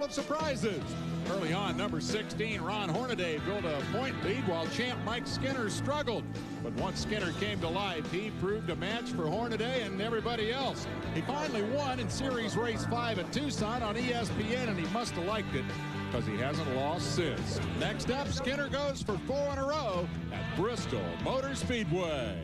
of surprises. Early on, number 16, Ron Hornaday built a point lead while champ Mike Skinner struggled. But once Skinner came to life, he proved a match for Hornaday and everybody else. He finally won in Series Race 5 at Tucson on ESPN, and he must have liked it because he hasn't lost since. Next up, Skinner goes for 4 in a row at Bristol Motor Speedway.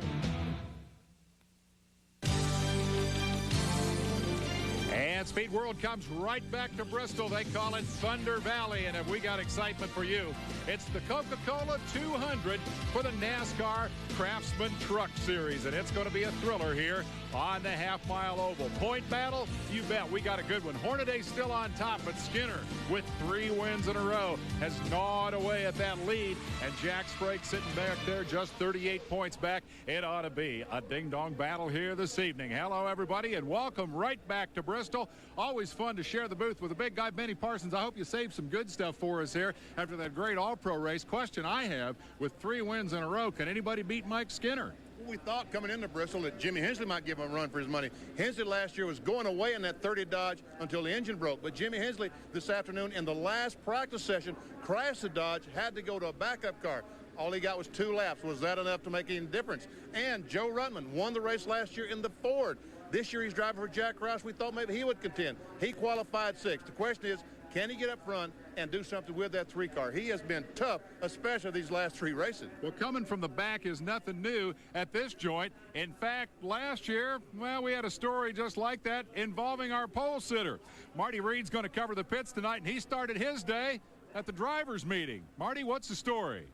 And Speed World comes right back to Bristol. They call it Thunder Valley. And have we got excitement for you? It's the Coca-Cola 200 for the NASCAR Craftsman Truck Series. And it's going to be a thriller here on the half-mile oval. Point battle? You bet. We got a good one. Hornaday's still on top, but Skinner, with 3 wins in a row, has gnawed away at that lead. And Jack Sprague sitting back there just 38 points back. It ought to be a ding-dong battle here this evening. Hello, everybody, and welcome right back to Bristol. Always fun to share the booth with the big guy, Benny Parsons. I hope you saved some good stuff for us here after that great All-Pro race. Question I have, with 3 wins in a row, can anybody beat Mike Skinner? We thought coming into Bristol that Jimmy Hensley might give him a run for his money. Hensley last year was going away in that 30 Dodge until the engine broke. But Jimmy Hensley this afternoon in the last practice session crashed the Dodge, had to go to a backup car. All he got was 2 laps. Was that enough to make any difference? And Joe Ruttman won the race last year in the Ford. This year he's driving for Jack Roush. We thought maybe he would contend. He qualified 6th. The question is, can he get up front and do something with that 3 car? He has been tough, especially these last 3 races. Well, coming from the back is nothing new at this joint. In fact, last year, well, we had a story just like that involving our pole sitter. Marty Reed's going to cover the pits tonight, and he started his day at the drivers' meeting. Marty, what's the story?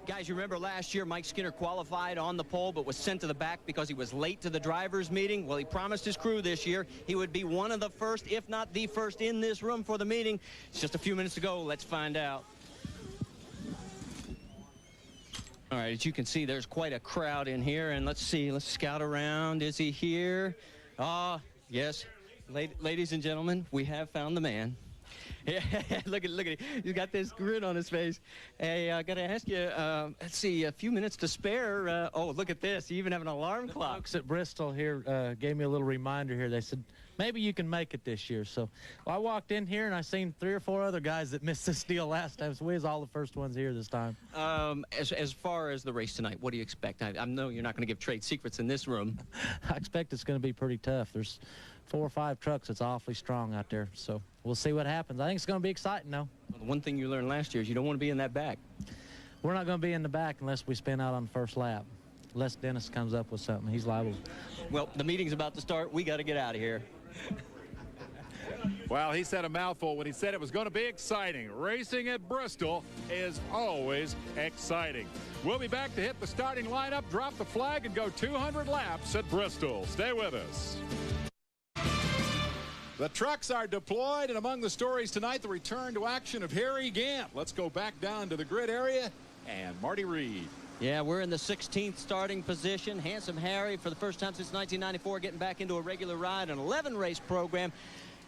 Guys, you remember last year Mike Skinner qualified on the pole but was sent to the back because he was late to the drivers' meeting? Well, he promised his crew this year he would be one of the first, if not the first, in this room for the meeting. It's just a few minutes to go. Let's find out. All right, as you can see, there's quite a crowd in here, and let's see. Let's scout around. Is he here? Yes. Ladies and gentlemen, we have found the man. Yeah, look at him. He's got this grin on his face. Hey, I got to ask you, let's see, a few minutes to spare. Oh, look at this. You even have an alarm clock. The folks at Bristol here gave me a little reminder here. They said, maybe you can make it this year. So I walked in here, and I seen 3 or 4 other guys that missed this deal last time. So we was all the first ones here this time. As far as the race tonight, what do you expect? I know you're not going to give trade secrets in this room. I expect it's going to be pretty tough. There's 4 or 5 trucks that's awfully strong out there. So we'll see what happens. I think it's going to be exciting, though. Well, the one thing you learned last year is you don't want to be in that back. We're not going to be in the back unless we spin out on the first lap. Unless Dennis comes up with something. He's liable. Well, the meeting's about to start. We got to get out of here. Well, he said a mouthful when he said it was going to be exciting. Racing at Bristol is always exciting. We'll be back to hit the starting lineup, drop the flag, and go 200 laps at Bristol. Stay with us. The trucks are deployed, and among the stories tonight, the return to action of Harry Gant. Let's go back down to the grid area and Marty Reed. Yeah, we're in the 16th starting position. Handsome Harry, for the first time since 1994, getting back into a regular ride, an 11-race program.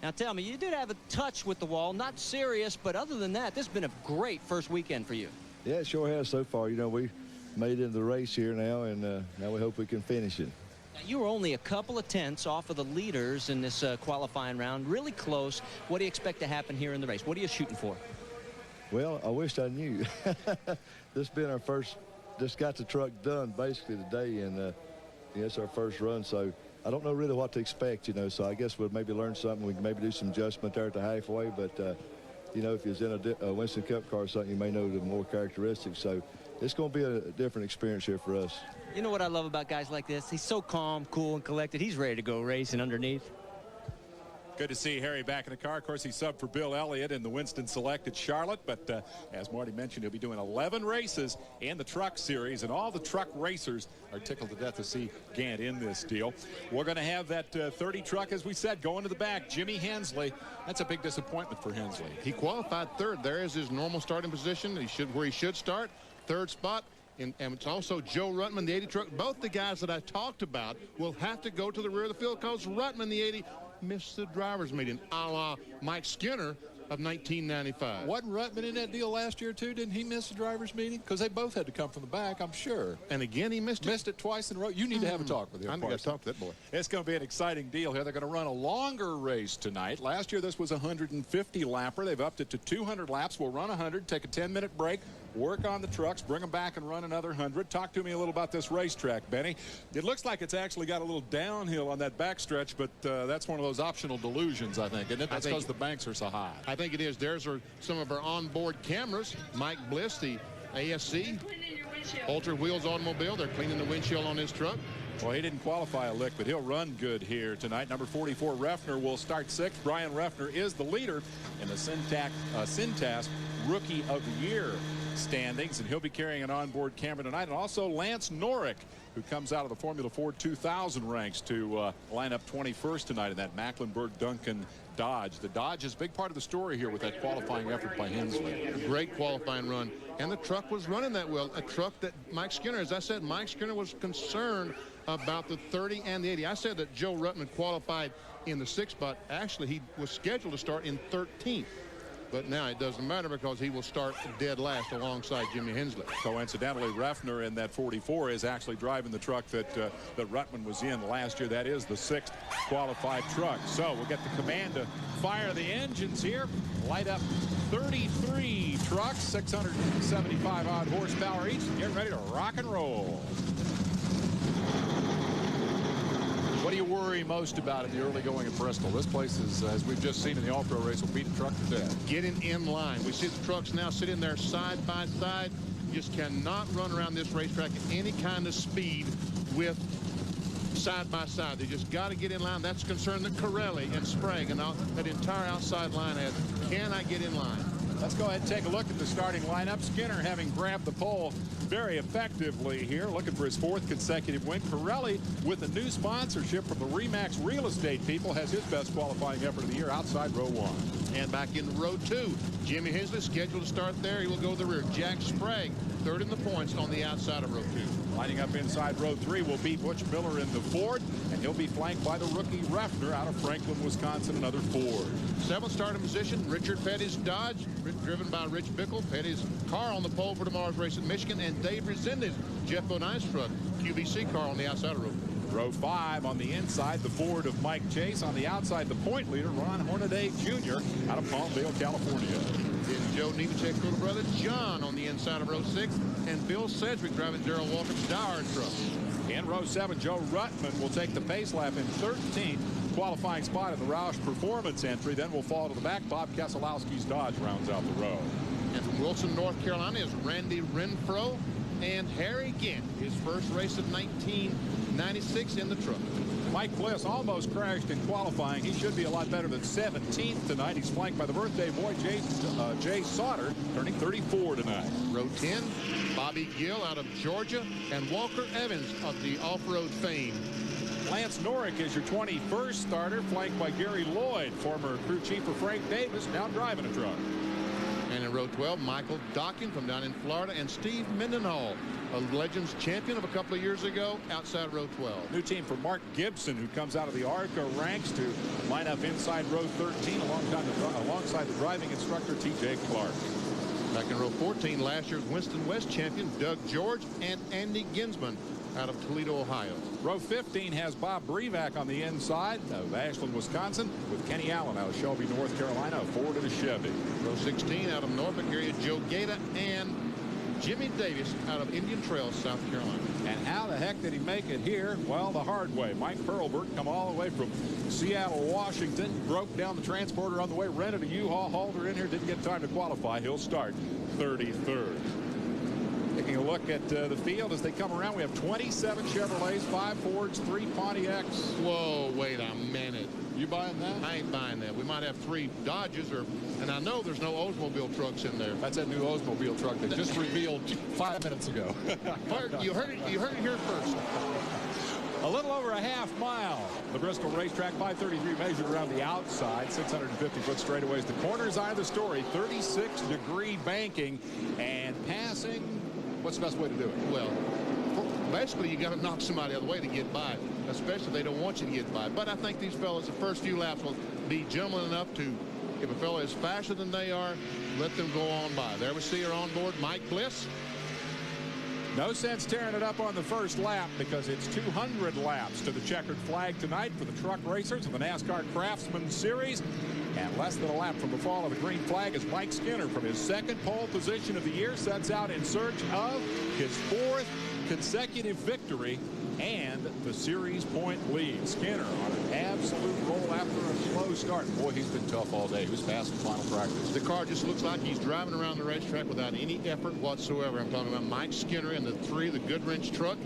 Now, tell me, you did have a touch with the wall, not serious, but other than that, this has been a great first weekend for you. Yeah, it sure has so far. You know, we made it into the race here now, and now we hope we can finish it. Now, you were only a couple of tenths off of the leaders in this qualifying round, really close. What do you expect to happen here in the race? What are you shooting for? Well, I wished I knew. This has been our first, just got the truck done basically today, and it's our first run, so I don't know really what to expect, you know, so I guess we'll maybe learn something. We can maybe do some adjustment there at the halfway, but, you know, if you're in a Winston Cup car or something, you may know the more characteristics, so it's going to be a different experience here for us. You know what I love about guys like this? He's so calm, cool, and collected. He's ready to go racing underneath. Good to see Harry back in the car. Of course, he subbed for Bill Elliott in the Winston Select at Charlotte. But as Marty mentioned, he'll be doing 11 races in the truck series. And all the truck racers are tickled to death to see Gant in this deal. We're going to have that 30 truck, as we said, going to the back. Jimmy Hensley. That's a big disappointment for Hensley. He qualified 3rd. There is his normal starting position. Where he should start. 3rd spot. And it's also Joe Ruttman, the 80 truck. Both the guys that I talked about will have to go to the rear of the field because Ruttman, the 80, missed the driver's meeting, a la Mike Skinner of 1995. Wasn't Ruttman in that deal last year, too? Didn't he miss the driver's meeting? Because they both had to come from the back, I'm sure. And again, he missed it. Missed it twice in a row. You need to have a talk with him. I'm going to talk to that boy. It's going to be an exciting deal here. They're going to run a longer race tonight. Last year, this was a 150 lapper. They've upped it to 200 laps. We'll run 100, take a 10-minute break, work on the trucks, bring them back and run another 100. Talk to me a little about this racetrack, Benny. It looks like it's actually got a little downhill on that backstretch, but that's one of those optional delusions, I think, isn't it? That's because the banks are so high. I think it is. There's some of our onboard cameras. Mike Bliss, the ASC Ultra Wheels Automobile. They're cleaning the windshield on his truck. Well, he didn't qualify a lick, but he'll run good here tonight. Number 44, Refner, will start sixth. Brian Refner is the leader in the Cintas Rookie of the Year standings, and he'll be carrying an onboard camera tonight. And also Lance Norrick, who comes out of the Formula Ford 2000 ranks to line up 21st tonight in that Mecklenburg-Duncan Dodge. The Dodge is a big part of the story here with that qualifying effort by Hensley. Great qualifying run. And the truck was running that well. A truck that Mike Skinner, as I said, Mike Skinner was concerned about the 30 and the 80. I said that Joe Ruttman qualified in the 6th spot. Actually, he was scheduled to start in 13th. But now it doesn't matter because he will start dead last alongside Jimmy Hensley. Coincidentally, Refner in that 44 is actually driving the truck that Ruttman was in last year. That is the 6th qualified truck. So we'll get the command to fire the engines here. Light up 33 trucks, 675 odd horsepower each. Get ready to rock and roll. What do you worry most about in the early going at Bristol? This place is, as we've just seen in the All-Pro race, will beat a truck to death. Getting in line. We see the trucks now sitting there side by side. You just cannot run around this racetrack at any kind of speed with side by side. They just got to get in line. That's a concern that Corelli and Sprague and that entire outside line has. Can I get in line? Let's go ahead and take a look at the starting lineup. Skinner having grabbed the pole very effectively here, looking for his 4th consecutive win. Corelli, with a new sponsorship from the Remax Real Estate people, has his best qualifying effort of the year outside row 1. And back in row 2, Jimmy Hensley scheduled to start there. He will go to the rear. Jack Sprague, 3rd in the points on the outside of row 2. Lining up inside row 3 will be Butch Miller in the Ford, and he'll be flanked by the rookie Refner out of Franklin, Wisconsin, another Ford. 7th starting position, Richard Petty's Dodge, driven by Rich Bickle. Petty's car on the pole for tomorrow's race at Michigan, and Dave Resendez, Jeff Bonine's truck, QVC car on the outside of row 4. Row 5 on the inside, the Ford of Mike Chase. On the outside, the point leader, Ron Hornaday Jr. out of Palmdale, California. Then Joe Nemechek's little brother, John, on the inside of row 6, and Bill Sedgwick driving Darrell Walker's Doward truck. In row 7, Joe Ruttman will take the pace lap in 13th. Qualifying spot in the Roush Performance entry. Then we'll fall to the back. Bob Keselowski's Dodge rounds out the row. And from Wilson, North Carolina is Randy Renfro and Harry Gant, his first race of 1996 in the truck. Mike Bliss almost crashed in qualifying. He should be a lot better than 17th tonight. He's flanked by the birthday boy, Jay Sauter, turning 34 tonight. Row 10, Bobby Gill out of Georgia, and Walker Evans of the off-road fame. Lance Norrick is your 21st starter, flanked by Gary Lloyd, former crew chief for Frank Davis, now driving a truck. And in row 12, Michael Dockin from down in Florida, and Steve Mendenhall, a Legends champion of a couple of years ago, outside row 12. New team for Mark Gibson, who comes out of the ARCA ranks to line up inside row 13 alongside the driving instructor, T.J. Clark. Back in row 14, last year's Winston West champion, Doug George, and Andy Ginsman out of Toledo, Ohio. Row 15 has Bob Brevac on the inside of Ashland, Wisconsin, with Kenny Allen out of Shelby, North Carolina, a Ford and a Chevy. Row 16 out of Norfolk area, Joe Gaeta and Jimmy Davis out of Indian Trail, South Carolina. And how the heck did he make it here? Well, the hard way. Mike Perlbert come all the way from Seattle, Washington, broke down the transporter on the way, rented a U-Haul, hauled her in here, didn't get time to qualify. He'll start 33rd. Taking a look at the field as they come around, we have 27 Chevrolets, 5 Fords, 3 Pontiacs. Whoa, wait a minute. You buying that? I ain't buying that. We might have 3 Dodges, and I know there's no Oldsmobile trucks in there. That's that new Oldsmobile truck they just revealed 5 minutes ago. You heard it here first. A little over a half mile. The Bristol racetrack, 533 measured around the outside, 650-foot straightaways. The corners are the story, 36-degree banking and passing. What's the best way to do it? Well, basically, you got to knock somebody out of the way to get by, especially if they don't want you to get by. But I think these fellas, the first few laps will be gentlemen enough to If a fellow is faster than they are, let them go on by. There we see her on board, Mike Bliss. No sense tearing it up on the first lap because it's 200 laps to the checkered flag tonight for the truck racers of the NASCAR Craftsman Series. And less than a lap from the fall of the green flag as Mike Skinner, from his second pole position of the year, sets out in search of his 4th consecutive victory and the series point lead. Skinner on an absolute roll after a slow start. Boy, he's been tough all day. He was fast in final practice. The car just looks like he's driving around the racetrack without any effort whatsoever. I'm talking about Mike Skinner and the 3, the Goodwrench truck.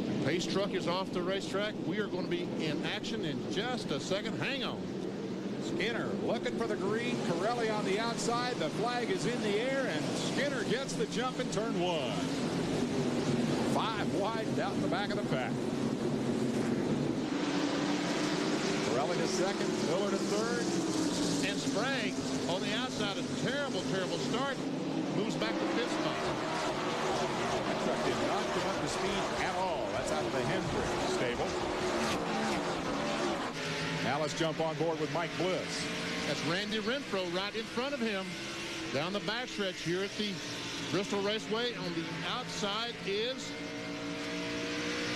The pace truck is off the racetrack. We are going to be in action in just a second. Hang on. Skinner looking for the green. Corelli on the outside. The flag is in the air, and Skinner gets the jump in turn 1. 5 wide down the back of the pack. Corelli to second, Miller to third. And Sprague on the outside, a terrible, terrible start. Moves back to 5th spot. That truck did not come up to speed at all. That's out of the Hendrick stable. Now let's jump on board with Mike Bliss. That's Randy Renfro right in front of him. Down the backstretch here at the Bristol Raceway. On the outside is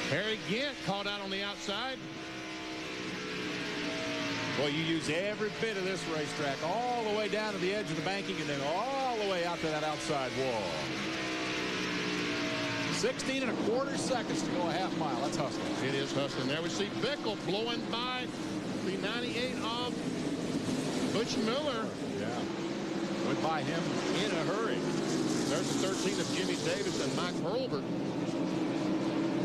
Harry Gant, caught out on the outside. Well, you use every bit of this racetrack all the way down to the edge of the banking and then all the way out to that outside wall. 16 1/4 seconds to go a half mile. That's hustling. It is hustling. There we see Bickle blowing by the 98 of Butch Miller. Yeah. Went by him in a hurry. There's the 13 of Jimmy Davis and Mike Hurlburt.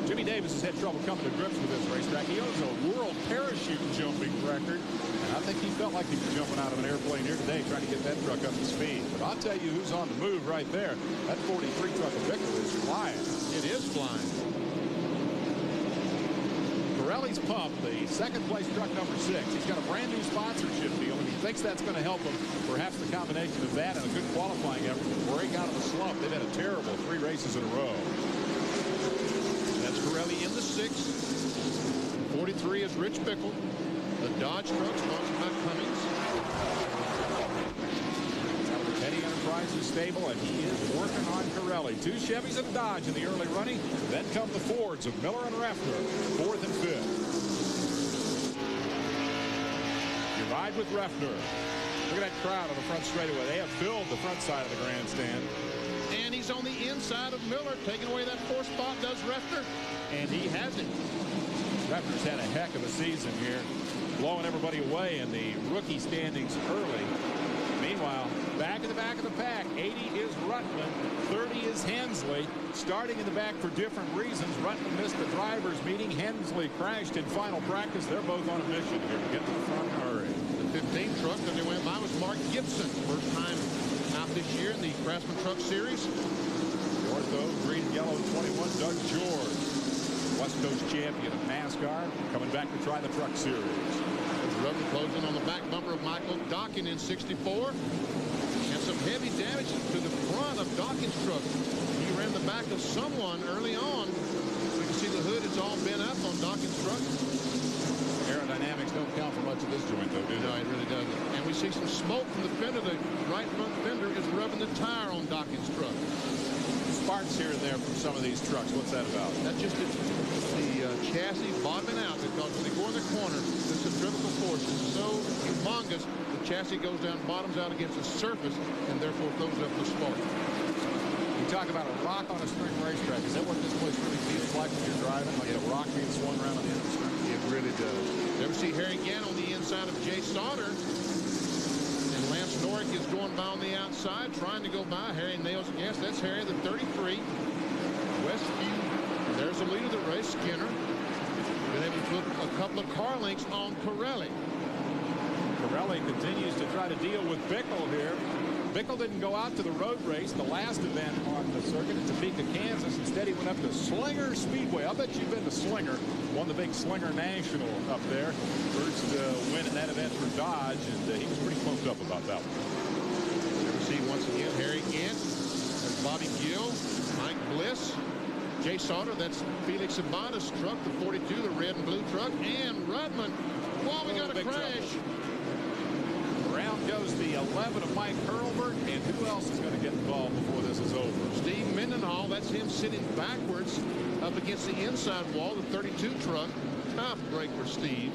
Jimmy Davis has had trouble coming to grips with this racetrack. He owns a world parachute jumping record, and I think he felt like he was jumping out of an airplane here today trying to get that truck up to speed. But I'll tell you who's on the move right there. That 43 truck of Bickle is flying. It is flying. Corelli's Pump, the second place truck number 6. He's got a brand new sponsorship deal, and he thinks that's going to help him. Perhaps the combination of that and a good qualifying effort to break out of the slump. They've had a terrible 3 races in a row. That's Corelli in the 6th. 43 is Rich Bickle. The Dodge truck sponsored by Cummings. Out of the Petty Enterprises stable, and he is working on Corelli. 2 Chevys and a Dodge in the early running. Then come the Fords of Miller and Raffner, 4th and 5th. You ride with Raffner. Look at that crowd on the front straightaway. They have filled the front side of the grandstand. And he's on the inside of Miller, taking away that 4th spot, does Raffner. And he has it. Raffner's had a heck of a season here, blowing everybody away in the rookie standings early. Meanwhile, back in the back of the pack, 80 is Rutland, 30 is Hensley. Starting in the back for different reasons. Rutland missed the drivers' meeting. Hensley crashed in final practice. They're both on a mission here to get to the front and hurry. The 15 truck that they went by was Mark Gibson. First time out this year in the Craftsman Truck Series. The Ortho, green and yellow 21, Doug George. West Coast champion of NASCAR, coming back to try the Truck Series. Rubber closing on the back bumper of Michael Dockin in 64. And some heavy damage to the front of Dawkins' truck. He ran the back of someone early on. You can see the hood is all bent up on Dawkins' truck. Aerodynamics don't count for much of this joint, though, do they? No, it really doesn't. And we see some smoke from the fender. The right front fender is rubbing the tire on Dawkins' truck. Sparks here and there from some of these trucks. What's that about? That's just the chassis bottoming out, because when they go in the corner, the centrifugal force is so humongous, the chassis goes down, bottoms out against the surface, and therefore throws up the spark. You talk about a rock on a string racetrack. Is that what this place really feels like when you're driving? Like a rock being swung around on the end of the string? It really does. There we see Harry Gant on the inside of Jay Sauter. And Lance Norick is going by on the outside, trying to go by. Harry nails it. Yes, that's Harry, the 33. Westview. There's the leader of the race, Skinner. Been able to put a couple of car links on Corelli. Corelli continues to try to deal with Bickle here. Bickle didn't go out to the road race, the last event on the circuit in Topeka, Kansas. Instead, he went up to Slinger Speedway. I'll bet you've been to Slinger. Won the big Slinger National up there. First win in that event for Dodge, and he was pretty pumped up about that one. There we see once again Harry Gant. There's Bobby Gill, Mike Bliss, Jay Sauter. That's Felix Abada's truck, the 42, the red and blue truck, and Rutland. Whoa, we got a crash. Around goes 11 of Mike Hurlburt. And who else is going to get involved before this is over? Steve Mendenhall, that's him sitting backwards up against the inside wall, the 32 truck. Tough break for Steve.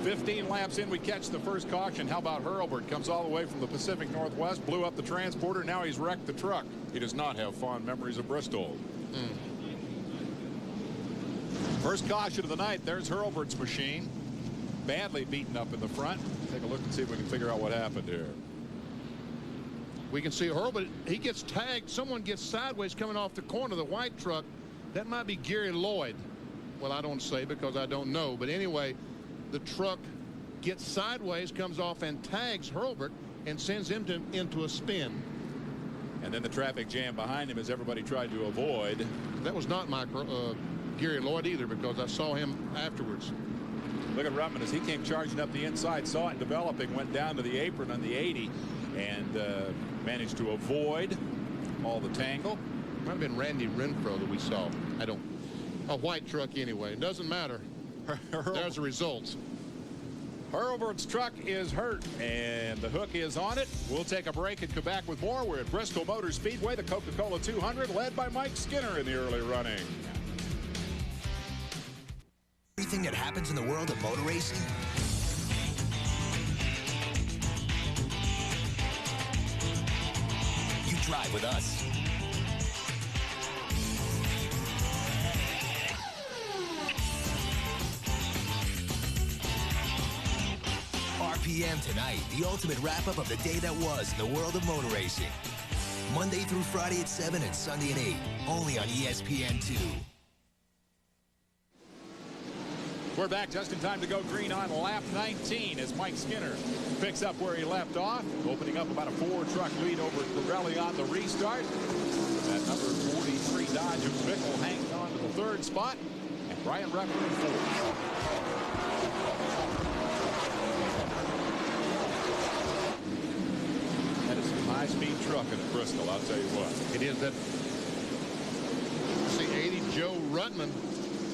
15 laps in, we catch the first caution. How about Hurlburt? Comes all the way from the Pacific Northwest, blew up the transporter. Now he's wrecked the truck. He does not have fond memories of Bristol. First caution of the night. There's Hurlburt's machine. Badly beaten up in the front. Take a look and see if we can figure out what happened here. We can see Hurlburt. He gets tagged. Someone gets sideways coming off the corner of the white truck. That might be Gary Lloyd. Well, I don't say because I don't know. But anyway, the truck gets sideways, comes off and tags Hurlburt and sends him into a spin. And then the traffic jam behind him as everybody tried to avoid. That was not Gary Lloyd either, because I saw him afterwards. Look at Ruttman as he came charging up the inside, saw it developing, went down to the apron on the 80 and managed to avoid all the tangle. Might have been Randy Renfro that we saw. A white truck anyway. It doesn't matter. There's the results. Hurlburt's truck is hurt, and the hook is on it. We'll take a break and come back with more. We're at Bristol Motor Speedway, the Coca-Cola 200, led by Mike Skinner in the early running. Everything that happens in the world of motor racing. You drive with us. RPM tonight, the ultimate wrap-up of the day that was in the world of motor racing. Monday through Friday at 7 and Sunday at 8, only on ESPN2. We're back just in time to go green on lap 19 as Mike Skinner picks up where he left off, opening up about a 4-truck lead over Pirelli on the restart. That number 43 Dodge of Bickle hangs on to the 3rd spot, and Brian Rucker in 4th. That is a high-speed truck in Bristol, I'll tell you what. It is that. See, 80 Joe Ruttman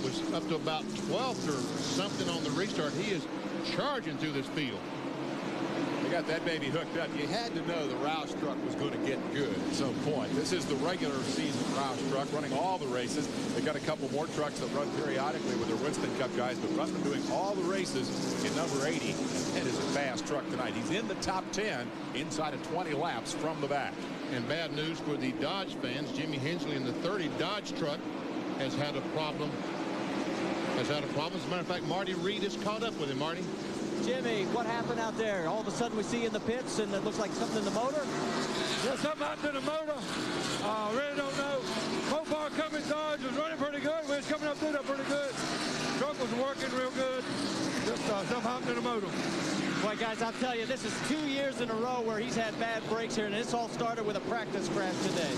was up to about 12th or something on the restart. He is charging through this field. They got that baby hooked up. You had to know the Roush truck was going to get good at some point. This is the regular season Roush truck running all the races. They got a couple more trucks that run periodically with their Winston Cup guys, but Ruttman doing all the races in number 80. That is a fast truck tonight. He's in the top 10 inside of 20 laps from the back. And bad news for the Dodge fans. Jimmy Hensley in the 30 Dodge truck has had a problem. As a matter of fact, Marty Reed is caught up with him. Marty. Jimmy, what happened out there? All of a sudden we see you in the pits and it looks like something in the motor? Yeah, something happened in the motor. Really don't know. Mopar Cummins Dodge was running pretty good. We was coming up through that pretty good. Truck was working real good. Just something happened in the motor. Boy, guys, I'll tell you, this is 2 years in a row where he's had bad breaks here, and this all started with a practice crash today.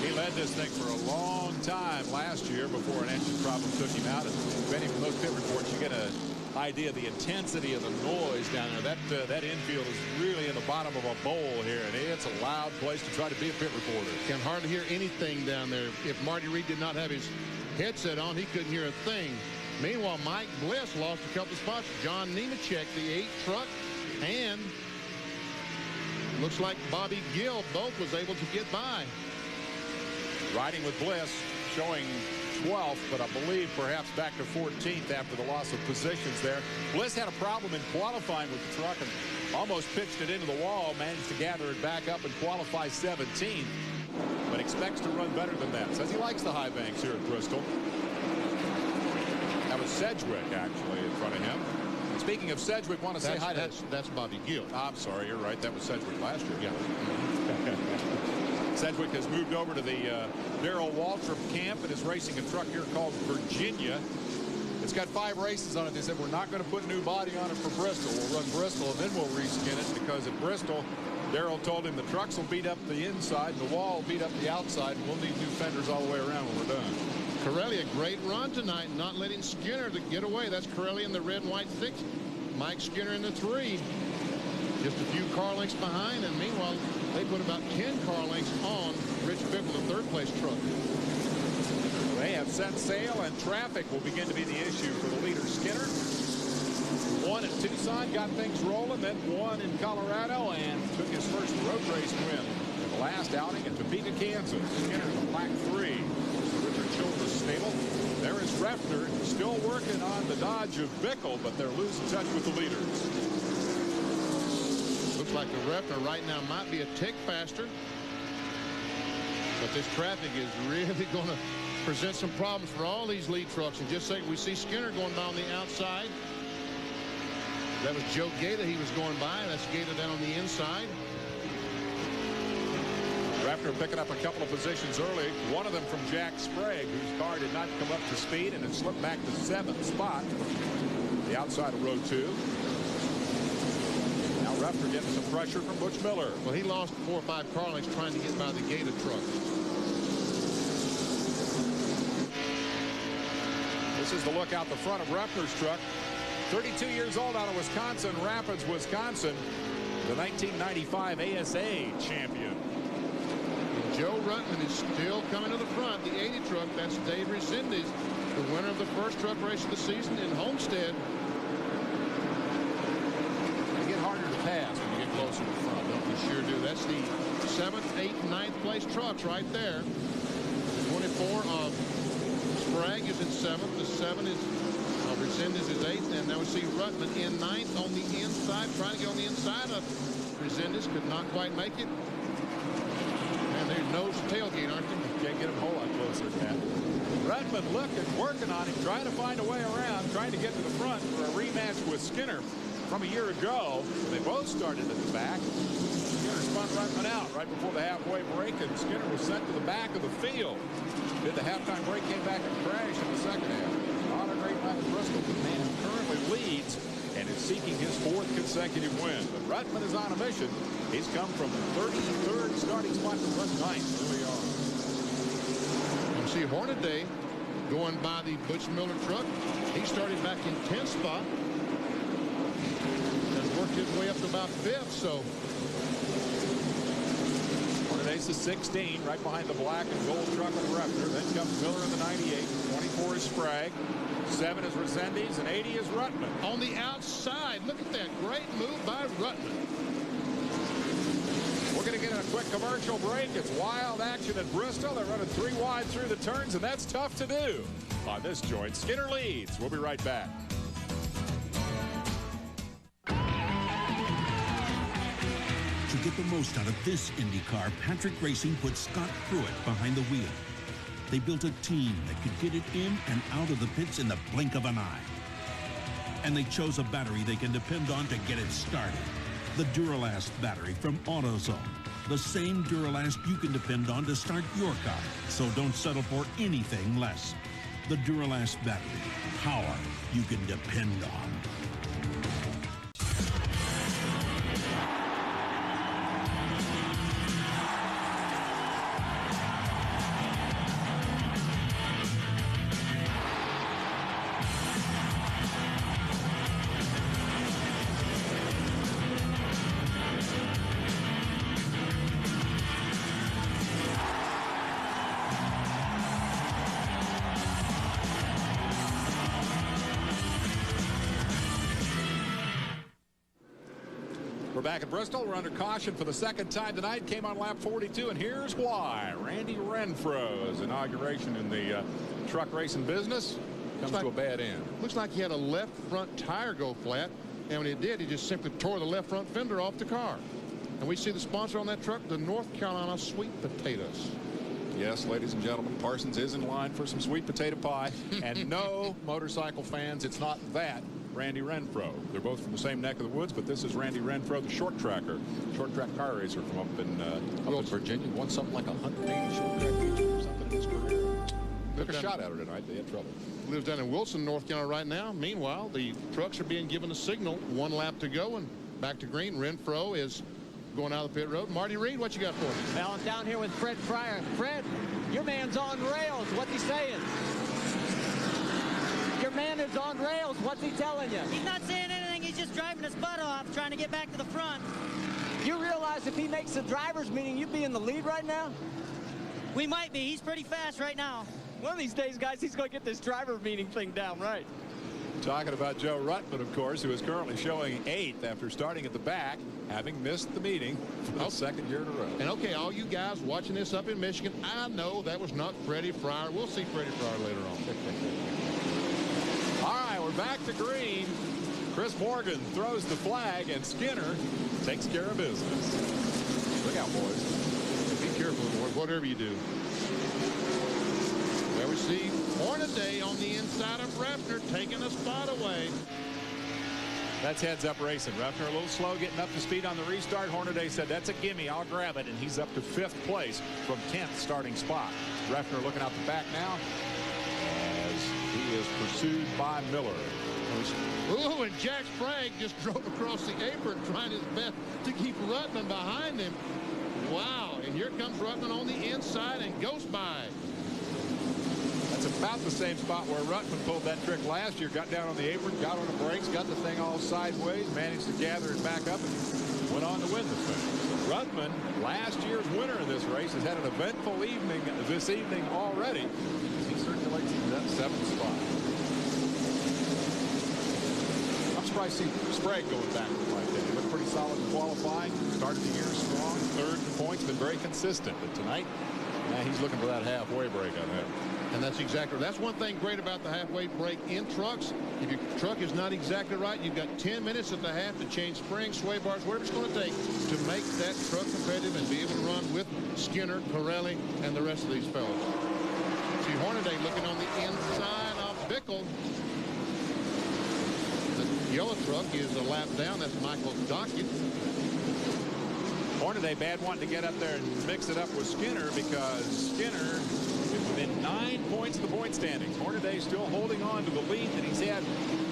He led this thing for a long time last year before an engine problem took him out. And Benny, from those pit reports, you get an idea of the intensity of the noise down there. That infield is really in the bottom of a bowl here, and it's a loud place to try to be a pit reporter. Can hardly hear anything down there. If Marty Reed did not have his headset on, he couldn't hear a thing. Meanwhile, Mike Bliss lost a couple of spots. John Nemechek, the 8 truck, and looks like Bobby Gill both was able to get by. Riding with Bliss, showing 12th, but I believe perhaps back to 14th after the loss of positions there. Bliss had a problem in qualifying with the truck and almost pitched it into the wall, managed to gather it back up and qualify 17th, but expects to run better than that. Says he likes the high banks here at Bristol. That was Sedgwick, actually, in front of him. And speaking of Sedgwick, want to say hi to... That's Bobby Gill. I'm sorry, you're right. That was Sedgwick last year. Yeah. Sedgwick has moved over to the Darrell Waltrip camp and is racing a truck here called Virginia. It's got 5 races on it. They said, we're not going to put a new body on it for Bristol. We'll run Bristol, and then we'll reskin it, because at Bristol, Darrell told him the trucks will beat up the inside, the wall will beat up the outside, and we'll need new fenders all the way around when we're done. Corelli, a great run tonight, not letting Skinner to get away. That's Corelli in the red and white 6. Mike Skinner in the 3. Just a few car lengths behind, and meanwhile, they put about 10 car lengths on Rich Bickle, the 3rd place truck. They have set sail, and traffic will begin to be the issue for the leader, Skinner. Won at Tucson, got things rolling, then won in Colorado, and took his first road race win in the last outing in Topeka, Kansas. Skinner in the Black 3. Richard Childress stable. There is Refner, still working on the dodge of Bickle, but they're losing touch with the leaders. Looks like the Refner right now might be a tick faster. But this traffic is really going to present some problems for all these lead trucks. And just say we see Skinner going by on the outside. That was Joe Gaeta he was going by. That's Gaeta down on the inside. Refner picking up a couple of positions early. One of them from Jack Sprague, whose car did not come up to speed and it slipped back to 7th spot. The outside of row 2. Now Refner getting some pressure from Butch Miller. Well, he lost 4 or 5 car lengths trying to get by the Gaeta truck. This is the look out the front of Refner's truck. 32 years old out of Wisconsin Rapids, Wisconsin. The 1995 ASA champion. Joe Ruttman is still coming to the front. The 80 truck, that's Dave Resendez, the winner of the first truck race of the season in Homestead. They get harder to pass when you get closer to the front, don't You sure do. That's the 7th, 8th, 9th place trucks right there. 24 of Sprague is in 7th. The 7 is Resendez is 8th, and now we see Ruttman in 9th on the inside, trying to get on the inside of Resendez, could not quite make it. And they're nose to tailgate, aren't they? Can't get him a whole lot closer than that. Ruttman looking, working on him, trying to find a way around, trying to get to the front for a rematch with Skinner from a year ago. They both started at the back. Skinner spun Ruttman out right before the halfway break, and Skinner was sent to the back of the field. Did the halftime break, came back and crashed in the second half. Not a great night at Bristol. The man currently leads and is seeking his 4th consecutive win. But Ruttman is on a mission. He's come from 33rd starting spot to run 9th early on. You see Hornaday going by the Butch Miller truck. He started back in 10th spot and worked his way up to about 5th. So Hornaday's the 16, right behind the black and gold truck of Refner. Then comes Miller in the 98. 24 is Sprague. 7 is Resendez, and 80 is Ruttman. On the outside, look at that great move by Ruttman. We're going to get in a quick commercial break. It's wild action at Bristol. They're running 3 wide through the turns, and that's tough to do. On this joint, Skinner leads. We'll be right back. To get the most out of this IndyCar, Patrick Racing put Scott Pruitt behind the wheel. They built a team that could get it in and out of the pits in the blink of an eye. And they chose a battery they can depend on to get it started. The Duralast battery from AutoZone. The same Duralast you can depend on to start your car. So don't settle for anything less. The Duralast battery. Power you can depend on. We're back at Bristol. We're under caution for the second time tonight. Came on lap 42, and here's why. Randy Renfro's inauguration in the truck racing business comes to a bad end. Looks like he had a left front tire go flat, and when he did, he just simply tore the left front fender off the car. And we see the sponsor on that truck, the North Carolina Sweet Potatoes. Yes, ladies and gentlemen, Parsons is in line for some sweet potato pie. And no, motorcycle fans, it's not that Randy Renfro. They're both from the same neck of the woods, but this is Randy Renfro, the short track car racer from up in Virginia. Won something like 180 short track races or something in his career. Took a shot at her tonight. They had trouble. Lives down in Wilson, North Carolina right now. Meanwhile, the trucks are being given a signal. 1 lap to go and back to green. Renfro is going out of the pit road. Marty Reed, what you got for us? Well, I'm down here with Fred Fryer. Fred, your man's on rails. What's he saying? Your man is on rails. What's he telling you? He's not saying anything. He's just driving his butt off, trying to get back to the front. You realize if he makes the driver's meeting, you'd be in the lead right now? We might be. He's pretty fast right now. One of these days, guys, he's going to get this driver meeting thing down right. Talking about Joe Ruttman, of course, who is currently showing 8th after starting at the back, having missed the meeting for the second year in a row. And okay, all you guys watching this up in Michigan, I know that was not Freddie Fryer. We'll see Freddie Fryer later on. All right, we're back to green. Chris Morgan throws the flag, and Skinner takes care of business. Look out, boys. Be careful, boys, whatever you do. There we see Hornaday on the inside of Refner taking a spot away. That's heads-up racing. Refner a little slow getting up to speed on the restart. Hornaday said, that's a gimme, I'll grab it, and he's up to 5th place from 10th starting spot. Refner looking out the back now as he is pursued by Miller. Ooh, and Jack Sprague just drove across the apron trying his best to keep Ruttman behind him. Wow, and here comes Ruttman on the inside and goes by. That's about the same spot where Ruttman pulled that trick last year. Got down on the apron, got on the brakes, got the thing all sideways, managed to gather it back up, and went on to win the thing. So Ruttman, last year's winner in this race, has had an eventful evening this evening already. He circulates in that 7th spot. I'm surprised to see Sprague going backward like that. He looked pretty solid in qualifying. Started the year strong. 3rd in points, been very consistent. But tonight, he's looking for that halfway break on that. And that's exactly, that's one thing great about the halfway break in trucks. If your truck is not exactly right, you've got 10 minutes at the half to change springs, sway bars, whatever it's going to take to make that truck competitive and be able to run with Skinner, Pirelli, and the rest of these fellows. See Hornaday looking on the inside of Bickle. The yellow truck is a lap down. That's Michael Dockett. Hornaday bad wanting to get up there and mix it up with Skinner because Skinner is within 9 points of the point standings. Hornaday still holding on to the lead that he's had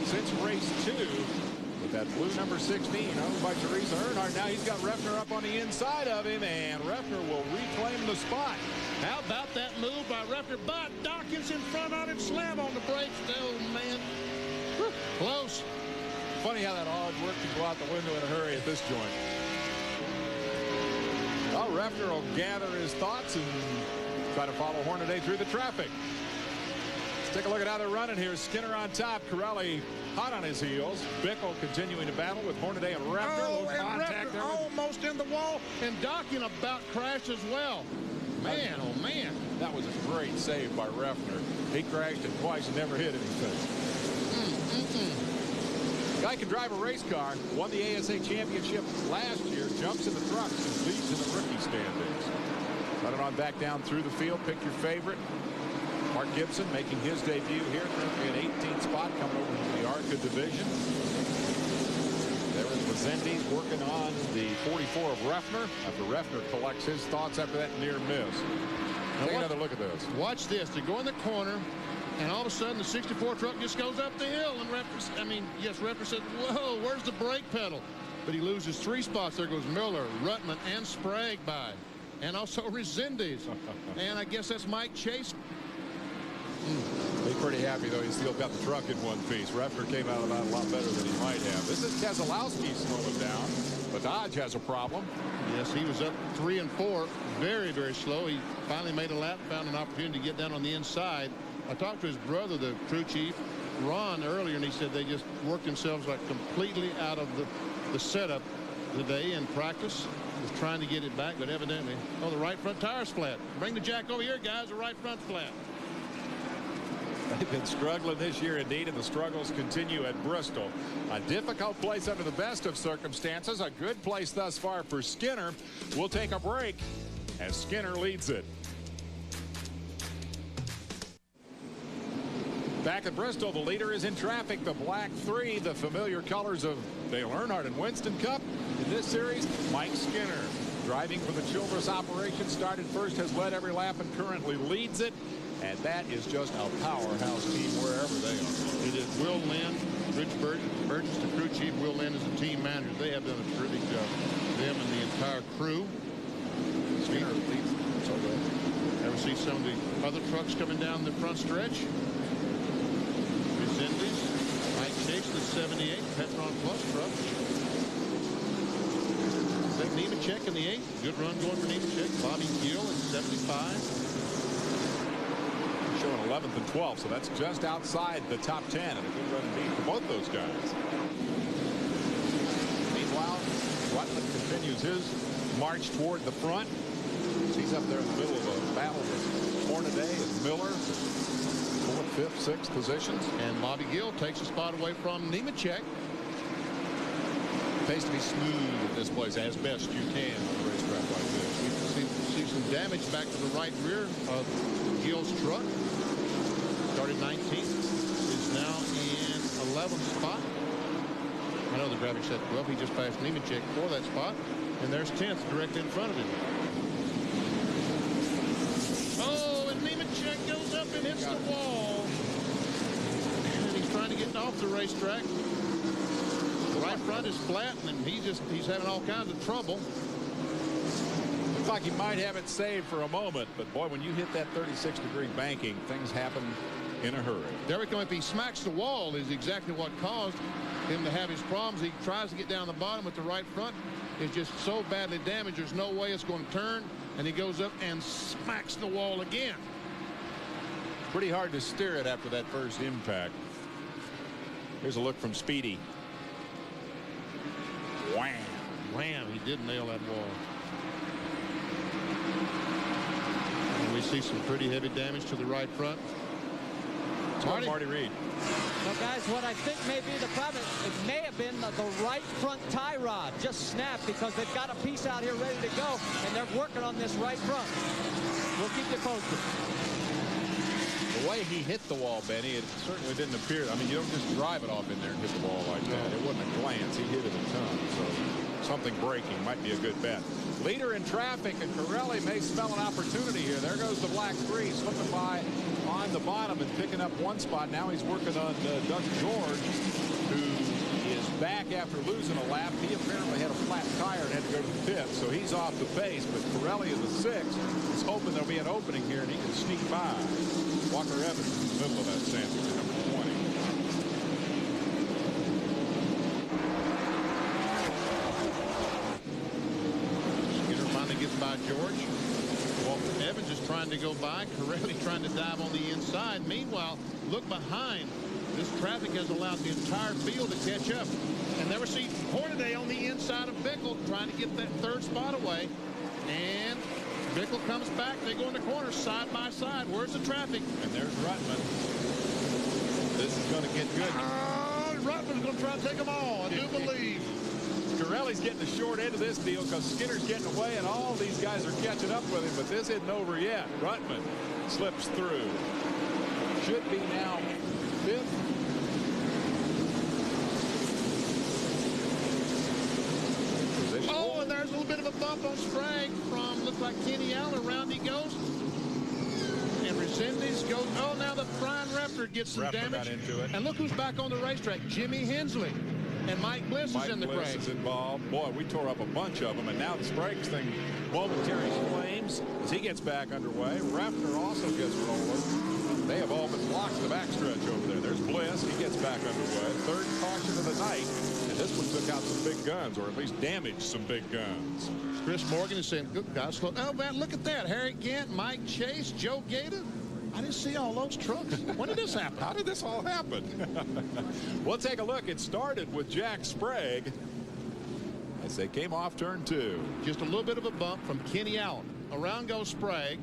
since race 2 with that blue number 16 owned by Teresa Earnhardt. Now he's got Refner up on the inside of him, and Refner will reclaim the spot. How about that move by Refner? But Dawkins in front on him, slam on the brakes. Oh, man. Whew. Close. Funny how that hard work can go out the window in a hurry at this joint. Well, Refner will gather his thoughts and try to follow Hornaday through the traffic. Let's take a look at how they're running here. Skinner on top. Pirelli hot on his heels. Bickle continuing to battle with Hornaday and Refner. Oh, and Refner almost in the wall. And Dawkins about crashed as well. Man, oh, man. That was a great save by Refner. He crashed it twice and never hit anything. Guy can drive a race car, won the ASA championship last year, jumps in the trucks and leads in the rookie standings. Running on back down through the field, pick your favorite. Mark Gibson making his debut here, currently an 18th spot, coming over from the ARCA division. There is Lazendes working on the 44 of Refner after Refner collects his thoughts after that near miss. Take another look at this. Watch this. They go in the corner, and all of a sudden the 64 truck just goes up the hill, and Refner said, whoa, where's the brake pedal? But he loses 3 spots. There goes Miller, Ruttman, and Sprague by. And also Resendiz. And I guess that's Mike Chase. He's pretty happy, though. He's still got the truck in one piece. Refner came out of that a lot better than he might have. This is Keselowski slowing down. But Dodge has a problem. Yes, he was up 3 and 4. Very, very slow. He finally made a lap, found an opportunity to get down on the inside. I talked to his brother, the crew chief, Ron, earlier, and he said they just worked themselves like completely out of the setup today in practice. Was trying to get it back, but evidently, the right front tire's flat. Bring the jack over here, guys. The right front's flat. They've been struggling this year indeed, and the struggles continue at Bristol. A difficult place under the best of circumstances. A good place thus far for Skinner. We'll take a break as Skinner leads it. Back at Bristol, the leader is in traffic. The black 3, the familiar colors of Dale Earnhardt and Winston Cup. In this series, Mike Skinner, driving for the Childress operation, started first, has led every lap, and currently leads it. And that is just a powerhouse team wherever they are. It is Will Lynn, Rich Burgess, the crew chief. Will Lynn is the team manager. They have done a terrific job. Them and the entire crew. Skinner leads. Ever see some of the other trucks coming down the front stretch? Resendiz, Mike Chase, the 78 Petron Plus truck. Nemechek in the 8. Good run going for Nemechek. Bobby Gill in 75. showing 11th and 12th, so that's just outside the top 10, and a good run indeed for both those guys. Meanwhile, Rutland continues his march toward the front. He's up there in the middle of a battle with Hornaday and Miller. 4th, 5th, 6th positions. And Bobby Gill takes a spot away from Nemechek. Pays to be smooth at this place as best you can on a racetrack like this. You can see some damage back to the right rear of Gill's truck. Started 19th, is now in 11th spot. I know the graphic said 12. He just passed Nemechek for that spot. And there's 10th directly in front of him. Oh, and Nemechek goes up and hits the wall. And he's trying to get off the racetrack. The right front is flat, and he's having all kinds of trouble. Looks like he might have it saved for a moment, but boy, when you hit that 36-degree banking, things happen in a hurry. Derek, if he smacks the wall, is exactly what caused him to have his problems. He tries to get down the bottom with the right front. It's just so badly damaged, there's no way it's going to turn, and he goes up and smacks the wall again. Pretty hard to steer it after that first impact. Here's a look from Speedy. Wham! Wham! He did nail that wall. And we see some pretty heavy damage to the right front. Marty Reed. Well, guys, what I think may be the problem, it may have been the right front tie rod just snapped because they've got a piece out here ready to go, and they're working on this right front. We'll keep you posted. The way he hit the wall, Benny, it certainly didn't appear. I mean, you don't just drive it off in there and hit the wall like that. It wasn't a glance. He hit it a ton. So something breaking might be a good bet. Leader in traffic, and Corelli may smell an opportunity here. There goes the black 3, slipping by on the bottom and picking up one spot. Now he's working on Doug George, who is back after losing a lap. He apparently had a flat tire and had to go to the pit, so he's off the pace. But Corelli in the 6th is hoping there'll be an opening here and he can sneak by. Walker Evans in the middle of that sandwich at number 20. Gets by George. Walker Evans is trying to go by. Corelli trying to dive on the inside. Meanwhile, look behind. This traffic has allowed the entire field to catch up. And there we see Hornaday on the inside of Bickle trying to get that 3rd spot away. And Bickle comes back. They go in the corner side by side. Where's the traffic? And there's Rutman. This is going to get good. Rutman's going to try to take them all. I do believe. Corelli's getting the short end of this deal because Skinner's getting away and all these guys are catching up with him, but this isn't over yet. Rutman slips through. Should be now 5th. Oh, and there's a little bit of a bump on Sprague from, looks like Kenny Allen. Around he goes. And Resendiz goes, oh, now the Brian Repter gets some damage. Into it. And look who's back on the racetrack, Jimmy Hensley. And Mike Bliss is in the Bliss crash. Is involved. Boy, we tore up a bunch of them, and now the Sprague's thing momentary flames as he gets back underway. Rafter also gets rolling. They have all been blocked the backstretch over there. There's Bliss. He gets back underway. 3rd caution of the night, and this one took out some big guns, or at least damaged some big guns. Chris Morgan is saying, good guys, slow. Oh, man, look at that. Harry Gant, Mike Chase, Joe Gator. I didn't see all those trucks. When did this happen? How did this all happen? We'll take a look. It started with Jack Sprague as they came off turn 2. Just a little bit of a bump from Kenny Allen. Around goes Sprague.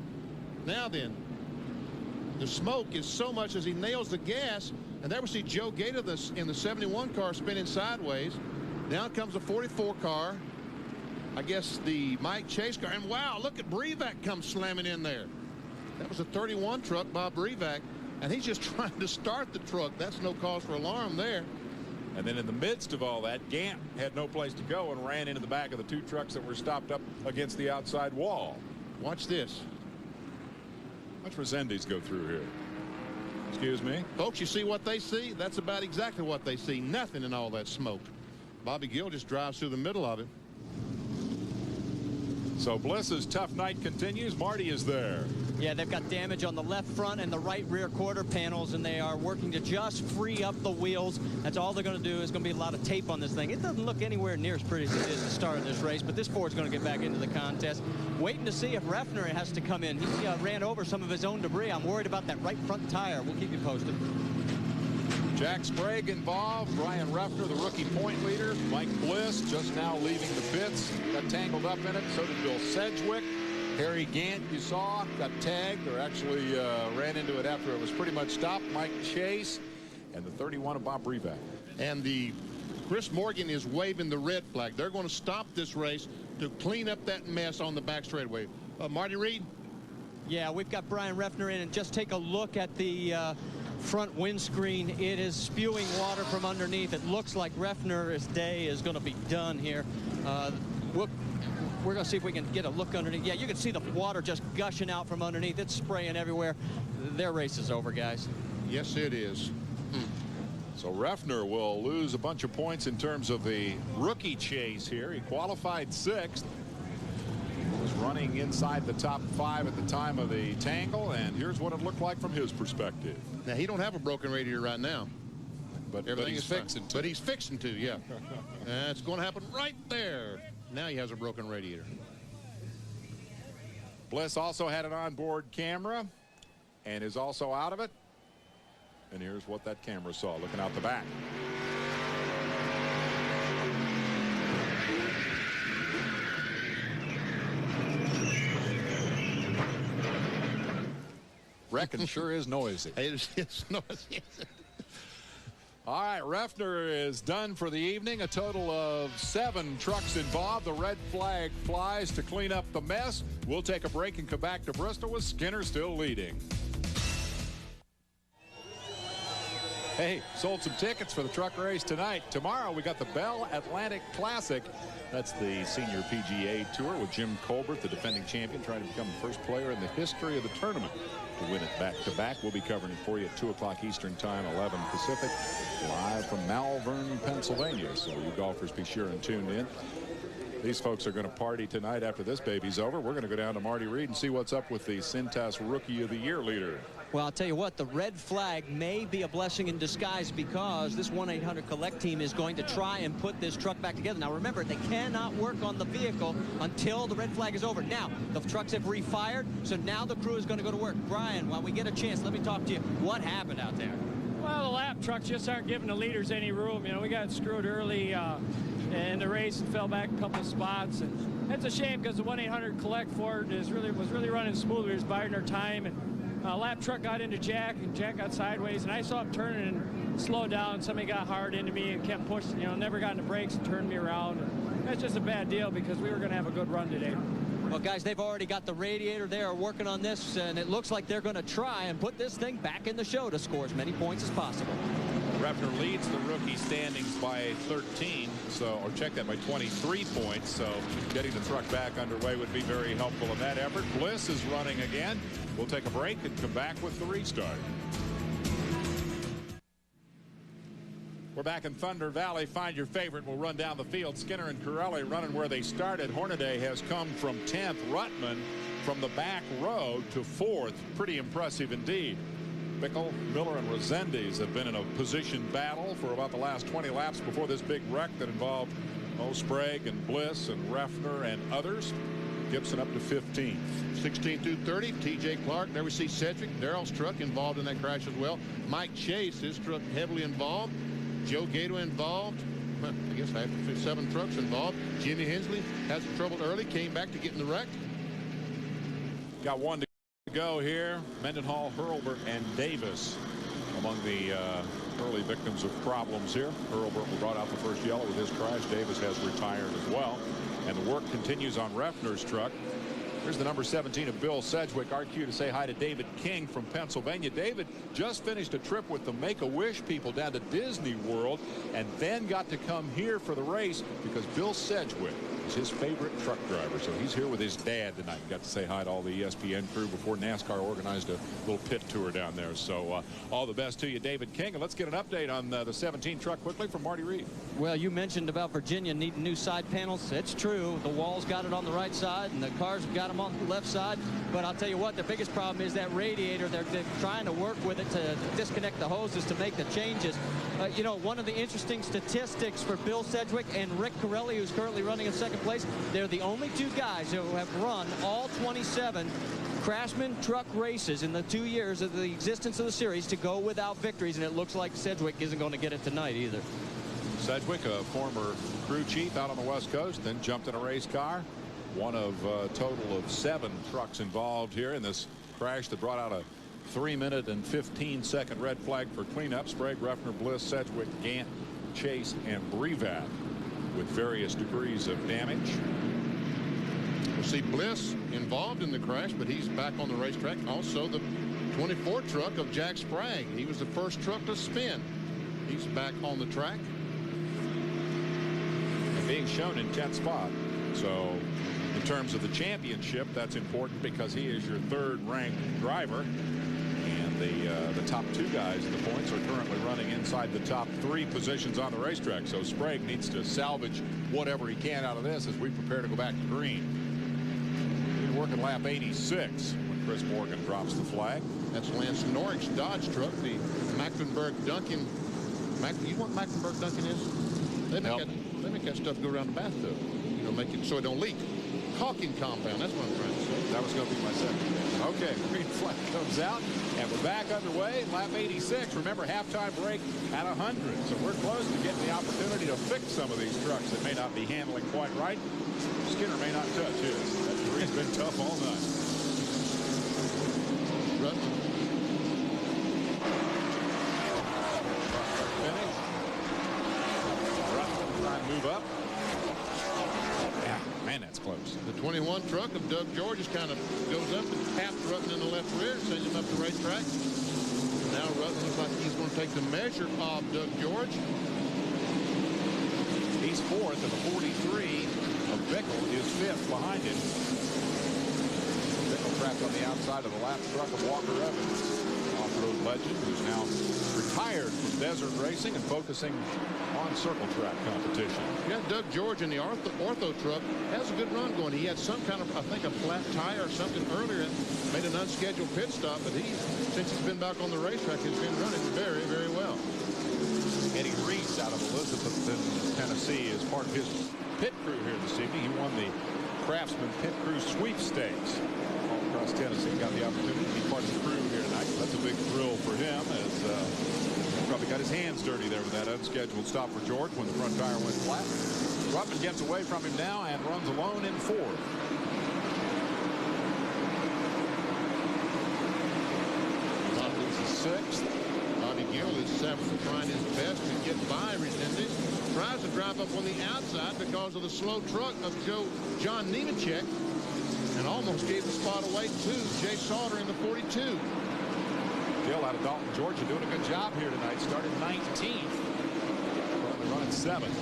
Now then, the smoke is so much as he nails the gas. And there we see Joe Gator in the 71 car spinning sideways. Down comes the 44 car. I guess the Mike Chase car. And wow, look at Brevac come slamming in there. That was a 31 truck, Bob Brevac, and he's just trying to start the truck. That's no cause for alarm there. And then in the midst of all that, Gant had no place to go and ran into the back of the 2 trucks that were stopped up against the outside wall. Watch this. Watch Resendiz go through here. Excuse me? Folks, you see what they see? That's about exactly what they see. Nothing in all that smoke. Bobby Gill just drives through the middle of it. So Bliss's tough night continues. Marty is there. Yeah, they've got damage on the left front and the right rear quarter panels, and they are working to just free up the wheels. That's all they're going to do. Is going to be a lot of tape on this thing. It doesn't look anywhere near as pretty as it is at the start of this race, but this Ford's going to get back into the contest. Waiting to see if Refner has to come in. He ran over some of his own debris. I'm worried about that right front tire. We'll keep you posted. Jack Sprague involved. Brian Refner, the rookie point leader. Mike Bliss just now leaving the pits. Got tangled up in it. So did Bill Sedgwick. Harry Gant, you saw, got tagged, or actually ran into it after it was pretty much stopped. Mike Chase and the 31 of Bob Reback. And the Chris Morgan is waving the red flag. They're going to stop this race to clean up that mess on the back straightaway. Marty Reed? Yeah, we've got Brian Refner in, and just take a look at the front windscreen. It is spewing water from underneath. It looks like Refner's day is going to be done here. We're going to see if we can get a look underneath. Yeah, you can see the water just gushing out from underneath. It's spraying everywhere. Their race is over, guys. Yes, it is. So Refner will lose a bunch of points in terms of the rookie chase here. He qualified 6th. Was running inside the top 5 at the time of the tangle, and here's what it looked like from his perspective. Now, he don't have a broken radiator right now. But everything he's is fixing fine. to. But he's fixing to, yeah. It's going to happen right there. Now he has a broken radiator. Bliss also had an onboard camera and is also out of it. And here's what that camera saw looking out the back. Wrecking sure is noisy. It's noisy. All right, Refner is done for the evening. A total of 7 trucks involved. The red flag flies to clean up the mess. We'll take a break and come back to Bristol with Skinner still leading. Hey, sold some tickets for the truck race tonight. Tomorrow we got the Bell Atlantic Classic. That's the senior PGA Tour with Jim Colbert, the defending champion, trying to become the first player in the history of the tournament to win it back-to-back. We'll be covering it for you at 2 o'clock Eastern Time, 11 Pacific, live from Malvern, Pennsylvania. So you golfers be sure and tune in. These folks are going to party tonight after this baby's over. We're going to go down to Marty Reed and see what's up with the Cintas Rookie of the Year leader. Well, I'll tell you what, the red flag may be a blessing in disguise because this 1-800-COLLECT team is going to try and put this truck back together. Now, remember, they cannot work on the vehicle until the red flag is over. Now, the trucks have refired, so now the crew is going to go to work. Brian, while we get a chance, let me talk to you. What happened out there? Well, the lap trucks just aren't giving the leaders any room. You know, we got screwed early in the race and fell back a couple spots. And that's a shame because the 1-800-COLLECT Ford was really running smoothly. He was biding our time. And lap truck got into Jack, and Jack got sideways, and I saw him turning and slow down. Somebody got hard into me and kept pushing, you know, never got into brakes and turned me around. And that's just a bad deal because we were going to have a good run today. Well, guys, they've already got the radiator. They are working on this, and it looks like they're going to try and put this thing back in the show to score as many points as possible. Refner leads the rookie standings by 13, or check that, by 23 points. So getting the truck back underway would be very helpful in that effort. Bliss is running again. We'll take a break and come back with the restart. We're back in Thunder Valley. Find your favorite. We'll run down the field. Skinner and Corelli running where they started. Hornaday has come from 10th. Ruttman from the back row to 4th. Pretty impressive indeed. Bickle, Miller, and Resendiz have been in a position battle for about the last 20 laps before this big wreck that involved Sprague and Bliss and Refner and others. Gibson up to 15th. 16 through 30, T.J. Clark. There we see Cedric. Darrell's truck involved in that crash as well. Mike Chase, his truck heavily involved. Joe Gato involved. I guess 7 trucks involved. Jimmy Hensley had some trouble early, came back to get in the wreck. Got one to go here. Mendenhall, Hurlburt, and Davis among the early victims of problems here. Hurlburt brought out the first yellow with his crash. Davis has retired as well. And the work continues on Refner's truck. Here's the number 17 of Bill Sedgwick. Our cue to say hi to David King from Pennsylvania. David just finished a trip with the Make-A-Wish people down to Disney World and then got to come here for the race because Bill Sedgwick He's his favorite truck driver, so he's here with his dad tonight. Got to say hi to all the ESPN crew before NASCAR organized a little pit tour down there. So all the best to you, David King. And let's get an update on the 17 truck quickly from Marty Reed. Well, you mentioned about Virginia needing new side panels. It's true. The Walls got it on the right side, and the cars have got them on the left side. But I'll tell you what, the biggest problem is that radiator. They're trying to work with it to disconnect the hoses to make the changes. You know, one of the interesting statistics for Bill Sedgwick and Rick Corelli, who's currently running in second place, they're the only two guys who have run all 27 Craftsman truck races in the 2 years of the existence of the series to go without victories, and it looks like Sedgwick isn't going to get it tonight either. Sedgwick, a former crew chief out on the West Coast, then jumped in a race car. One of a total of 7 trucks involved here in this crash that brought out a 3-minute and 15-second red flag for cleanup. Sprague, Ruffner, Bliss, Sedgwick, Gant, Chase, and Brevat with various degrees of damage. We'll see Bliss involved in the crash, but he's back on the racetrack. Also, the 24 truck of Jack Sprague. He was the first truck to spin. He's back on the track. And being shown in 10th spot. So in terms of the championship, that's important because he is your 3rd ranked driver. And the top 2 guys in the points are currently running inside the top 3 positions on the racetrack. So Sprague needs to salvage whatever he can out of this as we prepare to go back to green. He's working lap 86 when Chris Morgan drops the flag. That's Lance Norrich's Dodge truck, the Mecklenburg Duncan. You know what Mecklenburg Duncan is? They make that stuff go around the bathtub. You know, make it so it don't leak. Caulking compound, that's what I'm trying to say. That was going to be my second. Okay, green flag comes out, and we're back underway. Lap 86. Remember, halftime break at 100. So we're close to getting the opportunity to fix some of these trucks that may not be handling quite right. Skinner may not touch his. That three's been tough all night. Finish. Try and move up. Man, that's close. The 21 truck of Doug George just kind of goes up and taps Rutten in the left rear, sends him up the racetrack. Now Rutten looks like he's going to take the measure of Doug George. He's 4th, and the 43 of Bickle is 5th behind him. Bickle trapped on the outside of the lap truck of Walker Evans, off-road legend who's now retired from desert racing and focusing on circle track competition. Yeah, Doug George in the Ortho truck has a good run going. He had some kind of, I think, a flat tire or something earlier and made an unscheduled pit stop, but since he's been back on the racetrack, has been running very, very well. Eddie Reese out of Elizabethton, Tennessee, is part of his pit crew here this evening. He won the Craftsman Pit Crew Sweepstakes all across Tennessee. Got the opportunity to be part of the crew here tonight. That's a big thrill for him as probably got his hands dirty there with that unscheduled stop for George when the front tire went flat. Ruttman gets away from him now and runs alone in 4th. Bobby is 6th. Bobby Gill is 7th, trying his best to get by Resendez. Tries to drive up on the outside because of the slow truck of John Nemechek, and almost gave the spot away to Jay Sauter in the 42. Gill out of Dalton, Georgia, doing a good job here tonight. Started 19th. Currently running 7th.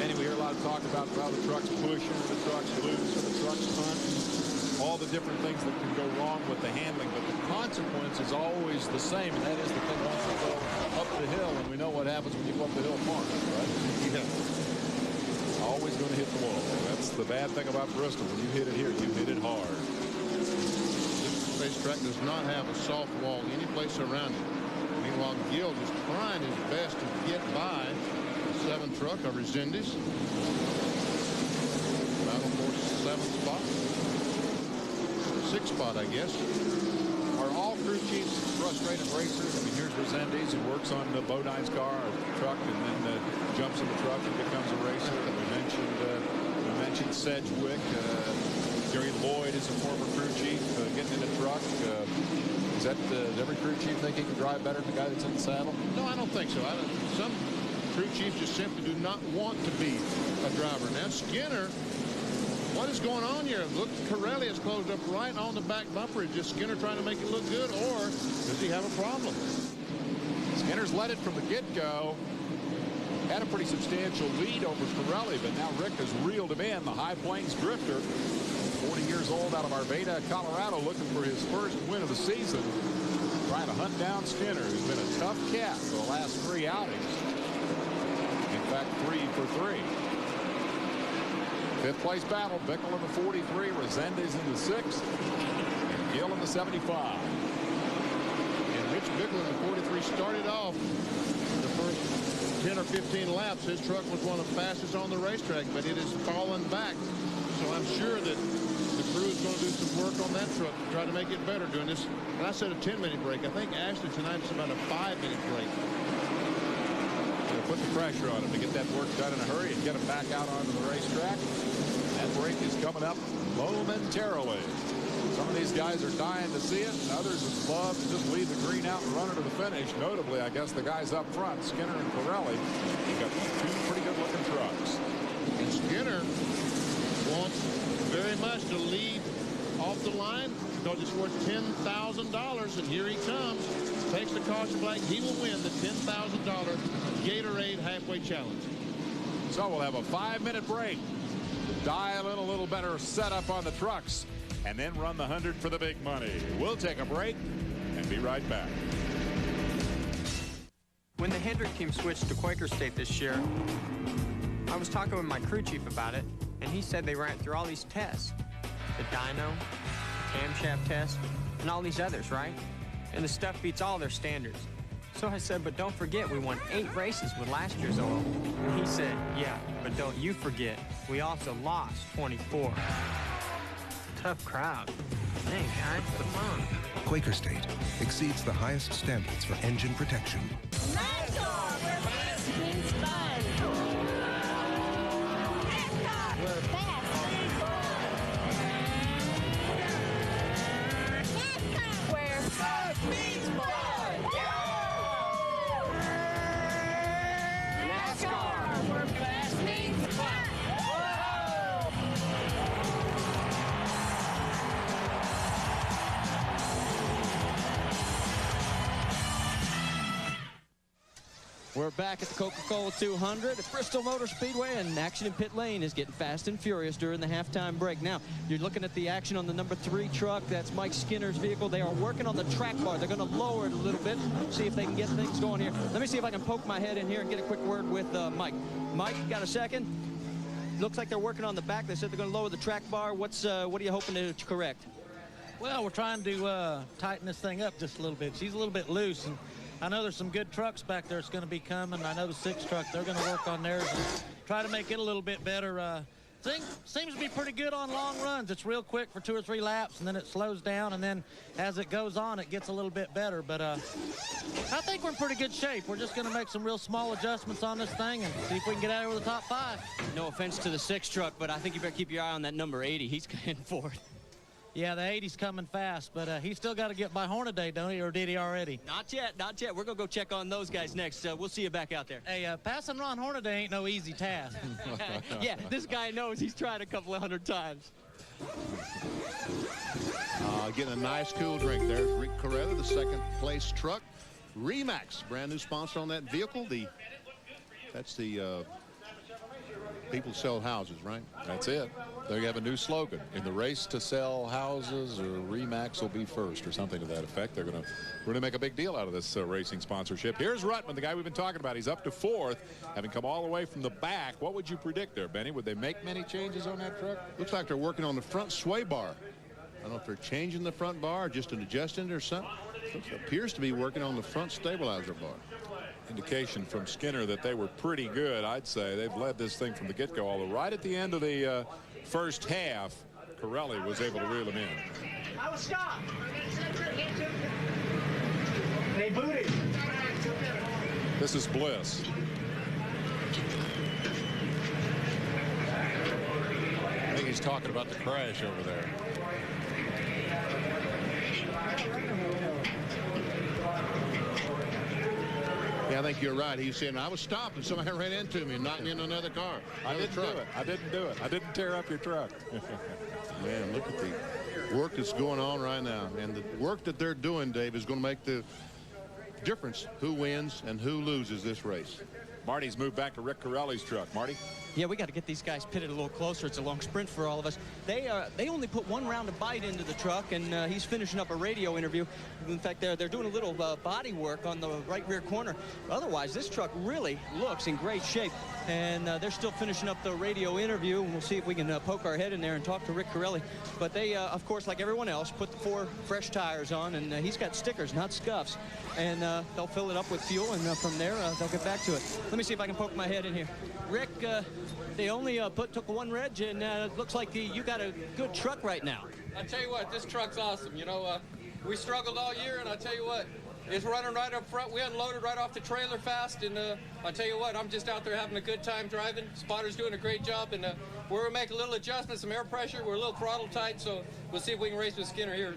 Anyway, we hear a lot of talk about how the truck's pushing, the truck's loose, or the truck's punch. All the different things that can go wrong with the handling, but the consequence is always the same, and that is the thing once you go up the hill, and we know what happens when you go up the hill far, right? Yeah. Always going to hit the wall. That's the bad thing about Bristol. When you hit it here, you hit it hard. This racetrack does not have a soft wall any place around it. Meanwhile, Gill is trying his best to get by the 7th truck of Resendez. Battle for 7th spot. 6th spot, I guess. Are all crew chiefs frustrated racers? I mean, here's Resendez who works on the Bodine's car or truck and then jumps in the truck and becomes a racer. And we mentioned Sedgwick. Gary Lloyd is a former crew chief getting in a truck. Does every crew chief think he can drive better than the guy that's in the saddle? No, I don't think so. Some crew chiefs just simply do not want to be a driver. Now, Skinner, what is going on here? Look, Corelli has closed up right on the back bumper. Is just Skinner trying to make it look good, or does he have a problem? Skinner's led it from the get-go. had a pretty substantial lead over Pirelli, but now Rick has reeled him in. The High Plains drifter, 40 years old, out of Arvada, Colorado, looking for his first win of the season, trying to hunt down Skinner, who's been a tough cat for the last 3 outings. In fact, 3 for 3. 5th place battle, Bickle in the 43, Resendez in the 6th, and Gill in the 75. And Rich Bickle in the 43 started off the first 10 or 15 laps. His truck was one of the fastest on the racetrack, but it has fallen back. So I'm sure that the crew is going to do some work on that truck to try to make it better doing this. And I said a 10-minute break. I think Ashley tonight is about a 5-minute break. They'll put the pressure on him to get that work done in a hurry and get him back out onto the racetrack. That break is coming up momentarily. Some of these guys are dying to see it, and others would love to just leave the green out and run it to the finish. Notably, I guess the guys up front, Skinner and Pirelli, you've got 2 pretty good-looking trucks. And Skinner wants very much to lead off the line because it's worth $10,000, and here he comes. Takes the caution flag. He will win the $10,000 Gatorade Halfway Challenge. So we'll have a 5-minute break. Dial in a little better setup on the trucks, and then run the 100 for the big money. We'll take a break and be right back. When the Hendrick team switched to Quaker State this year, I was talking with my crew chief about it, and he said they ran through all these tests. The dyno, the camshaft test, and all these others, right? And the stuff beats all their standards. So I said, but don't forget, we won 8 races with last year's oil. And he said, yeah, but don't you forget, we also lost 24. Tough crowd. Hey, guys, come on. Quaker State exceeds the highest standards for engine protection. NASCAR, where fast means fun. NASCAR, where fast means fun. NASCAR, where fast means fun. NASCAR, where fast means fun. We're back at the Coca-Cola 200 at Bristol Motor Speedway, and action in pit lane is getting fast and furious during the halftime break. Now, you're looking at the action on the number 3 truck. That's Mike Skinner's vehicle. They are working on the track bar. They're going to lower it a little bit, see if they can get things going here. Let me see if I can poke my head in here and get a quick word with Mike. Mike, got a second? Looks like they're working on the back. They said they're going to lower the track bar. What are you hoping to correct? Well, we're trying to tighten this thing up just a little bit. She's a little bit loose, and I know there's some good trucks back there that's going to be coming. I know the 6 truck, they're going to work on theirs and try to make it a little bit better. Thing seems to be pretty good on long runs. It's real quick for 2 or 3 laps, and then it slows down, and then as it goes on, it gets a little bit better. But I think we're in pretty good shape. We're just going to make some real small adjustments on this thing and see if we can get out over the top 5. No offense to the 6 truck, but I think you better keep your eye on that number 80. He's getting forward. Yeah, the 80's coming fast, but he's still got to get by Hornaday, don't he, or did he already? Not yet, not yet. We're going to go check on those guys next. We'll see you back out there. Hey, passing Ron Hornaday ain't no easy task. Yeah, this guy knows. He's tried a couple of 100 times. Getting a nice cool drink. There's Rick Coretta, the 2nd place truck. Remax, brand new sponsor on that vehicle. That's the people sell houses, right? That's it. They have a new slogan. In the race to sell houses, or Remax will be first, or something to that effect. They're going to really make a big deal out of this racing sponsorship. Here's Ruttman, the guy we've been talking about. He's up to 4th, having come all the way from the back. What would you predict there, Benny? Would they make many changes on that truck? Looks like they're working on the front sway bar. I don't know if they're changing the front bar, or just adjusting it or something. It appears to be working on the front stabilizer bar. Indication from Skinner that they were pretty good, I'd say. They've led this thing from the get-go, although right at the end of the first half, Pirelli was able to reel him in. I was stopped. They booted. This is Bliss. I think he's talking about the crash over there. Yeah, I think you're right. He's saying, I was stopped and somebody ran into me and knocked me into another car. I didn't do it. I didn't do it. I didn't tear up your truck. Man, look at the work that's going on right now. And the work that they're doing, Dave, is going to make the difference who wins and who loses this race. Marty's moved back to Rick Corelli's truck. Marty? Yeah, we got to get these guys pitted a little closer. It's a long sprint for all of us. They only put one round of bite into the truck, and he's finishing up a radio interview. In fact, they're doing a little body work on the right rear corner. Otherwise, this truck really looks in great shape, and they're still finishing up the radio interview, and we'll see if we can poke our head in there and talk to Rick Corelli. But they, of course, like everyone else, put the 4 fresh tires on, and he's got stickers, not scuffs, and they'll fill it up with fuel, and from there, they'll get back to it. Let me see if I can poke my head in here. Rick, they only took 1 reg, and it looks like you got a good truck right now. I tell you what, this truck's awesome. You know, we struggled all year, and I tell you what, it's running right up front. We unloaded right off the trailer fast, and I tell you what, I'm just out there having a good time driving. Spotter's doing a great job, and we're going to make a little adjustment, some air pressure. We're a little throttle tight, so we'll see if we can race with Skinner here.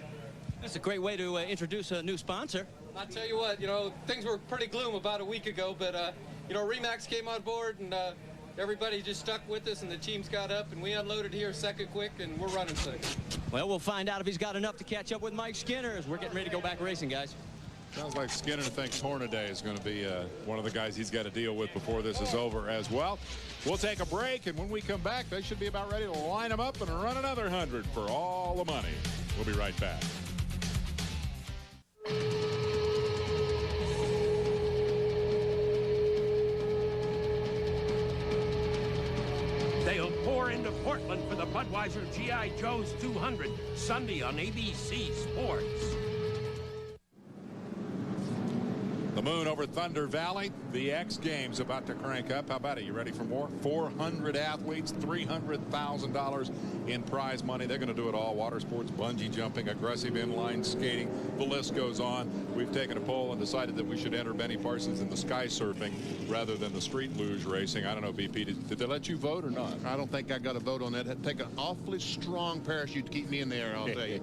That's a great way to introduce a new sponsor. I tell you what, you know, things were pretty gloom about a week ago, but, you know, Remax came on board, and everybody just stuck with us, and the teams got up, and we unloaded here second quick, and we're running second. Well, we'll find out if he's got enough to catch up with Mike Skinner as we're getting ready to go back racing, guys. Sounds like Skinner thinks Hornaday is going to be one of the guys he's got to deal with before this is over as well. We'll take a break, and when we come back, they should be about ready to line them up and run another 100 for all the money. We'll be right back. They'll pour into Portland for the Budweiser G.I. Joe's 200 Sunday on ABC Sports. The moon over Thunder Valley. The X Games about to crank up. How about it? You ready for more? 400 athletes, $300,000 in prize money. They're going to do it all. Water sports, bungee jumping, aggressive inline skating. The list goes on. We've taken a poll and decided that we should enter Benny Parsons in the sky surfing rather than the street luge racing. I don't know, BP, did they let you vote or not? I don't think I got a vote on that. It'd take an awfully strong parachute to keep me in there, I'll tell you.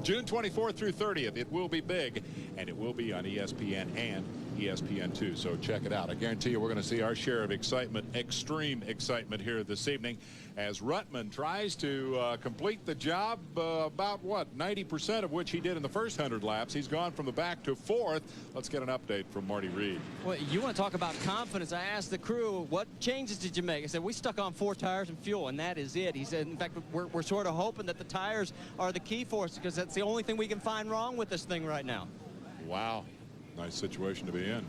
June 24th through 30th. It will be big, and it will be on ESPN and ESPN2, so check it out. I guarantee you we're going to see our share of excitement, extreme excitement here this evening as Ruttman tries to complete the job about, what, 90% of which he did in the first 100 laps. He's gone from the back to 4th. Let's get an update from Marty Reed. Well, you want to talk about confidence. I asked the crew, what changes did you make? I said, we stuck on 4 tires and fuel, and that is it. He said, in fact, we're sort of hoping that the tires are the key for us because that's the only thing we can find wrong with this thing right now. Wow. Nice situation to be in.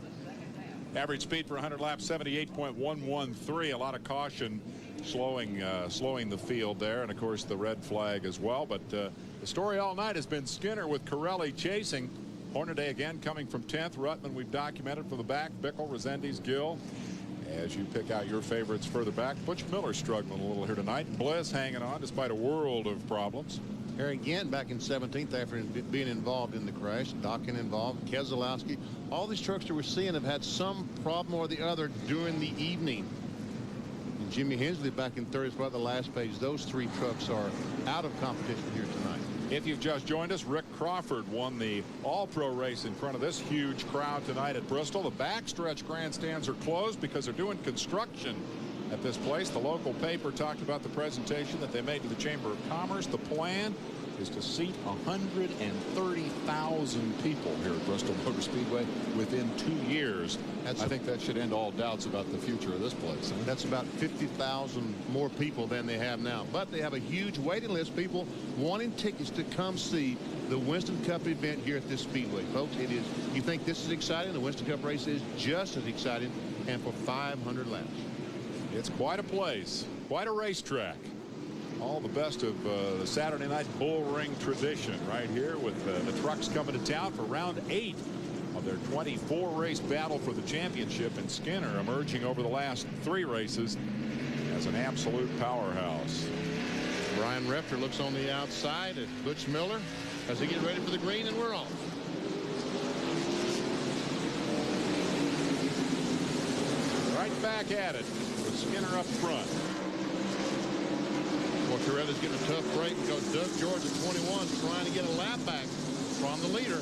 Average speed for 100 laps, 78.113. A lot of caution slowing the field there, and of course the red flag as well. But the story all night has been Skinner with Corelli chasing. Hornaday again coming from 10th. Ruttman we've documented from the back. Bickle, Resendiz, Gill. As you pick out your favorites further back, Butch Miller struggling a little here tonight. Bliss hanging on despite a world of problems. Here again back in 17th after being involved in the crash. Dockin involved, Keselowski. All these trucks that we're seeing have had some problem or the other during the evening. And Jimmy Hensley back in 30th spot, the last page. Those 3 trucks are out of competition here tonight. If you've just joined us, Rick Crawford won the All-Pro race in front of this huge crowd tonight at Bristol. The backstretch grandstands are closed because they're doing construction at this place. The local paper talked about the presentation that they made to the Chamber of Commerce. The plan is to seat 130,000 people here at Bristol Motor Speedway within 2 years. I think that should end all doubts about the future of this place. Huh? That's about 50,000 more people than they have now. But they have a huge waiting list, people wanting tickets to come see the Winston Cup event here at this speedway. Folks, it is, you think this is exciting? The Winston Cup race is just as exciting, and for 500 laps. It's quite a place, quite a racetrack. All the best of the Saturday night bull ring tradition right here with the trucks coming to town for round 8 of their 24 race battle for the championship, and Skinner emerging over the last 3 races as an absolute powerhouse. Brian Refter looks on the outside at Butch Miller as they get ready for the green, and we're off. Right back at it with Skinner up front. Well, Corelli's getting a tough break because Doug George at 21 is trying to get a lap back from the leader.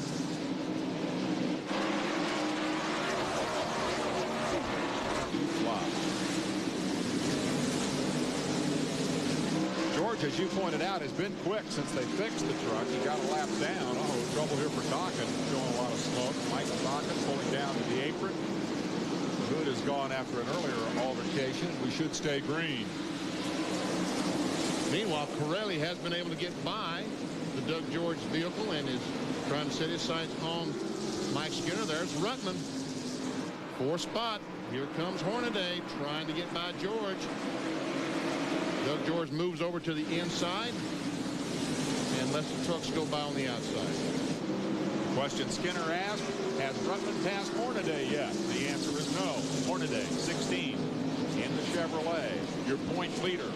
George, as you pointed out, has been quick since they fixed the truck. He got a lap down. Oh, trouble here for Dockin, showing a lot of smoke. Mike Dockin pulling down to the apron. The hood fluid is gone after an earlier altercation. We should stay green. Meanwhile, Corelli has been able to get by the Doug George vehicle and is trying to set his sights on Mike Skinner. There's Rutman. 4th spot. Here comes Hornaday trying to get by George. Doug George moves over to the inside and lets the trucks go by on the outside. Question Skinner asked, has Rutman passed Hornaday yet? The answer is no. Hornaday, 16 in the Chevrolet, your point leader. And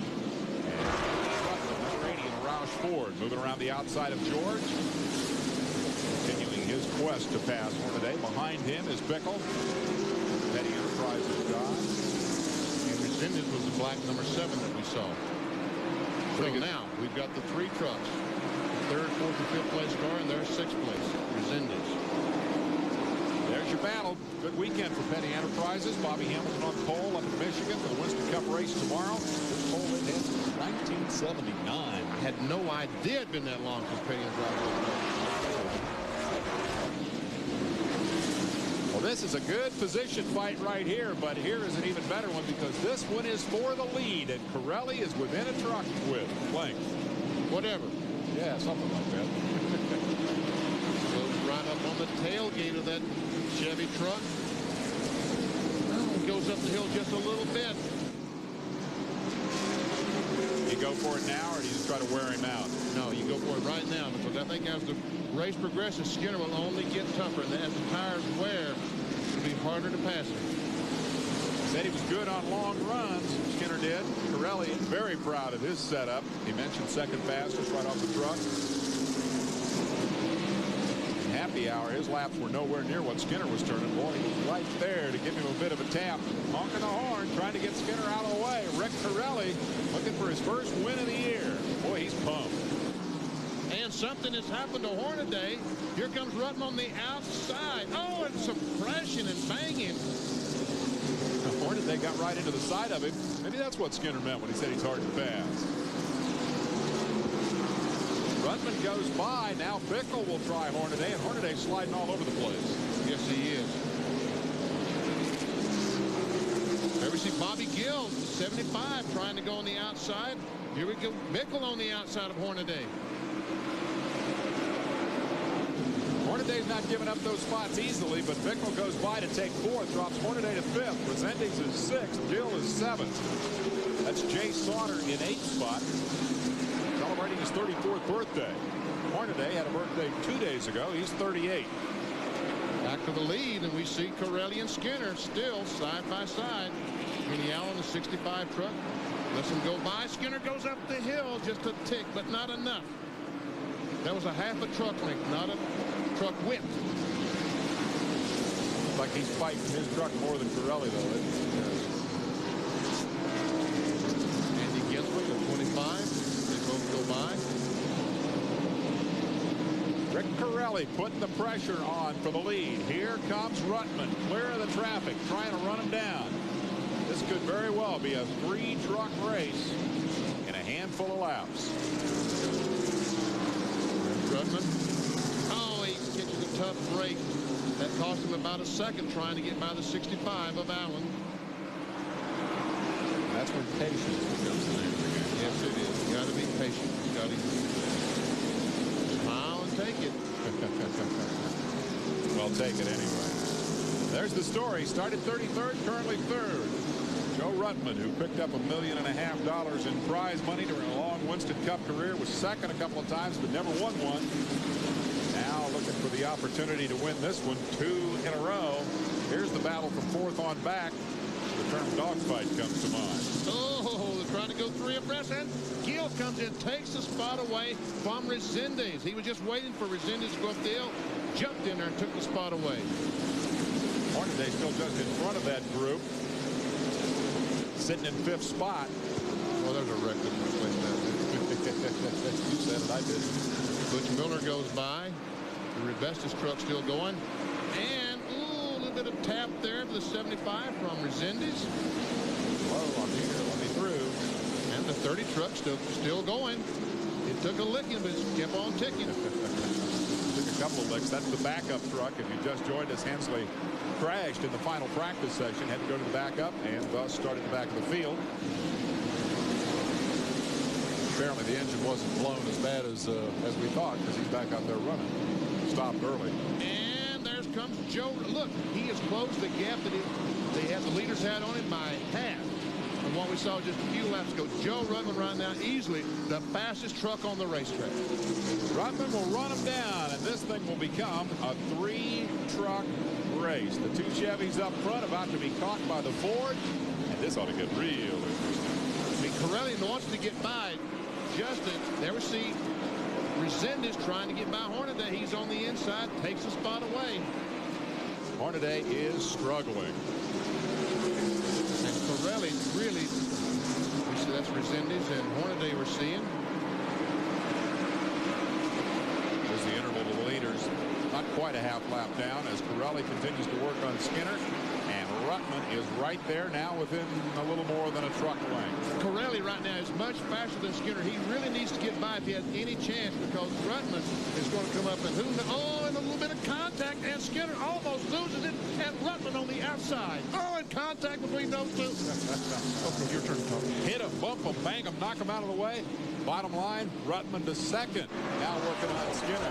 Rutman, Canadian Roush Ford, moving around the outside of George. Continuing his quest to pass Hornaday. Behind him is Bickle. Petty Enterprises guy. And Resendez was the black number 7 that we saw. So now we've got the 3 trucks. 3rd, 4th, and 5th place car, and there's 6th place. Resendez. There's your battle. Good weekend for Petty Enterprises. Bobby Hamilton on pole up in Michigan for the Winston Cup race tomorrow. This pole in since 1979. Had no idea it'd been that long since Petty Enterprises. Well, this is a good position fight right here, but here is an even better one because this one is for the lead, and Corelli is within a truck with length. Whatever. Yeah, something like that. Goes right up on the tailgate of that Chevy truck. Goes up the hill just a little bit. You go for it now, or do you just try to wear him out? No, you go for it right now because I think as the race progresses, Skinner will only get tougher, and as the tires wear, it'll be harder to pass him. Said he was good on long runs. Skinner did. Corelli very proud of his setup. He mentioned second fastest right off the truck. In happy hour, his laps were nowhere near what Skinner was turning. Boy, he was right there to give him a bit of a tap. Honking the horn, trying to get Skinner out of the way. Rick Corelli looking for his first win of the year. Boy, he's pumped. And something has happened to Hornaday. Here comes Rutman on the outside. Oh, and some crashing and banging. Hornaday got right into the side of him. Maybe that's what Skinner meant when he said he's hard to pass. Rutman goes by. Now Bickle will try Hornaday, and Hornaday sliding all over the place. Yes, he is. There we see Bobby Gill, 75, trying to go on the outside. Here we go. Bickle on the outside of Hornaday. Hornaday's not giving up those spots easily, but Bickle goes by to take 4th, drops Hornaday to 5th. Resendez is 6th. Gill is 7th. That's Jay Sauter in 8th spot, celebrating his 34th birthday. Hornaday had a birthday 2 days ago. He's 38. Back to the lead, and we see Corelli and Skinner still side by side. Kenny Allen, the 65 truck, lets him go by. Skinner goes up the hill just a tick, but not enough. That was a half a truck length, not a truck width. Like he's fighting his truck more than Corelli, though. Andy Ginsburg at 25. They both go by. Rick Corelli putting the pressure on for the lead. Here comes Rutman, clear of the traffic, trying to run him down. This could very well be a 3-truck race in a handful of laps. Rutman. Oh, he catches a tough break. That cost him about a second trying to get by the 65 of Allen. That's when patience becomes the name of the game. Yes, it is. You got to be patient. You got to smile and take it. Well, take it anyway. There's the story. Started 33rd, currently 3rd. Joe Rutman, who picked up $1.5 million in prize money during a long Winston Cup career, was second a couple of times but never won one. Now looking for the opportunity to win this one 2 in a row. Here's the battle from 4th on back. The term dogfight comes to mind. Oh, they're trying to go 3 abreast, and Gill comes in, takes the spot away from Resendez. He was just waiting for Resendez to go up the hill, jumped in there and took the spot away. Hornaday still just in front of that group. Sitting in 5th spot. Well, there's a record place now. You said it, I did. Butch Miller goes by. The Rebestis truck still going. And, ooh, a little bit of tap there for the 75 from Resendez. Whoa, I'm here. Let me through. And the 30 truck still going. It took a licking, but it kept on ticking. Took a couple of licks. That's the backup truck. If you just joined us, Hensley crashed in the final practice session, had to go to the backup, and thus started the back of the field. Apparently the engine wasn't blown as bad as we thought, because he's back out there running. Stopped early. And there comes Joe. Look, he has closed the gap that the leaders had on him by half from what we saw just a few laps ago. Joe Rutman right now easily the fastest truck on the racetrack. Rutman will run him down, and this thing will become a 3-truck race. The 2 Chevys up front about to be caught by the Ford, and this ought to get real interesting. I mean, Corelli wants to get by Justin. There we see Resendez trying to get by Hornaday. He's on the inside, takes the spot away. Hornaday is struggling. And Corelli really, we see that's Resendez and Hornaday we're seeing. There's the interval to the leaders. Not quite a half lap down as Corelli continues to work on Skinner. And Rutman is right there now within a little more than a truck length. Corelli right now is much faster than Skinner. He really needs to get by if he has any chance, because Rutman is going to come up and and a little bit of contact, and Skinner almost loses it, and Rutman on the outside. Oh, and contact between those two. Okay, your turn, Tom. Hit him, bump him, bang him, knock him out of the way. Bottom line, Rutman to second. Now working on Skinner.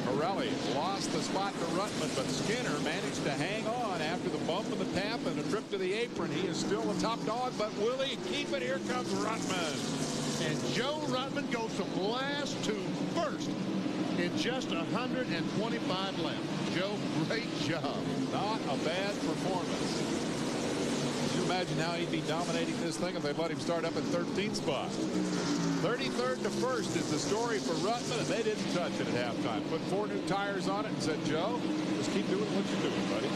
Corelli lost the spot to Rutman, but Skinner managed to hang on after the bump and the tap and a trip to the apron. He is still the top dog, but will he keep it? Here comes Rutman. And Joe Rutman goes from last to first in just 125 laps. Joe, great job. Not a bad performance. Can you imagine how he'd be dominating this thing if they let him start up at 13th spot? 33rd to 1st is the story for Rutman, and they didn't touch it at halftime. Put 4 new tires on it and said, Joe, just keep doing what you're doing, buddy.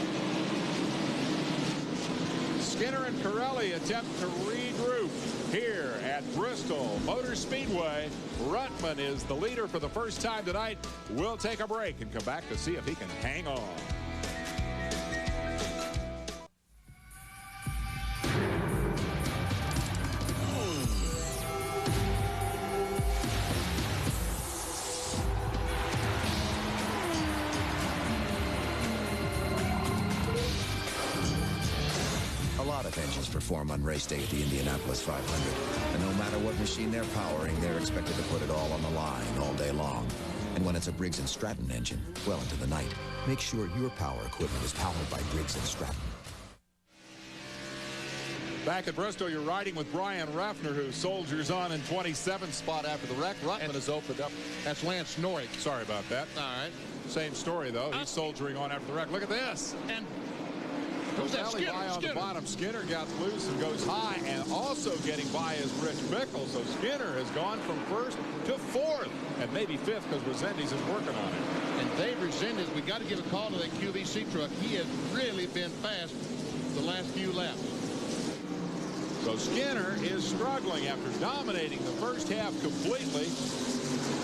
Skinner and Corelli attempt to regroup here at Bristol Motor Speedway. Rutman is the leader for the first time tonight. We'll take a break and come back to see if he can hang on. Engines perform on race day at the Indianapolis 500. And no matter what machine they're powering, they're expected to put it all on the line all day long. And when it's a Briggs & Stratton engine, well into the night, make sure your power equipment is powered by Briggs & Stratton. Back at Bristol, you're riding with Brian Raffner, who soldiers on in 27th spot after the wreck. Rutman has opened up. That's Lance Norrick. Sorry about that. All right. Same story, though. He's soldiering on after the wreck. Look at this. And goes Skinner on the bottom. Skinner got loose and goes high, and also getting by is Rich Bickle. So Skinner has gone from 1st to 4th, and maybe 5th because Resendez is working on it. And Dave Resendez, we got to give a call to that QVC truck. He has really been fast the last few laps. So Skinner is struggling after dominating the first half completely.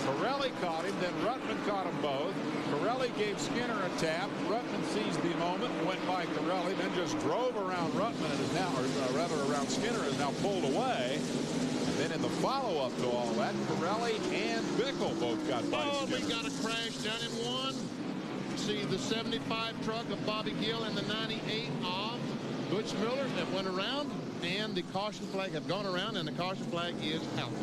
Corelli caught him, then Rutman caught them both. Corelli gave Skinner a tap. Rutman seized the moment, went by Corelli, then just drove around Rutman and is now, or rather around Skinner, is now pulled away. And then in the follow-up to all that, Corelli and Bickle both got by Skinner. We got a crash down in one. See the 75 truck of Bobby Gill and the 98 of Butch Miller that went around, and the caution flag have gone around, and the caution flag is out.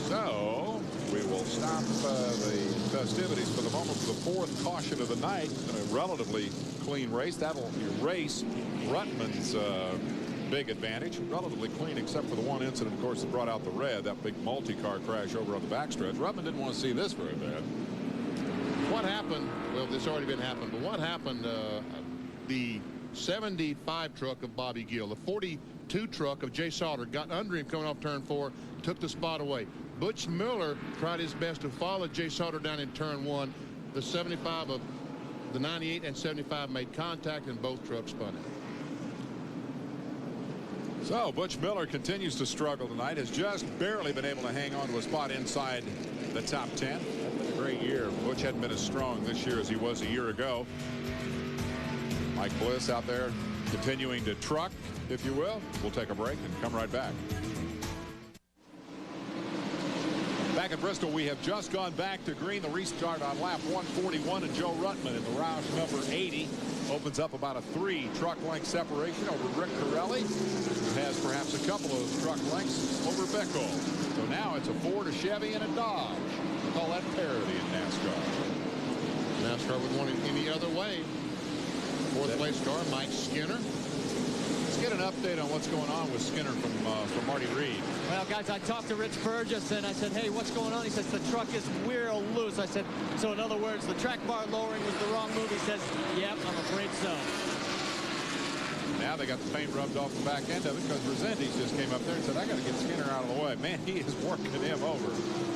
So we will stop the festivities for the moment for the 4th caution of the night. A relatively clean race. That'll erase Rutman's big advantage. Relatively clean except for the one incident, of course, that brought out the red, that big multi-car crash over on the backstretch. Rutman didn't want to see this very bad. What happened? Well, this already been happened, but what happened? The 75 truck of Bobby Gill, the 42 truck of Jay Sauter got under him coming off turn 4, took the spot away. Butch Miller tried his best to follow Jay Sauter down in turn 1. The 75 of the 98 and 75 made contact, and both trucks spun out. So Butch Miller continues to struggle tonight, has just barely been able to hang on to a spot inside the top 10. A great year. Butch hadn't been as strong this year as he was a year ago. Mike Bliss out there continuing to truck, if you will. We'll take a break and come right back. Back back at Bristol. We have just gone back to green. The restart on lap 141, and Joe Ruttman in the Roush number 80 opens up about a 3-truck length separation over Rick Corelli, who has perhaps a couple of truck lengths over Beckel. So now it's a Ford, a Chevy, and a Dodge. We call that parity in NASCAR. NASCAR would want it any other way. Fourth place car, Mike Skinner. Let's get an update on what's going on with Skinner from Marty Reed. Well, guys, I talked to Rich Burgess, and I said, hey, what's going on? He says, the truck is real loose. I said, so in other words, the track bar lowering was the wrong move. He says, yep, I'm afraid so. Now they got the paint rubbed off the back end of it because Resendiz just came up there and said, I got to get Skinner out of the way. Man, he is working him over.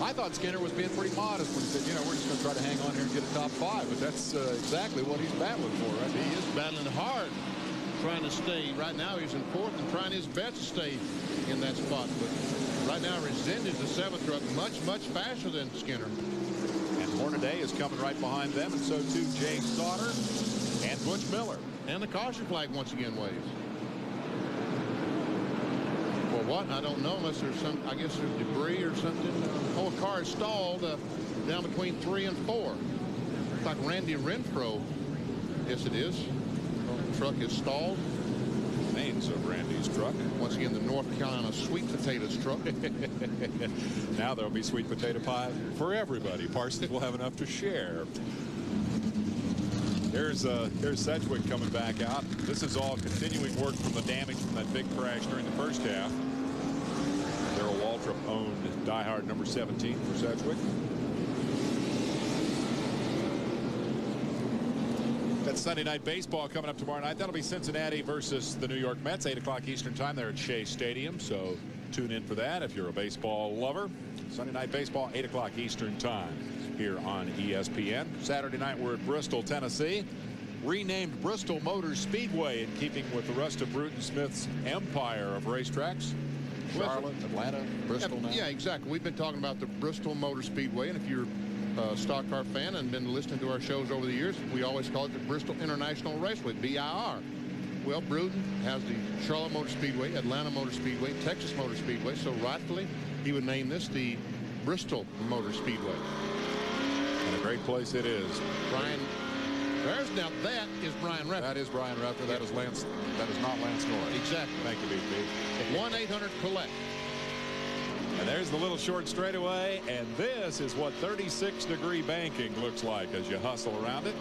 I thought Skinner was being pretty modest when he said, you know, we're just going to try to hang on here and get a top 5. But that's exactly what he's battling for, right? He is battling hard, trying to stay. Right now he's in 4th and trying his best to stay in that spot. But right now Resendiz, the 7th truck, much faster than Skinner. And Hornaday is coming right behind them, and so too Jay Sauter and Butch Miller. And the caution flag once again waves. For what? I don't know, unless there's some, I guess there's debris or something. Oh, a car is stalled down between 3 and 4. It's like Randy Renfro. Yes, it is. The truck is stalled. Names of Randy's truck. Once again, the North Carolina sweet potatoes truck. Now there'll be sweet potato pie for everybody. Parsons will have enough to share. Here's Sedgwick coming back out. This is all continuing work from the damage from that big crash during the first half. Darrell Waltrip owned diehard number 17 for Sedgwick. That's Sunday Night Baseball coming up tomorrow night. That'll be Cincinnati versus the New York Mets, 8 o'clock Eastern time there at Shea Stadium. So tune in for that if you're a baseball lover. Sunday Night Baseball, 8 o'clock Eastern time here on ESPN. Saturday night we're at Bristol, Tennessee. Renamed Bristol Motor Speedway in keeping with the rest of Bruton Smith's empire of racetracks. Charlotte, Atlanta, Bristol now. Yeah, exactly. We've been talking about the Bristol Motor Speedway, and if you're a stock car fan and been listening to our shows over the years, we always call it the Bristol International Raceway, BIR. Well, Bruton has the Charlotte Motor Speedway, Atlanta Motor Speedway, Texas Motor Speedway, so rightfully he would name this the Bristol Motor Speedway. And a great place it is. Brian, now that is Brian Rafter. That is Brian Rafter. That is Lance. That is not Lance Norris. Exactly. Thank you, BP. 1-800-COLLECT. And there's the little short straightaway, and this is what 36-degree banking looks like as you hustle around it.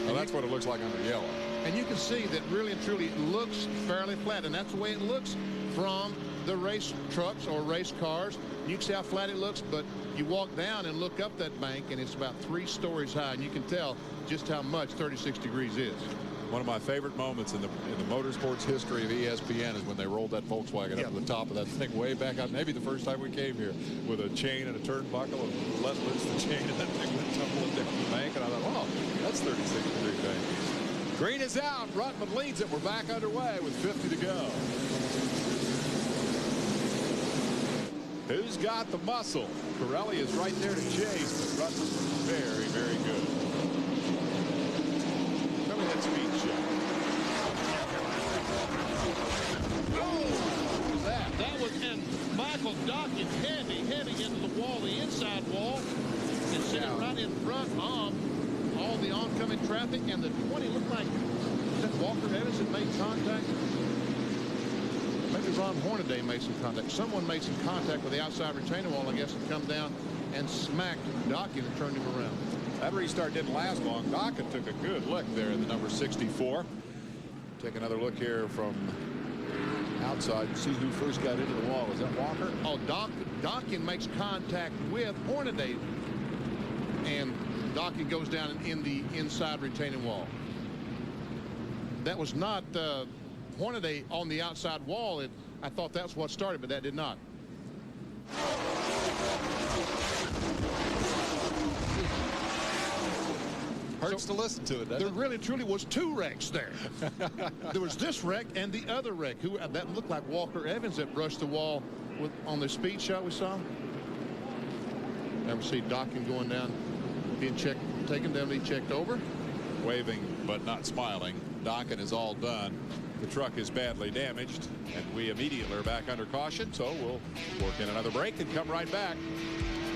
Well, that's what it looks like under yellow. And you can see that really and truly it looks fairly flat, and that's the way it looks from the race trucks or race cars. You can see how flat it looks, but you walk down and look up that bank, and it's about 3 stories high, and you can tell just how much 36 degrees is. One of my favorite moments in the motorsports history of ESPN is when they rolled that Volkswagen up to the top of that thing way back up, maybe the first time we came here, with a chain and a turnbuckle, and let loose the chain, and that thing went tumbling down the bank, and I thought, wow, that's 36-degree bank. Green is out. Ruttman leads it. We're back underway with 50 to go. Who's got the muscle? Corelli is right there to chase, but Ruttman's very, very good. Remember that speed shot. Oh, what was that? That was, and Michael Dawkins heavy into the wall, the inside wall, and sitting right in front of all the oncoming traffic, and the 20 looked like, is that Walker Evans that made contact? Maybe Ron Hornaday made some contact. Someone made some contact with the outside retaining wall, I guess, and come down and smacked Dockin and turned him around. That restart didn't last long. Dockin took a good look there in the number 64. Take another look here from outside and see who first got into the wall. Is that Walker? Oh, Dockin makes contact with Hornaday, and Dockin goes down in the inside retaining wall. That was not Hornaday on the outside wall. I thought that's what started, but that did not. Hurts to listen to it, doesn't there really truly was 2 wrecks there. There was this wreck and the other wreck. That looked like Walker Evans that brushed the wall on the speed shot we saw. And we see Dockin going down, being checked, taken down, be checked over. Waving but not smiling. Dockin is all done. The truck is badly damaged, and we immediately are back under caution, so we'll work in another break and come right back.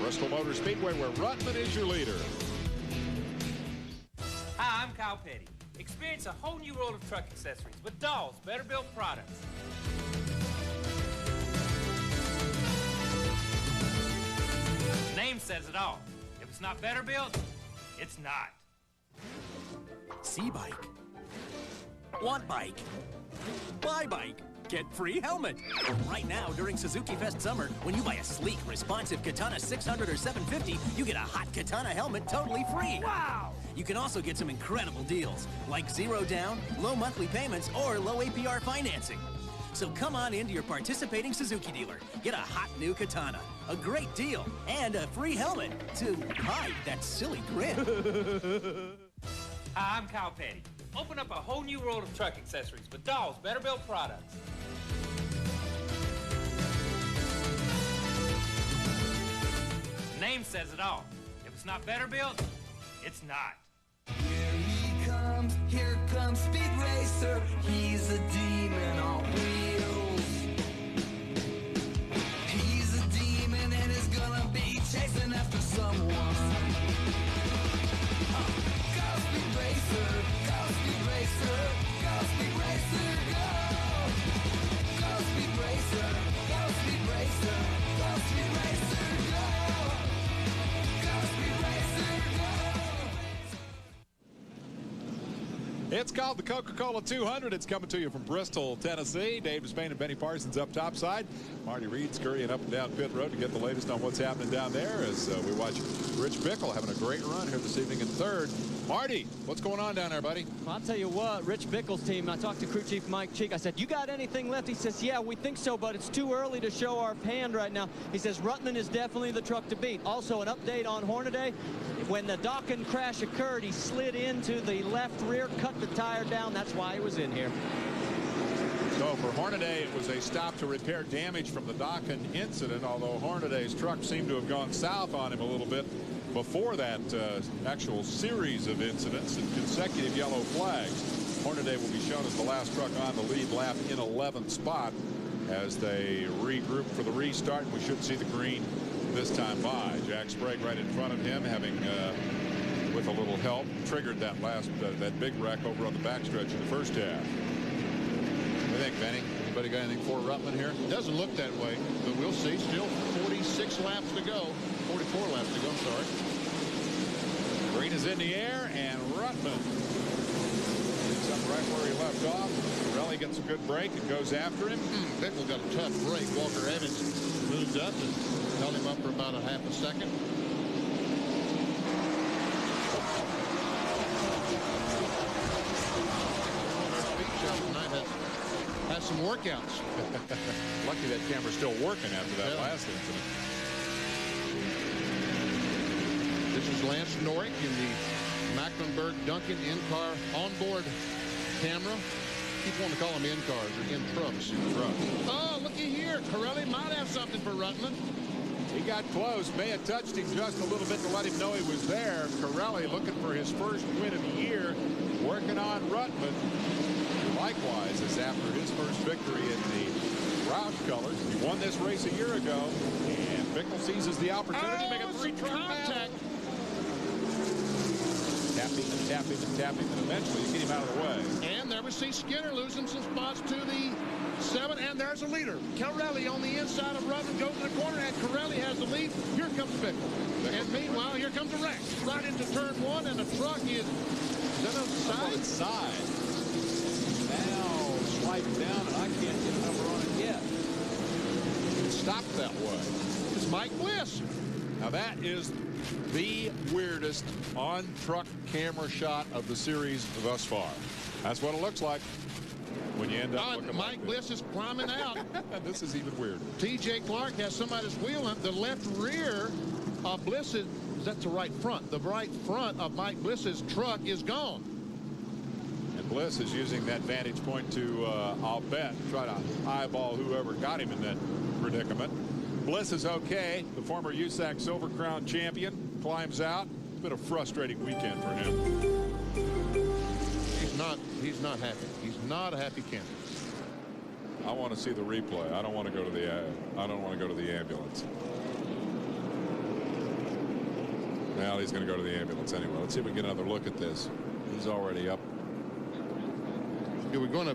Bristol Motor Speedway, where Ruttman is your leader. Hi, I'm Kyle Petty. Experience a whole new world of truck accessories with Dahl's Better Built products. Name says it all. If it's not better built, it's not. See bike. Want bike. Buy bike. Get free helmet. Right now, during Suzuki Fest Summer, when you buy a sleek, responsive Katana 600 or 750, you get a hot Katana helmet totally free. Wow! You can also get some incredible deals, like 0 down, low monthly payments, or low APR financing. So come on into your participating Suzuki dealer. Get a hot new Katana, a great deal, and a free helmet to hide that silly grin. Hi, I'm Kyle Petty. Open up a whole new world of truck accessories with Dahl's Better Built products. Name says it all. If it's not better built, it's not. Here comes Speed Racer. He's a demon on wheels. He's a demon and is gonna be chasing after someone. Go Speed Racer, go Speed Racer, go Speed Racer, go! Go Speed Racer, go Speed Racer, go Speed Racer, go! Go Speed Racer, go! It's called the Coca-Cola 200. It's coming to you from Bristol, Tennessee. Dave Despain and Benny Parsons up topside. Marty Reed scurrying up and down pit road to get the latest on what's happening down there as we watch Rich Bickle having a great run here this evening in third. Marty, what's going on down there, buddy? Well, I'll tell you what, Rich Bickle's team, I talked to crew chief Mike Cheek. I said, you got anything left? He says, yeah, we think so, but it's too early to show our hand right now. He says, Ruttman is definitely the truck to beat. Also, an update on Hornaday. When the Dawkins crash occurred, he slid into the left rear, cut the tire down. That's why he was in here. So for Hornaday, it was a stop to repair damage from the Dawkins incident, although Hornaday's truck seemed to have gone south on him a little bit before that actual series of incidents and consecutive yellow flags. Hornaday will be shown as the last truck on the lead lap in 11th spot as they regroup for the restart. We should see the green this time by. Jack Sprague right in front of him, having with a little help triggered that last that big wreck over on the backstretch in the first half. What do you think, Benny? Anybody got anything for Ruttman here? Doesn't look that way, but we'll see. Still 46 laps to go. 44 laps to go, I'm sorry. Green is in the air, and Ruttman picks up right where he left off. Pirelli gets a good break and goes after him. Bickle got a tough break. Walker Evans moved up and held him up for about a half a second. Our speed show tonight has some workouts. Lucky that camera's still working after that last incident. This is Lance Norrick in the Mecklenburg Duncan in-car onboard camera. Keep wanting to call them in-cars or in-trucks. Oh, looky here. Pirelli might have something for Ruttman. He got close. May have touched him just a little bit to let him know he was there. Pirelli looking for his first win of the year, working on Ruttman. Likewise, as after his first victory in the Roush colors. He won this race a year ago, and Bickle seizes the opportunity to make a three-truck contact. Tap him and tap him and tap him, and eventually you get him out of the way. And there we see Skinner losing some spots to the 7, and there's a leader. Corelli on the inside of Ruttman goes to the corner, and Corelli has the lead. Here comes Bickle. And meanwhile, here comes a wreck. Right into turn 1, and the truck is that on the side? On its side. Now sliding down, and I can't get a number on it yet. It stopped that way. It's Mike Bliss. Now that is the weirdest on-truck camera shot of the series thus far. That's what it looks like when you end up looking Mike Bliss is climbing out. This is even weirder. T.J. Clark has somebody's wheel on the left rear of Bliss's. That's the right front. The right front of Mike Bliss's truck is gone. And Bliss is using that vantage point to, I'll bet, try to eyeball whoever got him in that predicament. Bliss is okay. The former USAC Silver Crown champion climbs out. It's been a frustrating weekend for him. He's not happy. He's not a happy camper. I want to see the replay. I don't want to go to the ambulance. Well, he's going to go to the ambulance anyway. Let's see if we can get another look at this. He's already up. Yeah,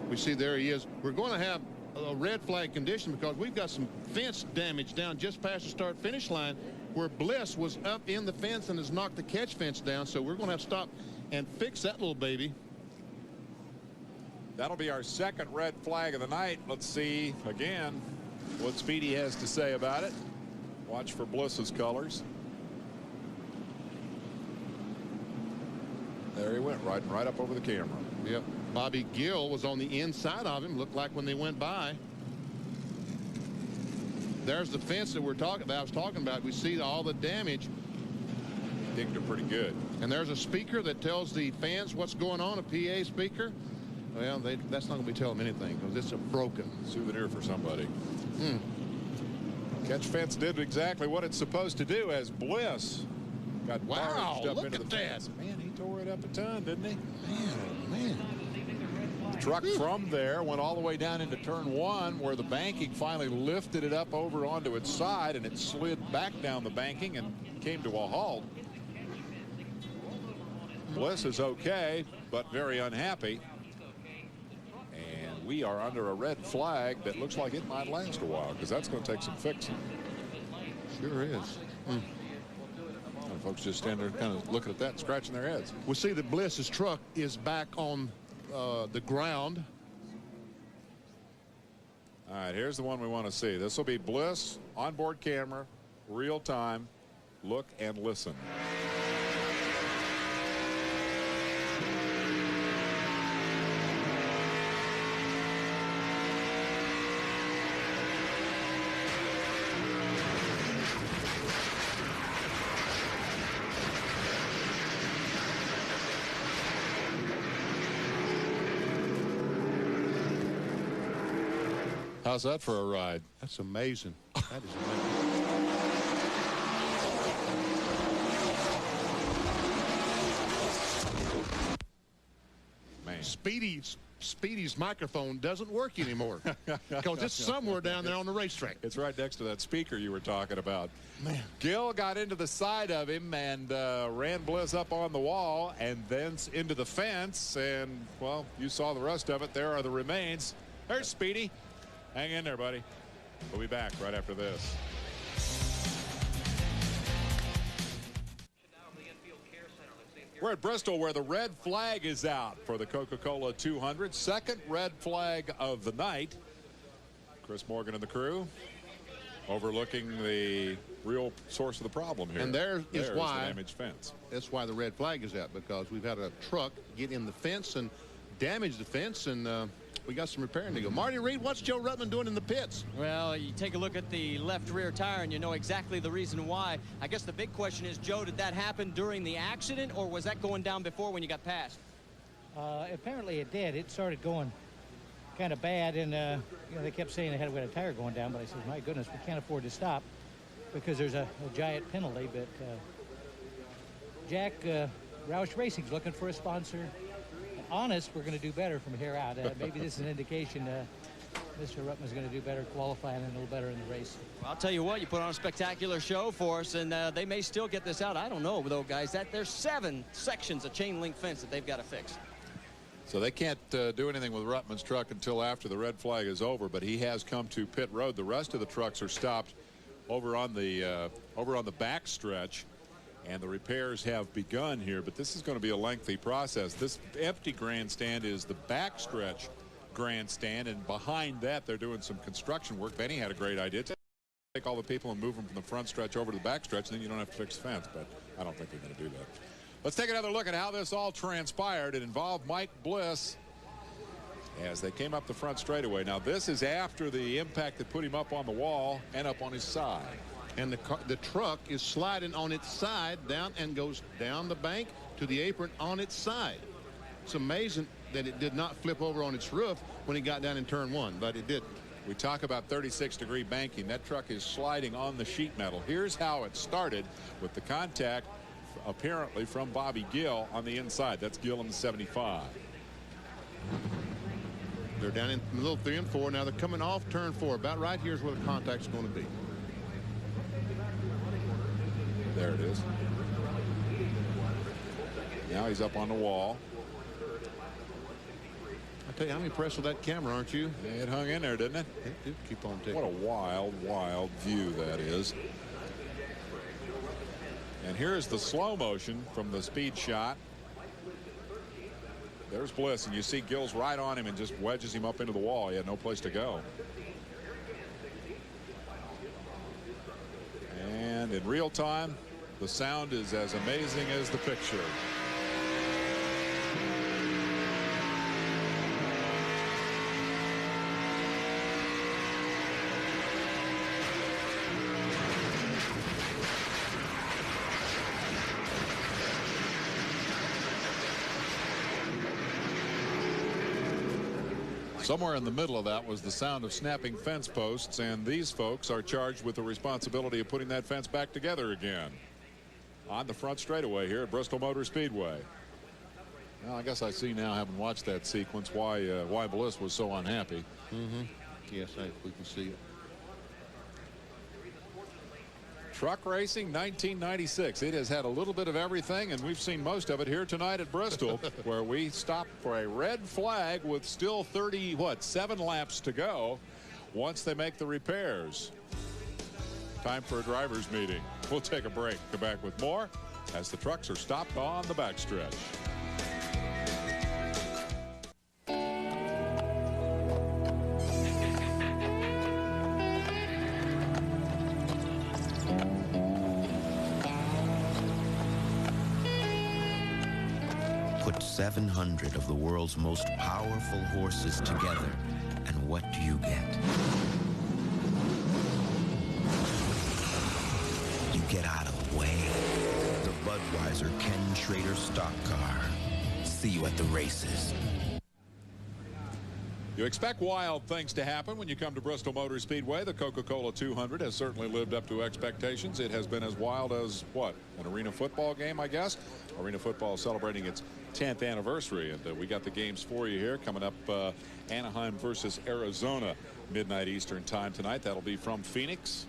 we see there he is. We're going to have a red flag condition because we've got some fence damage down just past the start finish line where Bliss was up in the fence and has knocked the catch fence down. So we're going to have to stop and fix that little baby. That'll be our second red flag of the night. Let's see again what Speedy has to say about it. Watch for Bliss's colors. There he went, riding right up over the camera. Yep. Bobby Gill was on the inside of him. Looked like when they went by. There's the fence that I was talking about. We see all the damage. Dinged it pretty good. And there's a speaker that tells the fans what's going on, a PA speaker. Well, that's not going to be telling them anything because it's a broken souvenir for somebody. Catch fence did exactly what it's supposed to do as Bliss got barged up into the fence. Man, he tore it up a ton, didn't he? Man. The truck from there went all the way down into turn 1 where the banking finally lifted it up over onto its side and it slid back down the banking and came to a halt. Bliss is okay, but very unhappy. And we are under a red flag that looks like it might last a while because that's going to take some fixing. Sure is. And folks just stand there kind of looking at that and scratching their heads. We see that Bliss's truck is back on the ground. All right, here's the one we want to see. This will be Bliss, onboard camera, real time, look and listen. How's that for a ride? That's amazing. That is amazing. Man. Speedy's microphone doesn't work anymore because it's somewhere down there on the racetrack. It's right next to that speaker you were talking about. Man. Gill got into the side of him and ran Bliss up on the wall and then into the fence. And, well, you saw the rest of it. There are the remains. There's Speedy. Hang in there, buddy. We'll be back right after this. We're at Bristol where the red flag is out for the Coca-Cola 200. Second red flag of the night. Chris Morgan and the crew overlooking the real source of the problem here. And there's the why damaged fence. That's why the red flag is out, because we've had a truck get in the fence and damage the fence, and we got some repairing to go. Marty Reed, what's Joe Ruttman doing in the pits? Well, you take a look at the left rear tire and you know exactly the reason why. I guess the big question is, Joe, did that happen during the accident or was that going down before when you got past? Apparently it did. It started going kind of bad, and you know, they kept saying they had a tire going down, but I said, my goodness, we can't afford to stop because there's a giant penalty. But Jack Roush Racing's looking for a sponsor. Honest, we're going to do better from here out. Maybe this is an indication Mr. Ruttman's going to do better qualifying and a little better in the race. Well, I'll tell you what, you put on a spectacular show for us, and they may still get this out. I don't know, though, guys. There's 7 sections of chain link fence that they've got to fix. So they can't do anything with Ruttman's truck until after the red flag is over, but he has come to pit road. The rest of the trucks are stopped over on the back stretch. And the repairs have begun here, but this is going to be a lengthy process. This empty grandstand is the backstretch grandstand, and behind that they're doing some construction work. Benny had a great idea. Take all the people and move them from the front stretch over to the backstretch, and then you don't have to fix the fence, but I don't think they're going to do that. Let's take another look at how this all transpired. It involved Mike Bliss as they came up the front straightaway. Now, this is after the impact that put him up on the wall and up on his side. And the truck is sliding on its side down and goes down the bank to the apron on its side. It's amazing that it did not flip over on its roof when it got down in turn 1, but it didn't. We talk about 36-degree banking. That truck is sliding on the sheet metal. Here's how it started with the contact apparently from Bobby Gill on the inside. That's Gill in the 75. They're down in the little 3 and 4. Now they're coming off turn 4. About right here's where the contact's going to be. There it is. Now he's up on the wall. I tell you, I'm impressed with that camera, aren't you? It hung in there, didn't it? It did keep on taking. What a wild, wild view that is. And here's the slow motion from the speed shot. There's Bliss, and you see Gill's right on him and just wedges him up into the wall. He had no place to go. And in real time, the sound is as amazing as the picture. Somewhere in the middle of that was the sound of snapping fence posts, and these folks are charged with the responsibility of putting that fence back together again on the front straightaway here at Bristol Motor Speedway. Well, I guess I see now, having watched that sequence, why Bliss was so unhappy. Yes, we can see it. Truck racing 1996. It has had a little bit of everything, and we've seen most of it here tonight at Bristol, where we stopped for a red flag with still 7 laps to go once they make the repairs. Time for a driver's meeting. We'll take a break. Come back with more as the trucks are stopped on the backstretch. Put 700 of the world's most powerful horses together, and what do you get? You get out of the way. The Budweiser Ken Schrader stock car. See you at the races. You expect wild things to happen when you come to Bristol Motor Speedway. The Coca-Cola 200 has certainly lived up to expectations. It has been as wild as, what, an arena football game, I guess? Arena football is celebrating its 10th anniversary, and we got the games for you here. Coming up, Anaheim versus Arizona, midnight Eastern time tonight. That'll be from Phoenix.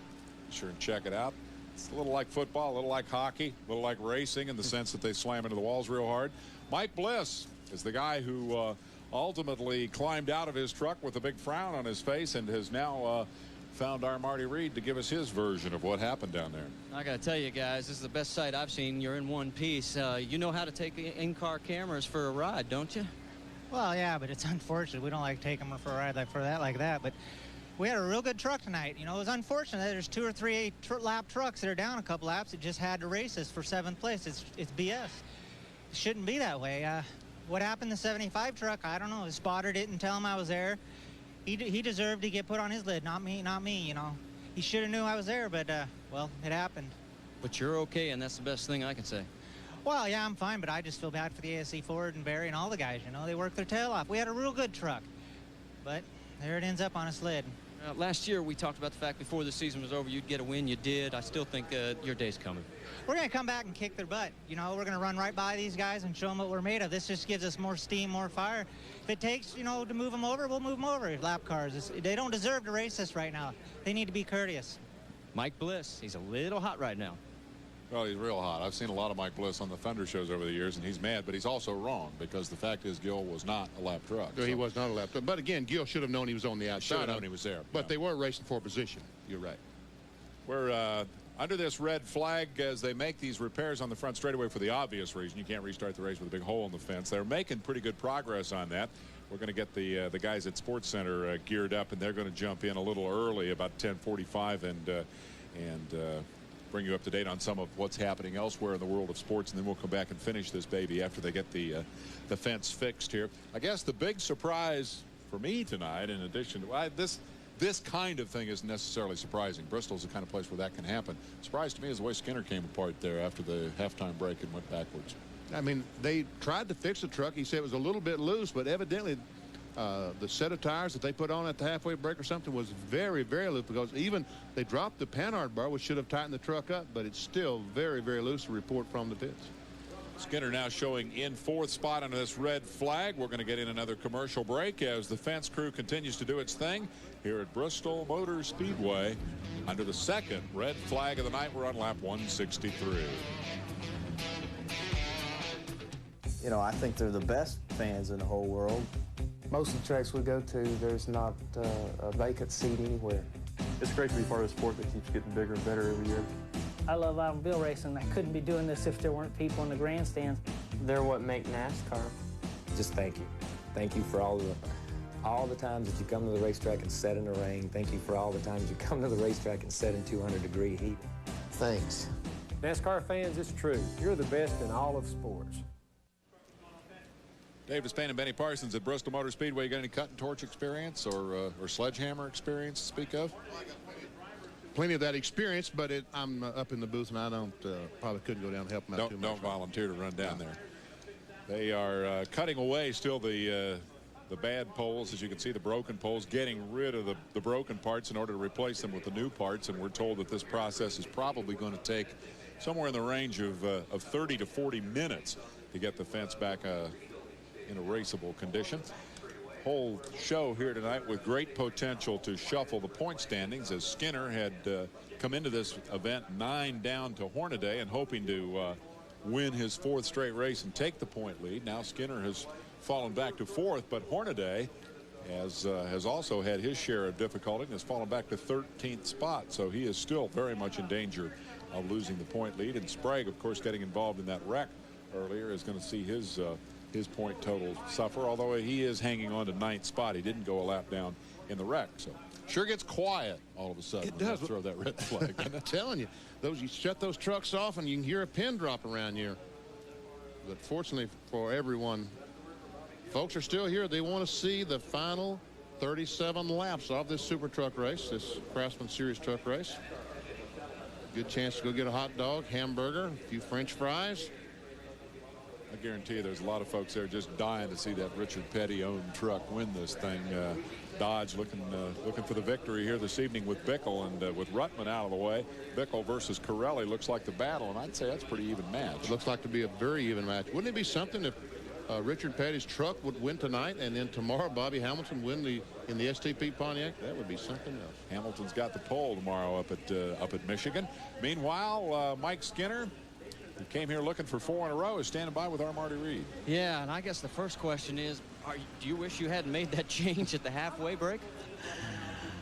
Be sure and check it out. It's a little like football, a little like hockey, a little like racing in the sense that they slam into the walls real hard. Mike Bliss is the guy who ultimately climbed out of his truck with a big frown on his face and has now found our Marty Reed to give us his version of what happened down there. I got to tell you guys, this is the best sight I've seen. You're in one piece. You know how to take in-car cameras for a ride, don't you? Well, yeah, but it's unfortunate. We don't like taking them for a ride like that. But we had a real good truck tonight. You know, it was unfortunate that there's 2 or 3 lap trucks that are down a couple laps. It just had to race us for 7th place. It's BS. It shouldn't be that way. What happened to the 75 truck? I don't know. The spotter didn't tell him I was there. He deserved to get put on his lid, not me, you know. He should have knew I was there, but, well, it happened. But you're okay, and that's the best thing I can say. Well, yeah, I'm fine, but I just feel bad for the ASC Ford and Barry and all the guys, you know. They worked their tail off. We had a real good truck, but there it ends up on a sled. Last year, we talked about the fact before the season was over, you'd get a win. You did. I still think your day's coming. We're going to come back and kick their butt. You know, we're going to run right by these guys and show them what we're made of. This just gives us more steam, more fire. If it takes, you know, to move them over, we'll move them over. Lap cars, they don't deserve to race us right now. They need to be courteous. Mike Bliss, he's a little hot right now. Well, he's real hot. I've seen a lot of Mike Bliss on the Thunder shows over the years, and he's mad, but he's also wrong because the fact is Gill was not a lap truck. No, he was not a lap truck. But again, Gill should have known he was on the outside. Should have known he was there. But they were racing for position. You're right. We're under this red flag as they make these repairs on the front straightaway for the obvious reason. You can't restart the race with a big hole in the fence. They're making pretty good progress on that. We're going to get the guys at Sports Center geared up, and they're going to jump in a little early, about 10:45, and bring you up to date on some of what's happening elsewhere in the world of sports, and then we'll come back and finish this baby after they get the fence fixed here. I guess the big surprise for me tonight, in addition to this kind of thing isn't necessarily surprising. Bristol's the kind of place where that can happen. Surprise to me is the way Skinner came apart there after the halftime break and went backwards. I mean, they tried to fix the truck. He said it was a little bit loose, but evidently the set of tires that they put on at the halfway break or something was very, very loose, because even they dropped the Panhard bar, which should have tightened the truck up, but it's still very, very loose, to report from the pits. Skinner now showing in 4th spot under this red flag. We're going to get in another commercial break as the fence crew continues to do its thing here at Bristol Motor Speedway. under the second red flag of the night. We're on lap 163. You know, I think they're the best fans in the whole world. Most of the tracks we go to, there's not a vacant seat anywhere. It's great to be part of a sport that keeps getting bigger and better every year. I love automobile racing. I couldn't be doing this if there weren't people in the grandstands. They're what make NASCAR. Just thank you. Thank you for all the times that you come to the racetrack and sit in the rain. Thank you for all the times you come to the racetrack and sit in 200-degree heat. Thanks. NASCAR fans, it's true. You're the best in all of sports. Dave Despain and Benny Parsons at Bristol Motor Speedway. You got any cut and torch experience or sledgehammer experience to speak of? Plenty of that experience, but I'm up in the booth and I don't probably couldn't go down and help them out too much. Don't volunteer to run down there. They are cutting away still the bad poles, as you can see, the broken poles, getting rid of the broken parts in order to replace them with the new parts. And we're told that this process is probably going to take somewhere in the range of 30 to 40 minutes to get the fence back in a raceable condition. Whole show here tonight with great potential to shuffle the point standings, as Skinner had come into this event 9 down to Hornaday and hoping to win his 4th straight race and take the point lead. Now Skinner has fallen back to 4th, but Hornaday has also had his share of difficulty and has fallen back to 13th spot, so he is still very much in danger of losing the point lead. And Sprague, of course, getting involved in that wreck earlier, is going to see his point total suffer, although he is hanging on to 9th spot. He didn't go a lap down in the wreck, so sure gets quiet all of a sudden. It does. Throw that red flag. I'm telling you, you shut those trucks off and you can hear a pin drop around here. But fortunately for everyone, folks are still here. They want to see the final 37 laps of this super truck race, this Craftsman Series truck race. Good chance to go get a hot dog, hamburger, a few French fries. I guarantee you there's a lot of folks there just dying to see that Richard Petty owned truck win this thing. Dodge looking for the victory here this evening with Bickle, and with Ruttman out of the way, Bickle versus Corelli looks like the battle, and I'd say that's a pretty even match. It looks like to be a very even match. Wouldn't it be something if Richard Petty's truck would win tonight and then tomorrow Bobby Hamilton win in the STP Pontiac? That would be something else. Hamilton's got the pole tomorrow up at Michigan. Meanwhile, Mike Skinner, who came here looking for 4 in a row, is standing by with our Marty Reed. Yeah, and I guess the first question is, do you wish you hadn't made that change at the halfway break?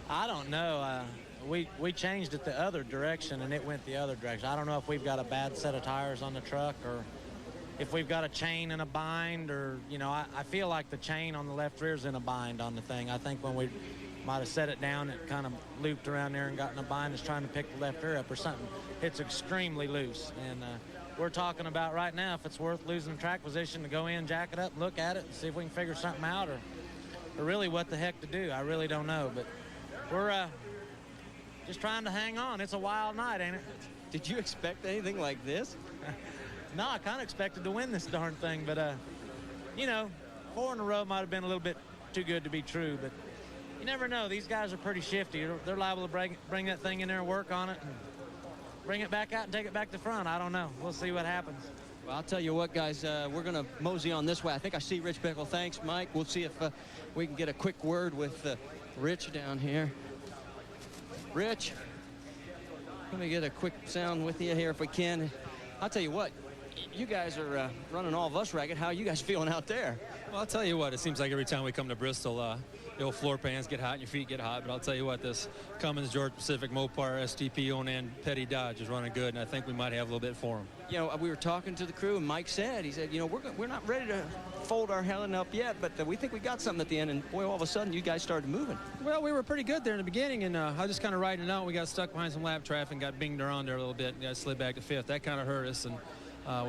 I don't know. We changed it the other direction, and it went the other direction. I don't know if we've got a bad set of tires on the truck, or if we've got a chain in a bind, or, you know, I feel like the chain on the left rear is in a bind on the thing. I think when we might have set it down, it kind of looped around there and got in a bind. It's trying to pick the left rear up or something. It's extremely loose, and we're talking about right now if it's worth losing the track position to go in, jack it up, look at it, and see if we can figure something out, or really what the heck to do. I really don't know, but we're just trying to hang on. It's a wild night, ain't it? Did you expect anything like this? No, I kind of expected to win this darn thing, but you know, 4 in a row might have been a little bit too good to be true, but you never know. These guys are pretty shifty. They're liable to bring that thing in there and work on it and bring it back out and take it back to front. I don't know. We'll see what happens. Well, I'll tell you what, guys, we're going to mosey on this way. I think I see Rich Bickle. Thanks, Mike. We'll see if we can get a quick word with Rich down here. Rich, let me get a quick sound with you here if we can. I'll tell you what, you guys are running all of us ragged. How are you guys feeling out there? Well, I'll tell you what, it seems like every time we come to Bristol, the old floor pans get hot and your feet get hot. But I'll tell you what, this Cummins, Georgia Pacific, Mopar, STP, Onan, Petty Dodge is running good, and I think we might have a little bit for them. You know, we were talking to the crew, and Mike said, you know, we're not ready to fold our Helen up yet, but we think we got something at the end. And boy, all of a sudden, you guys started moving. Well, we were pretty good there in the beginning, and I was just kind of riding it out. We got stuck behind some lap traffic and got binged around there a little bit, and got slid back to 5th. That kind of hurt us, and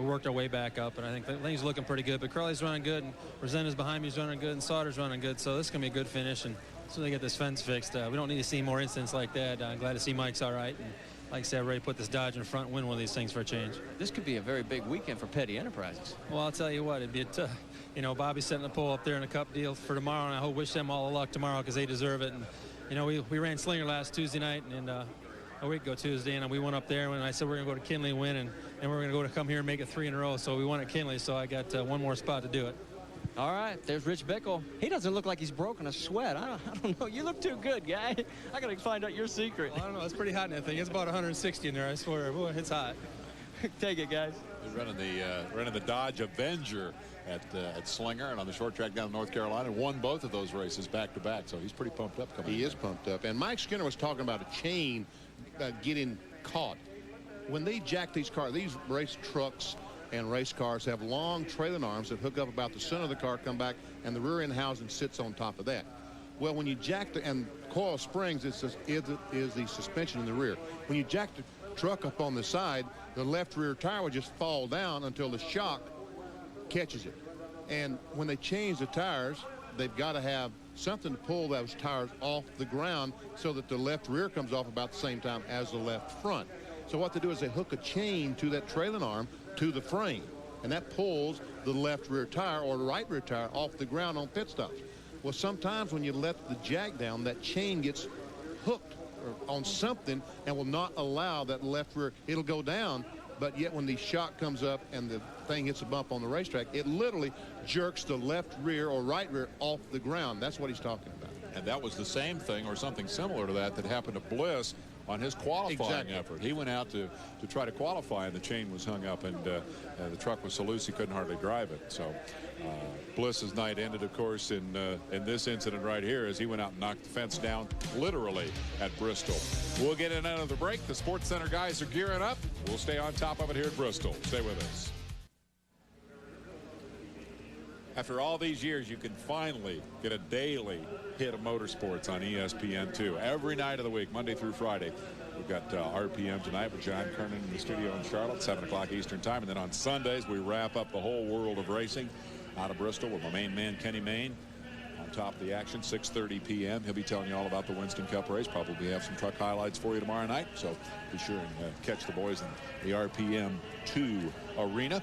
we worked our way back up, and I think things are looking pretty good. But Crowley's running good, and Rosena's behind me is running good, and Sauter's running good. So this is going to be a good finish, and as soon as they get this fence fixed, we don't need to see more incidents like that. I'm glad to see Mike's all right. And like I said, ready to put this Dodge in front and win one of these things for a change. This could be a very big weekend for Petty Enterprises. Well, I'll tell you what, it'd be you know, Bobby's setting the pole up there in a cup deal for tomorrow, and I wish them all the luck tomorrow because they deserve it. And, you know, we ran Slinger last Tuesday night, and a week ago Tuesday, and we went up there, and I said we're going to go to Kinley and win, and we're going to come here and make it 3 in a row. So we won at Kinley, so I got one more spot to do it. All right, there's Rich Bickle. He doesn't look like he's broken a sweat. I don't know. You look too good, guy. I got to find out your secret. Well, I don't know. It's pretty hot in that thing. It's about 160 in there, I swear. Boy, it's hot. Take it, guys. He's running the Dodge Avenger at Slinger and on the short track down in North Carolina. Won both of those races back-to-back, so he's pretty pumped up coming in. He is pumped up. And Mike Skinner was talking about a chain getting caught. When they jack these cars, these race trucks and race cars have long trailing arms that hook up about the center of the car, come back, and the rear end housing sits on top of that. Well, when you jack and coil springs is the suspension in the rear. When you jack the truck up on the side, the left rear tire will just fall down until the shock catches it. And when they change the tires, they've got to have something to pull those tires off the ground so that the left rear comes off about the same time as the left front. So what they do is they hook a chain to that trailing arm to the frame, and that pulls the left rear tire or the right rear tire off the ground on pit stops. Well, sometimes when you let the jack down, that chain gets hooked on something and will not allow that left rear. It'll go down, but yet when the shock comes up and the thing hits a bump on the racetrack, it literally jerks the left rear or right rear off the ground. That's what he's talking about. And that was the same thing or something similar to that happened to Bliss on his qualifying effort. He went out to try to qualify, and the chain was hung up, and the truck was so loose he couldn't hardly drive it. So Bliss's night ended, of course, in this incident right here as he went out and knocked the fence down literally at Bristol. We'll get in another break. The Sports Center guys are gearing up. We'll stay on top of it here at Bristol. Stay with us. After all these years, you can finally get a daily hit of motorsports on ESPN2 every night of the week, Monday through Friday. We've got RPM tonight with John Kernan in the studio in Charlotte, 7 o'clock Eastern time. And then on Sundays, we wrap up the whole world of racing out of Bristol with my main man, Kenny Mayne, on top of the action, 6:30 p.m. He'll be telling you all about the Winston Cup race. Probably have some truck highlights for you tomorrow night. So be sure and catch the boys in the RPM2 arena.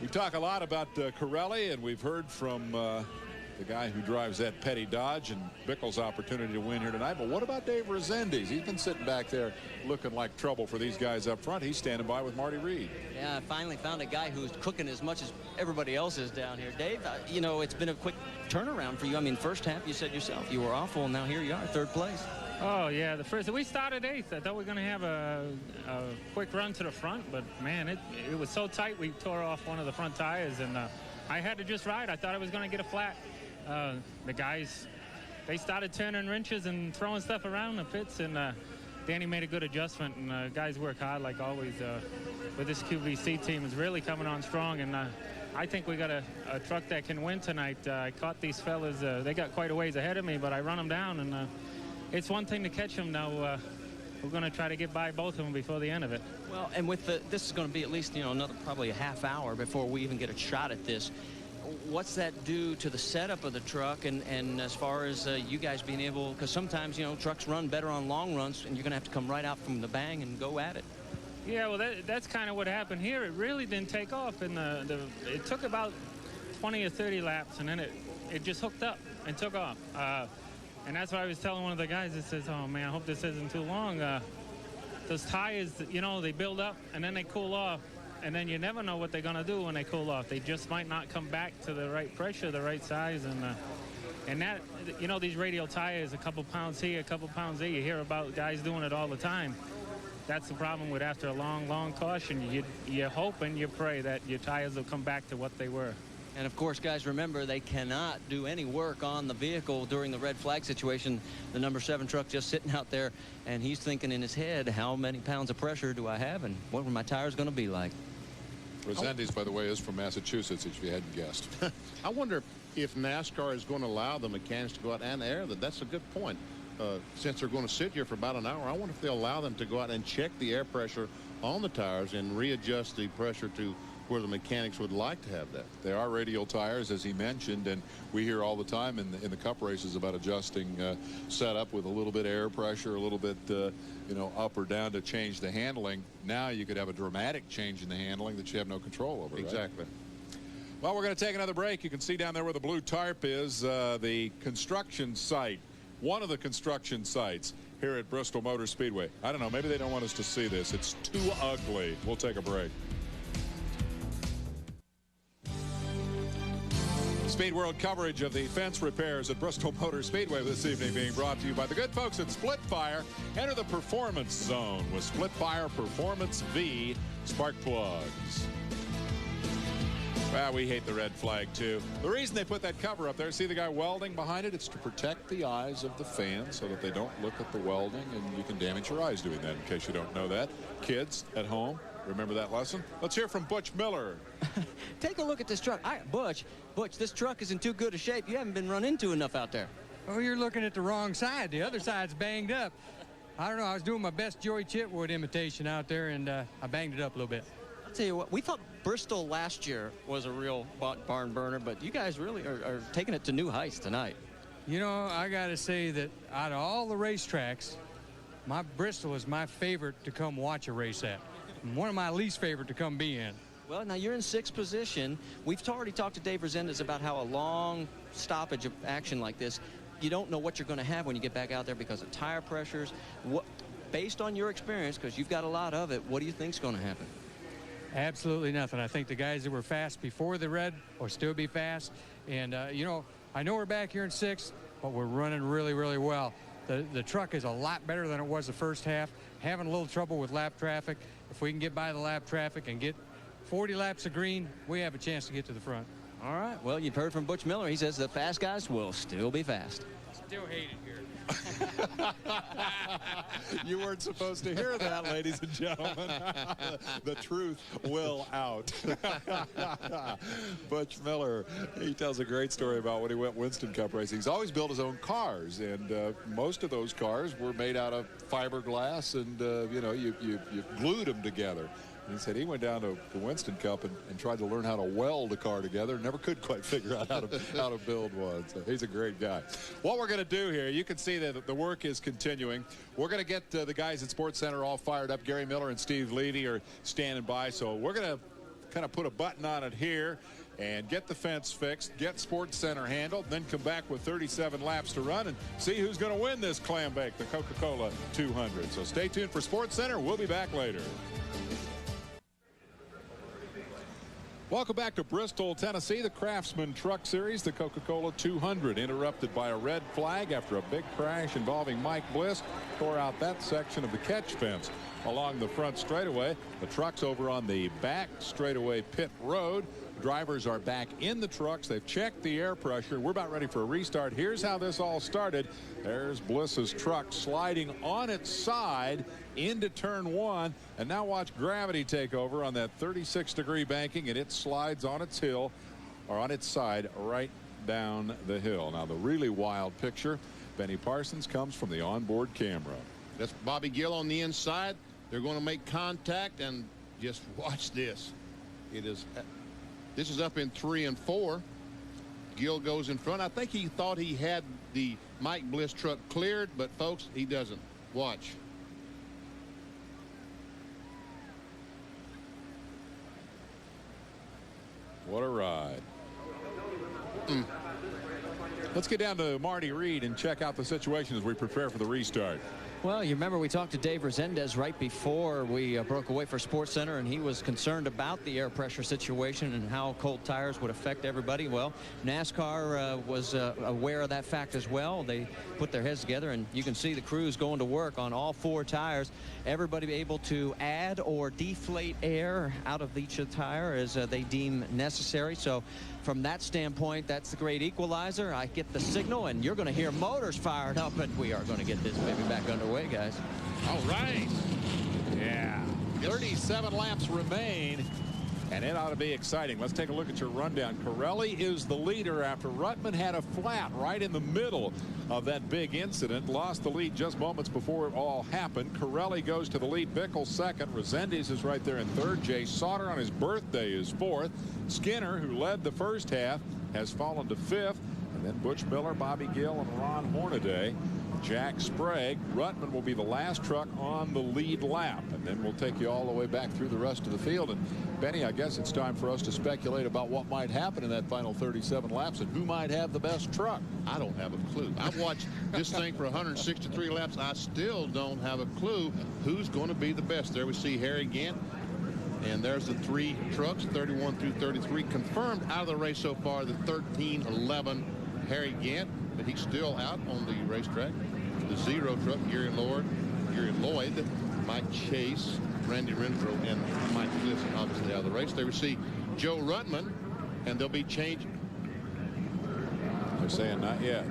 We talk a lot about Corelli, and we've heard from the guy who drives that Petty Dodge and Bickle's opportunity to win here tonight. But what about Dave Rezendes? He's been sitting back there looking like trouble for these guys up front. He's standing by with Marty Reed. Yeah, I finally found a guy who's cooking as much as everybody else is down here. Dave, you know, it's been a quick turnaround for you. I mean, first half, you said yourself, you were awful, and now here you are, third place. Oh, yeah, we started 8th. I thought we were going to have a quick run to the front, but, man, it was so tight we tore off one of the front tires, and I had to just ride. I thought I was going to get a flat. The guys, they started turning wrenches and throwing stuff around the pits, and Danny made a good adjustment, and guys work hard like always. With this QVC team is really coming on strong, and I think we got a truck that can win tonight. I caught these fellas. They got quite a ways ahead of me, but I run them down, and it's one thing to catch them. Now we're going to try to get by both of them before the end of it. Well, and with this is going to be at least, you know, another probably a half hour before we even get a shot at this. What's that do to the setup of the truck, and as far as you guys being able, because sometimes, you know, trucks run better on long runs, and you're going to have to come right out from the bang and go at it. Yeah, well, that's kind of what happened here. It really didn't take off, and it took about 20 or 30 laps, and then it just hooked up and took off. And that's why I was telling one of the guys that says, oh, man, I hope this isn't too long. Those tires, you know, they build up, and then they cool off. And then you never know what they're going to do when they cool off. They just might not come back to the right pressure, the right size. And that, you know, these radial tires, a couple pounds here, a couple pounds there. You hear about guys doing it all the time. That's the problem with after a long, long caution. You hope and you pray that your tires will come back to what they were. And, of course, guys, remember, they cannot do any work on the vehicle during the red flag situation. The number 7 truck just sitting out there, and he's thinking in his head, how many pounds of pressure do I have, and what were my tires going to be like? Rezendes, by the way, is from Massachusetts, if you hadn't guessed. I wonder if NASCAR is going to allow the mechanics to go out and air that. That's a good point. Since they're going to sit here for about an hour, I wonder if they'll allow them to go out and check the air pressure on the tires and readjust the pressure to where the mechanics would like to have that. They are radial tires, as he mentioned, and we hear all the time in the Cup races about adjusting setup with a little bit of air pressure, a little bit, you know, up or down to change the handling. Now you could have a dramatic change in the handling that you have no control over. Exactly. Right? Well, we're going to take another break. You can see down there where the blue tarp is, the construction site, one of the construction sites here at Bristol Motor Speedway. I don't know, maybe they don't want us to see this. It's too ugly. We'll take a break. Speed World coverage of the fence repairs at Bristol Motor Speedway this evening being brought to you by the good folks at Split Fire. Enter the performance zone with Split Fire Performance V spark plugs. Well, we hate the red flag, too. The reason they put that cover up there, see the guy welding behind it? It's to protect the eyes of the fans so that they don't look at the welding, and you can damage your eyes doing that, in case you don't know that. Kids at home, remember that lesson? Let's hear from Butch Miller. Take a look at this truck. Butch, this truck is in too good a shape. You haven't been run into enough out there. Oh, you're looking at the wrong side. The other side's banged up. I don't know. I was doing my best Joey Chitwood imitation out there, and I banged it up a little bit. I'll tell you what, we thought Bristol last year was a real barn burner, but you guys really are taking it to new heights tonight. You know, I got to say that out of all the racetracks, Bristol is my favorite to come watch a race at. And one of my least favorite to come be in. Well, now you're in sixth position. We've already talked to Dave Resendez about how a long stoppage of action like this, you don't know what you're going to have when you get back out there because of tire pressures. Based on your experience, because you've got a lot of it, what do you think's going to happen? Absolutely nothing. I think the guys that were fast before the red will still be fast. And, you know, I know we're back here in sixth, but we're running really, really well. The truck is a lot better than it was the first half. Having a little trouble with lap traffic. If we can get by the lap traffic and get 40 laps of green, we have a chance to get to the front. All right. Well, you've heard from Butch Miller. He says the fast guys will still be fast. Still hate it here. You weren't supposed to hear that, ladies and gentlemen. The truth will out. Butch Miller, he tells a great story about when he went Winston Cup racing. He's always built his own cars, and most of those cars were made out of fiberglass, and you know, you glued them together. And he said he went down to the Winston Cup and tried to learn how to weld a car together. Never could quite figure out how to build one. So he's a great guy. What we're going to do here, you can see that the work is continuing. We're going to get the guys at Sports Center all fired up. Gary Miller and Steve Levy are standing by. So we're going to kind of put a button on it here and get the fence fixed, get Sports Center handled, then come back with 37 laps to run and see who's going to win this clam bake, the Coca-Cola 200. So stay tuned for Sports Center. We'll be back later. Welcome back to Bristol, Tennessee. The Craftsman Truck Series, the Coca-Cola 200, interrupted by a red flag after a big crash involving Mike Bliss. Tore out that section of the catch fence along the front straightaway. The truck's over on the back straightaway pit road. Drivers are back in the trucks. They've checked the air pressure. We're about ready for a restart. Here's how this all started. There's Bliss's truck sliding on its side into turn one. And now watch gravity take over on that 36-degree banking, and it slides on its hill, or on its side, right down the hill. Now, the really wild picture, Benny Parsons, comes from the onboard camera. That's Bobby Gill on the inside. They're going to make contact, and just watch this. This is up in 3 and 4. Gill goes in front. I think he thought he had the Mike Bliss truck cleared, but folks, he doesn't. Watch. What a ride. Let's get down to Marty Reed and check out the situation as we prepare for the restart. Well, you remember we talked to Dave Resendez right before we broke away for Sports Center, and he was concerned about the air pressure situation and how cold tires would affect everybody. Well, NASCAR was aware of that fact as well. They put their heads together, and you can see the crews going to work on all 4 tires. Everybody able to add or deflate air out of each tire as they deem necessary. So from that standpoint, that's the great equalizer. I get the signal, and you're going to hear motors fired up, and we are going to get this baby back underway, guys. All right. Yeah. 37 laps remain, and it ought to be exciting. Let's take a look at your rundown. Corelli is the leader after Ruttman had a flat right in the middle of that big incident. Lost the lead just moments before it all happened. Corelli goes to the lead. Bickle second. Resendez is right there in third. Jay Sauter on his birthday is fourth. Skinner, who led the first half, has fallen to fifth. And then Butch Miller, Bobby Gill, and Ron Hornaday. Jack Sprague. Ruttman will be the last truck on the lead lap, and then we'll take you all the way back through the rest of the field. And Benny, I guess it's time for us to speculate about what might happen in that final 37 laps and who might have the best truck. I don't have a clue. I've watched this thing for 163 laps. I still don't have a clue who's going to be the best. There we see Harry Gant. And there's the 3 trucks, 31 through 33, confirmed out of the race so far. The 13-11 Harry Gant, but he's still out on the racetrack. The 0 truck, Gary Lloyd, Mike Chase, Randy Renfro, and Mike Bliss, obviously out of the race. They receive Joe Ruttman, and they'll be changed. They're saying not yet.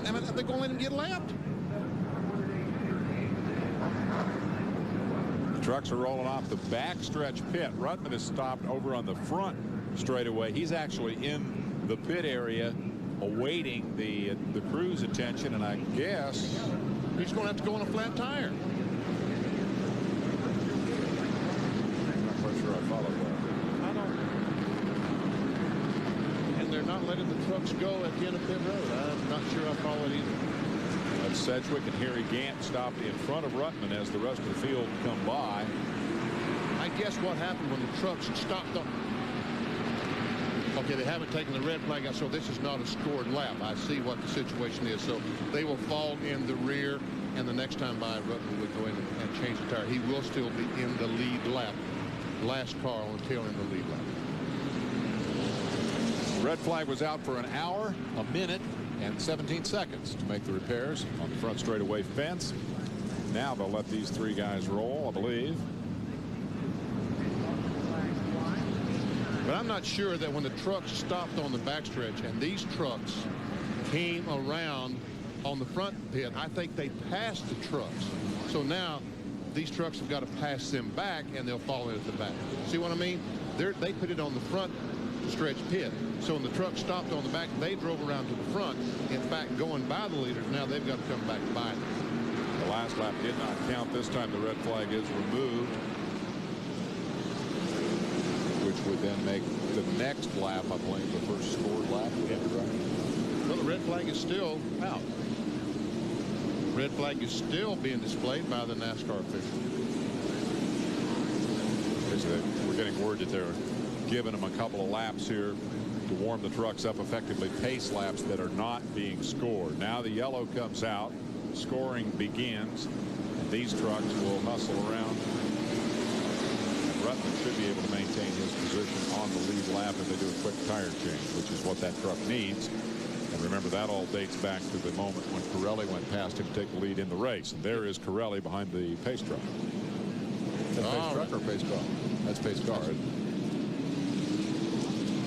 I mean, they're going to let him get lapped. Trucks are rolling off the backstretch pit. Ruttman is stopped over on the front straightaway. He's actually in the pit area awaiting the crew's attention, and I guess he's going to have to go on a flat tire. I'm not quite sure I followed that. I don't. And they're not letting the trucks go at the end of pit road. I'm not sure I follow it either. Sedgwick and Harry Gant stopped in front of Ruttman as the rest of the field come by. I guess what happened when the trucks stopped up. Okay, they haven't taken the red flag out, so this is not a scored lap. I see what the situation is. So they will fall in the rear, and the next time by, Ruttman would go in and change the tire. He will still be in the lead lap. Last car on the tail in the lead lap. Red flag was out for an hour, a minute, and 17 seconds to make the repairs on the front straightaway fence. Now they'll let these 3 guys roll, I believe. But I'm not sure that when the trucks stopped on the backstretch and these trucks came around on the front pit, I think they passed the trucks. So now these trucks have got to pass them back, and they'll fall in at the back. See what I mean? They put it on the front stretch pit. So when the truck stopped on the back, they drove around to the front. In fact, going by the leaders, now they've got to come back by them. The last lap did not count. This time the red flag is removed, which would then make the next lap, I believe, the first scored lap. Yeah. Right. Well, the red flag is still out. Red flag is still being displayed by the NASCAR official. We're getting word that they're giving them a couple of laps here to warm the trucks up, effectively pace laps that are not being scored. Now the yellow comes out, scoring begins, and these trucks will hustle around. And Ruttman should be able to maintain his position on the lead lap if they do a quick tire change, which is what that truck needs. And remember, that all dates back to the moment when Corelli went past him to take the lead in the race. And there is Corelli behind the pace truck. That's pace truck or pace car? That's pace car.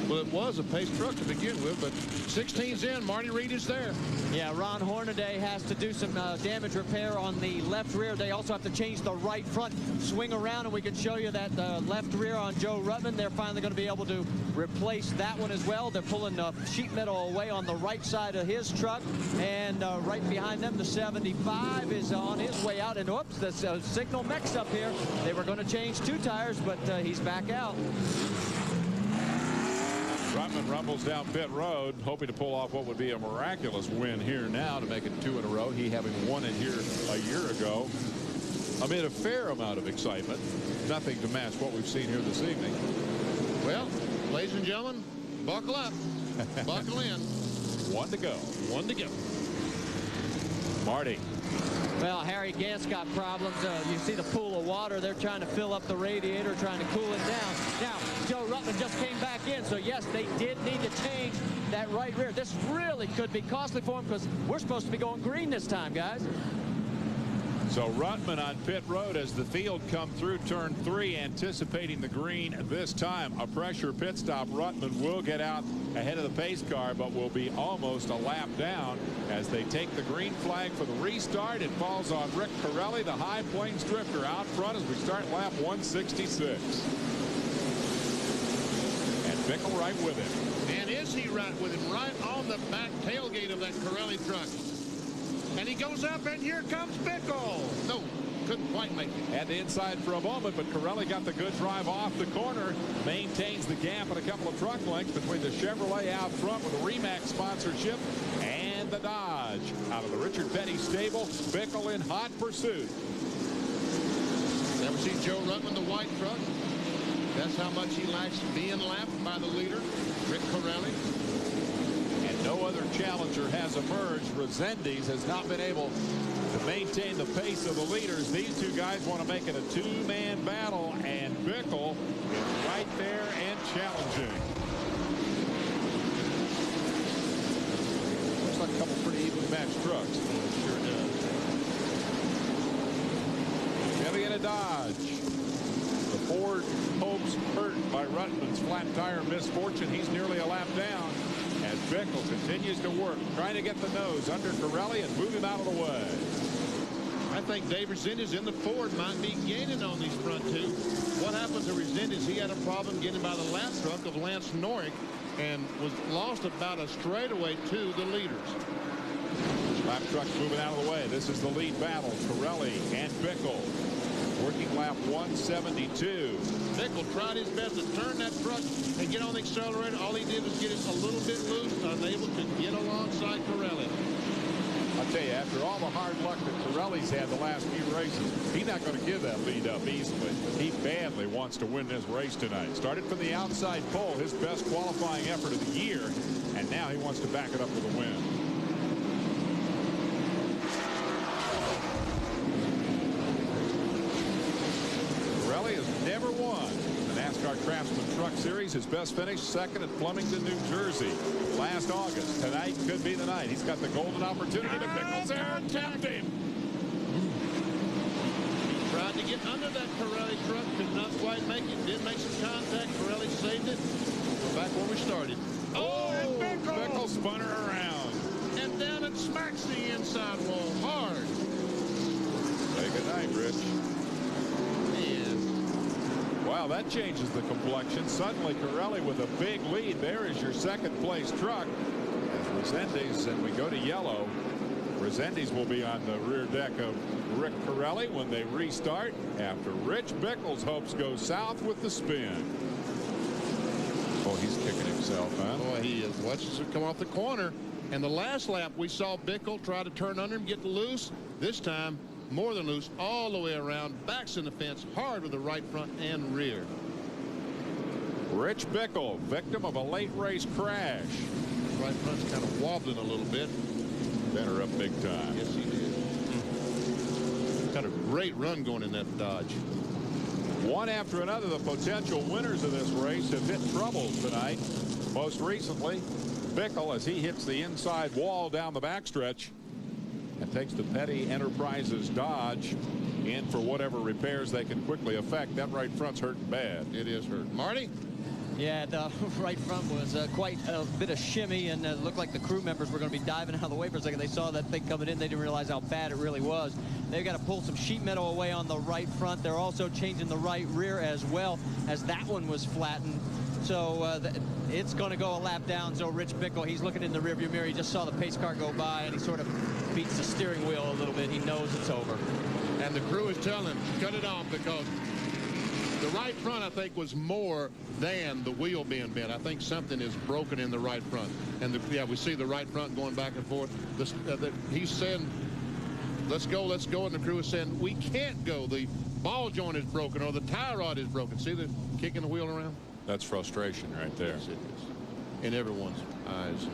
Well, it was a pace truck to begin with, but 16's in. Marty Reed is there. Yeah, Ron Hornaday has to do some damage repair on the left rear. They also have to change the right front. Swing around, and we can show you that left rear on Joe Ruttman. They're finally going to be able to replace that one as well. They're pulling sheet metal away on the right side of his truck. And right behind them, the 75 is on his way out. And whoops, the signal mixed up here. They were going to change 2 tires, but he's back out. Ruttman rumbles down pit road, hoping to pull off what would be a miraculous win here now to make it 2 in a row. He having won it here a year ago amid a fair amount of excitement. Nothing to match what we've seen here this evening. Well, ladies and gentlemen, buckle up. Buckle in. 1 to go. 1 to go. Marty. Well, Harry Gant's got problems. You see the pool of water. They're trying to fill up the radiator, trying to cool it down. Now, Joe Ruttman just came back in, so yes, they did need to change that right rear. This really could be costly for him because we're supposed to be going green this time, guys. So Ruttman on pit road as the field come through turn 3, anticipating the green this time. A pressure pit stop. Ruttman will get out ahead of the pace car, but will be almost a lap down as they take the green flag for the restart. It falls on Rick Corelli, the High Plains drifter, out front as we start lap 166. And Bickle right with him. And is he right with him? Right on the back tailgate of that Corelli truck. And he goes up, and here comes Bickle. No, couldn't quite make it. Had the inside for a moment, but Corelli got the good drive off the corner. Maintains the gap at a couple of truck lengths between the Chevrolet out front with the Remax sponsorship and the Dodge. Out of the Richard Petty stable, Bickle in hot pursuit. Never seen Joe Ruttman, the white truck. That's how much he likes being lapped by the leader, Rick Corelli. No other challenger has emerged. Resendiz has not been able to maintain the pace of the leaders. These two guys want to make it a two-man battle, and Bickle is right there and challenging. Looks like a couple pretty evenly matched trucks. Sure does. Chevy and a Dodge. The Ford hopes hurt by Ruttman's flat tire misfortune. He's nearly a lap down as Bickle continues to work, trying to get the nose under Corelli and move him out of the way. I think Dave Resendiz in the Ford might be gaining on these front two. What happened to Resendiz? He had a problem getting by the lap truck of Lance Norrick and was lost about a straightaway to the leaders. Lap truck moving out of the way. This is the lead battle. Corelli and Bickle. Working lap 172. Bickle tried his best to turn that truck and get on the accelerator. All he did was get it a little bit loose, unable to get alongside Corelli. I'll tell you, after all the hard luck that Corelli's had the last few races, he's not going to give that lead up easily. He badly wants to win this race tonight. Started from the outside pole, his best qualifying effort of the year, and now he wants to back it up with a win. Never won the NASCAR Craftsman Truck Series. His best finish, second at Flemington, New Jersey, last August. Tonight could be the night. He's got the golden opportunity to Bickle's there and tapped him. He tried to get under that Corelli truck, could not quite make it. Did make some contact. Corelli saved it. We're back where we started. Oh, and Bickle spun her around. And down it smacks the inside wall hard. Say good night, Rich. Wow, that changes the complexion. Suddenly, Corelli with a big lead. There is your second place truck. As Resendiz, and we go to yellow. Resendiz will be on the rear deck of Rick Corelli when they restart after Rich Bickle's hopes go south with the spin. Oh, he's kicking himself, huh? Boy, he is. Watches it come off the corner. And the last lap, we saw Bickle try to turn under him, get loose. This time, more than loose, all the way around, backs in the fence hard with the right front and rear. Rich Bickle, victim of a late race crash. Right front's kind of wobbling a little bit. Bent her up big time. Yes, he did. Got a great run going in that Dodge. One after another, the potential winners of this race have hit trouble tonight. Most recently, Bickle, as he hits the inside wall down the backstretch and takes the Petty Enterprises Dodge in for whatever repairs they can quickly affect. That right front's hurting bad. It is hurt. Marty? Yeah, the right front was quite a bit of shimmy, and it looked like the crew members were going to be diving out of the way for a second. They saw that thing coming in. They didn't realize how bad it really was. They've got to pull some sheet metal away on the right front. They're also changing the right rear as well, as that one was flattened. So it's going to go a lap down. So Rich Bickle, he's looking in the rearview mirror. He just saw the pace car go by, and he sort of beats the steering wheel a little bit. He knows it's over. And the crew is telling him, cut it off, because the right front, I think, was more than the wheel being bent. I think something is broken in the right front. And yeah, we see the right front going back and forth. He's saying, let's go, let's go. And the crew is saying, we can't go. The ball joint is broken or the tie rod is broken. See the kicking the wheel around? That's frustration right there. Yes, it is. In everyone's eyes,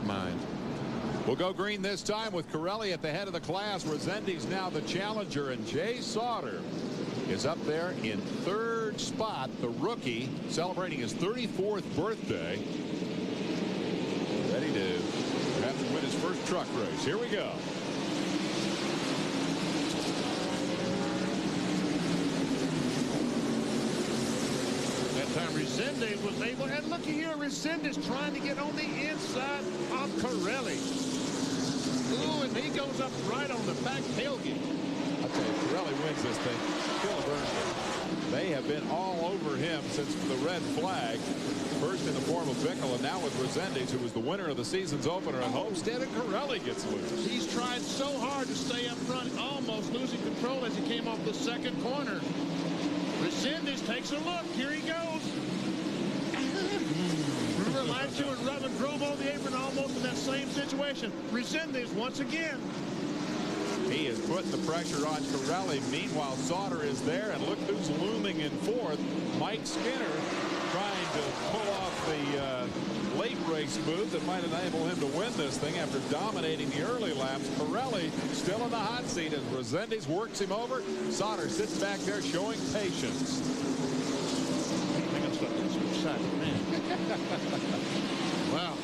mind. We'll go green this time with Corelli at the head of the class. Resendiz now the challenger, and Jay Sauter is up there in third spot, the rookie, celebrating his 34th birthday. Ready to have to win his first truck race. Here we go. That time Resendiz was able, and looky here, Resendiz trying to get on the inside of Corelli. Ooh, and he goes up right on the back tailgate. I'll tell you, Corelli wins this thing. They have been all over him since the red flag. First in the form of Bickle, and now with Resendiz, who was the winner of the season's opener at Homestead, and Corelli gets loose. He's tried so hard to stay up front, almost losing control as he came off the second corner. Resendiz takes a look. Here he goes. Remember last year when Rubbin drove over the apron almost in that same situation. Resendiz once again. He is putting the pressure on Corelli. Meanwhile, Sauter is there, and look who's looming in fourth. Mike Skinner trying to pull off the late race move that might enable him to win this thing after dominating the early laps. Pirelli still in the hot seat as Resendiz works him over. Sauter sits back there showing patience. Wow.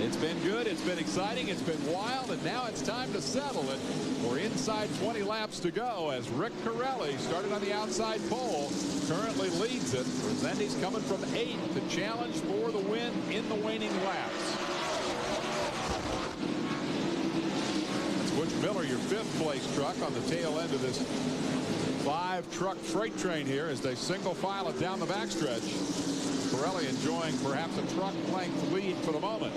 It's been good. It's been exciting. It's been wild. And now it's time to settle it. We're inside 20 laps to go as Rick Corelli started on the outside pole. Currently leads it. Resendiz coming from 8th to challenge for the win in the waning laps. That's Butch Miller, your 5th place truck on the tail end of this 5-truck freight train here as they single file it down the backstretch. Pirelli enjoying perhaps a truck length lead for the moment.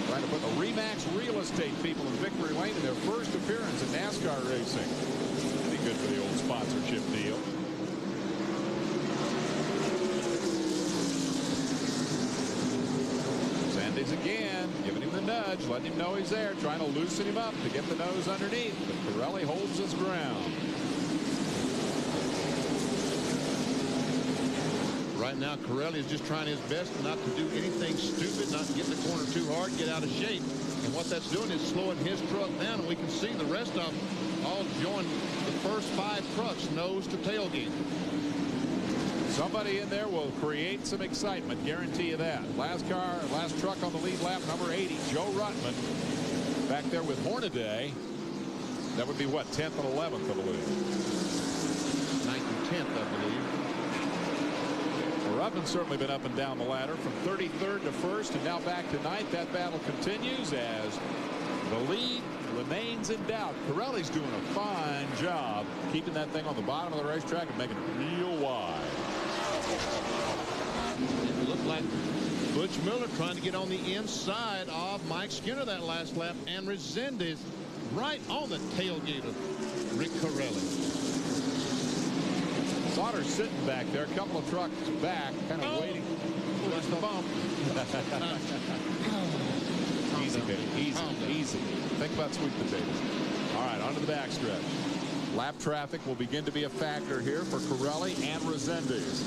Trying to put the Remax real estate people in victory lane in their first appearance in NASCAR racing. Pretty good for the old sponsorship deal. Resendiz again, giving him the nudge, letting him know he's there, trying to loosen him up to get the nose underneath. But Pirelli holds his ground. Right now, Corelli is just trying his best not to do anything stupid, not to get in the corner too hard, get out of shape. And what that's doing is slowing his truck down, and we can see the rest of them all join the first 5 trucks nose to tailgate. Somebody in there will create some excitement, guarantee you that. Last truck on the lead lap, number 80, Joe Ruttman. Back there with Hornaday. That would be what, 10th and 11th, I believe. 9th and 10th, I believe. Ruttman's certainly been up and down the ladder from 33rd to 1st and now back to 9th. That battle continues as the lead remains in doubt. Pirelli's doing a fine job keeping that thing on the bottom of the racetrack and making it real wide. It looked like Butch Miller trying to get on the inside of Mike Skinner that last lap, and Resendiz right on the tailgate of Rick Corelli. Sauter's sitting back there, a couple of trucks back, kind of waiting. That's the bump. Easy, baby. Easy. Think about sweet potatoes. All right, onto the backstretch. Lap traffic will begin to be a factor here for Corelli and Resendiz.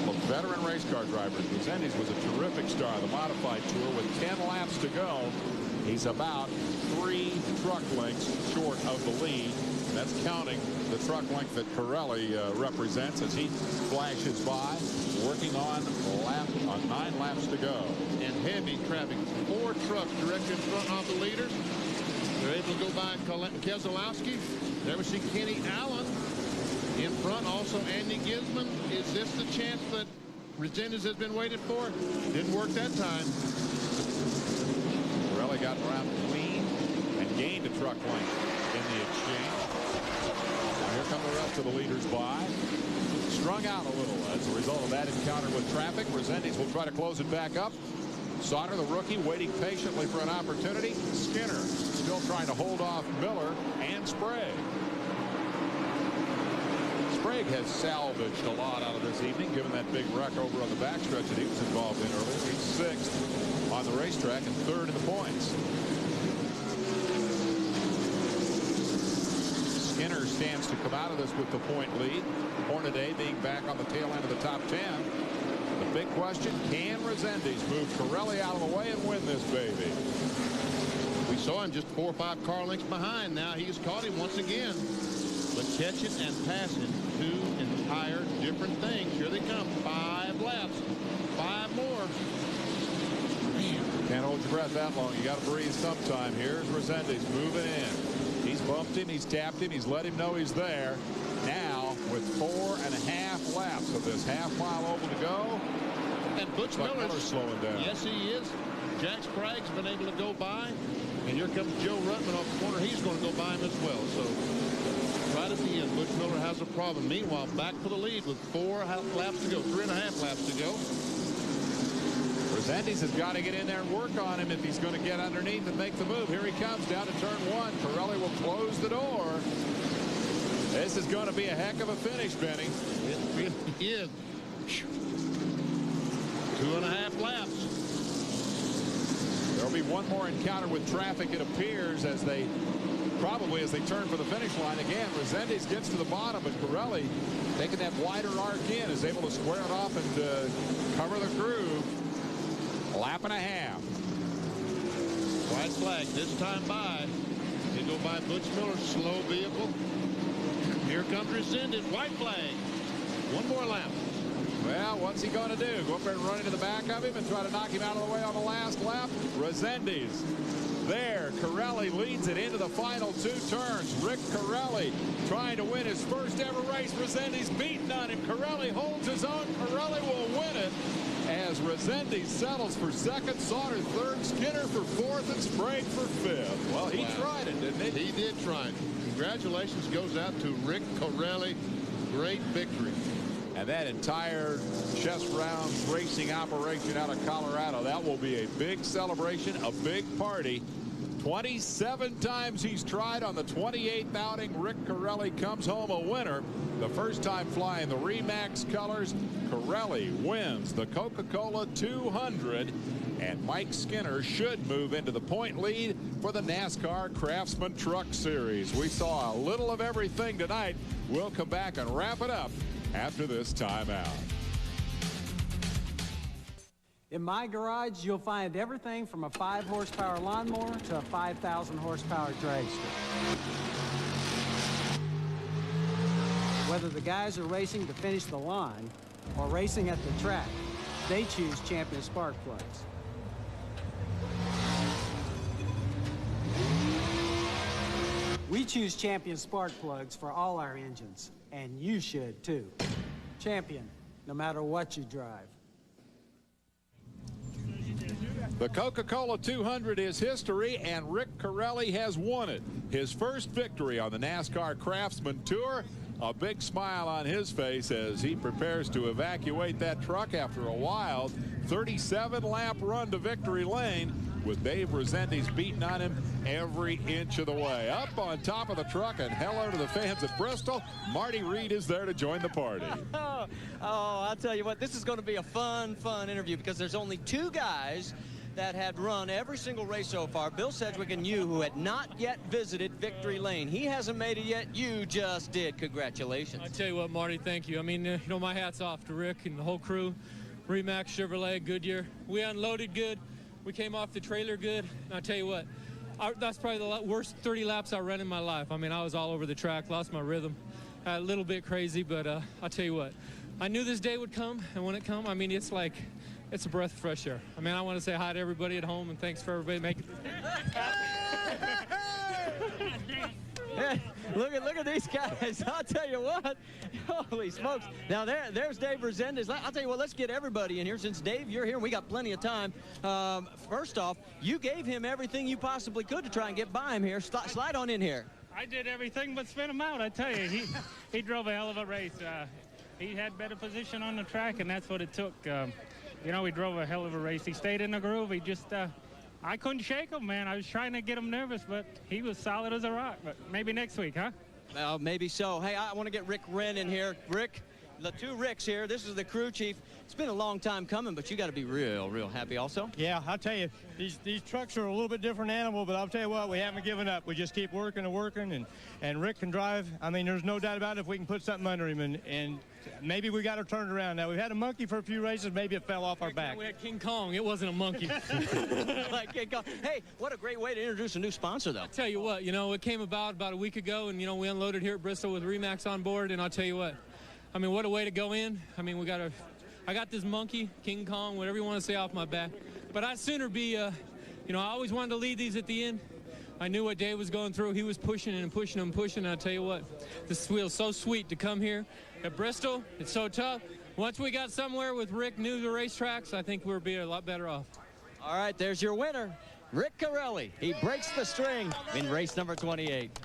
A veteran race car driver. Resendiz was a terrific star of the modified tour with 10 laps to go. He's about 3 truck lengths short of the lead. That's counting the truck length that Corelli represents as he flashes by, working on 9 laps to go. And heavy traffic. 4 trucks directly in front of the leaders. They're able to go by Keselowski. There we see Kenny Allen in front. Also Andy Gisman. Is this the chance that Resendiz has been waiting for? Didn't work that time. Corelli got around clean and gained a truck length in the exchange. Here come the rest of the leaders by. Strung out a little as a result of that encounter with traffic. Resendiz will try to close it back up. Sauter, the rookie, waiting patiently for an opportunity. Skinner still trying to hold off Miller and Sprague. Sprague has salvaged a lot out of this evening, given that big wreck over on the backstretch that he was involved in earlier. He's 6th on the racetrack and 3rd in the points. Skinner stands to come out of this with the point lead. Hornaday being back on the tail end of the top 10. The big question, can Resendiz move Corelli out of the way and win this baby? We saw him just 4 or 5 car lengths behind. Now he's caught him once again. But catching and passing, 2 entire different things. Here they come. 5 laps. 5 more. Can't hold your breath that long. You got to breathe sometime. Here's Resendiz moving in. He's bumped him. He's tapped him. He's let him know he's there. Now, with 4.5 laps of this half-mile oval to go, and Butch Miller's slowing down. Yes, he is. Jack Sprague's been able to go by, and here comes Joe Ruttman off the corner. He's going to go by him as well. So, right at the end, Butch Miller has a problem. Meanwhile, back for the lead with 4 laps to go, 3.5 laps to go. Resendiz has got to get in there and work on him if he's going to get underneath and make the move. Here he comes down to turn 1. Corelli will close the door. This is going to be a heck of a finish, Benny. It really is. 2.5 laps. There'll be one more encounter with traffic, it appears, as they probably as they turn for the finish line again. Resendiz gets to the bottom, but Corelli, taking that wider arc in, is able to square it off and cover the groove. A lap and a half. White flag this time by. They go by Butch Miller's slow vehicle. Here comes Resendiz. White flag. One more lap. Well, what's he going to do? Go up there and run into the back of him and try to knock him out of the way on the last lap? Resendiz there. Corelli leads it into the final two turns. Rick Corelli trying to win his first ever race. Resendiz beating on him. Corelli holds his own. Corelli will win it as Resendiz settles for second, Sauter third, Skinner for fourth, and Sprague for fifth. Well, he tried it, didn't he? He did try it. Congratulations goes out to Rick Corelli. Great victory. And that entire chest rounds racing operation out of Colorado, that will be a big celebration, a big party. 27 times he's tried. On the 28th outing, Rick Corelli comes home a winner. The first time flying the Remax colors. Corelli wins the Coca-Cola 200. And Mike Skinner should move into the point lead for the NASCAR Craftsman Truck Series. We saw a little of everything tonight. We'll come back and wrap it up after this timeout. In my garage, you'll find everything from a 5-horsepower lawnmower to a 5,000-horsepower dragster. Whether the guys are racing to finish the line or racing at the track, they choose Champion spark plugs. We choose Champion spark plugs for all our engines, and you should too. Champion, no matter what you drive. The Coca-Cola 200 is history, and Rick Corelli has won it. His first victory on the NASCAR Craftsman Tour. A big smile on his face as he prepares to evacuate that truck after a wild 37-lap run to victory lane, with Dave Resendiz beating on him every inch of the way. Up on top of the truck, and hello to the fans at Bristol. Marty Reed is there to join the party. Oh, I'll tell you what, this is going to be a fun interview, because there's only two guys that had run every single race so far, Bill Sedgwick and you, who had not yet visited Victory Lane. He hasn't made it yet. You just did. Congratulations. I tell you what, Marty, thank you. I mean, you know, my hat's off to Rick and the whole crew. Remax, Chevrolet, Goodyear. We unloaded good. We came off the trailer good. And I tell you what, that's probably the worst 30 laps I ran in my life. I mean, I was all over the track, lost my rhythm. A little bit crazy, but I'll tell you what, I knew this day would come, and when it come, I mean, it's like, it's a breath of fresh air. I mean, I want to say hi to everybody at home, and thanks for everybody making Hey, look at these guys. I'll tell you what. Holy smokes. Now there's Dave Resendiz. I'll tell you what, let's get everybody in here. Since Dave, you're here, we got plenty of time. First off, you gave him everything you possibly could to try and get by him here. Slide on in here. I did everything but spin him out, I tell you. He drove a hell of a race. He had better position on the track, and that's what it took. You know, he drove a hell of a race. He stayed in the groove. He just, I couldn't shake him, man. I was trying to get him nervous, but he was solid as a rock. But maybe next week, huh? Well, maybe so. Hey, I want to get Rick Wren in here. Rick, the two Ricks here. This is the crew chief. It's been a long time coming, but you got to be real happy also. Yeah, I'll tell you, these trucks are a little bit different animal, but I'll tell you what, we haven't given up. We just keep working and working, and Rick can drive. I mean, there's no doubt about it if we can put something under him, and maybe we got her turned around. Now, we've had a monkey for a few races. Maybe it fell off our back. We had King Kong. It wasn't a monkey. Like King Kong. Hey, what a great way to introduce a new sponsor, though. I'll tell you what, you know, it came about a week ago, and, you know, we unloaded here at Bristol with Remax on board, and I'll tell you what, I mean, what a way to go in. I mean, I got this monkey, King Kong, whatever you want to say, off my back. But I'd sooner be, you know, I always wanted to lead these at the end. I knew what Dave was going through. He was pushing and pushing and pushing. And I'll tell you what, this feels so sweet to come here at Bristol. It's so tough. Once we got somewhere with Rick knew the racetracks, I think we'll be a lot better off. All right, there's your winner, Rick Corelli. He breaks the string in race number 28.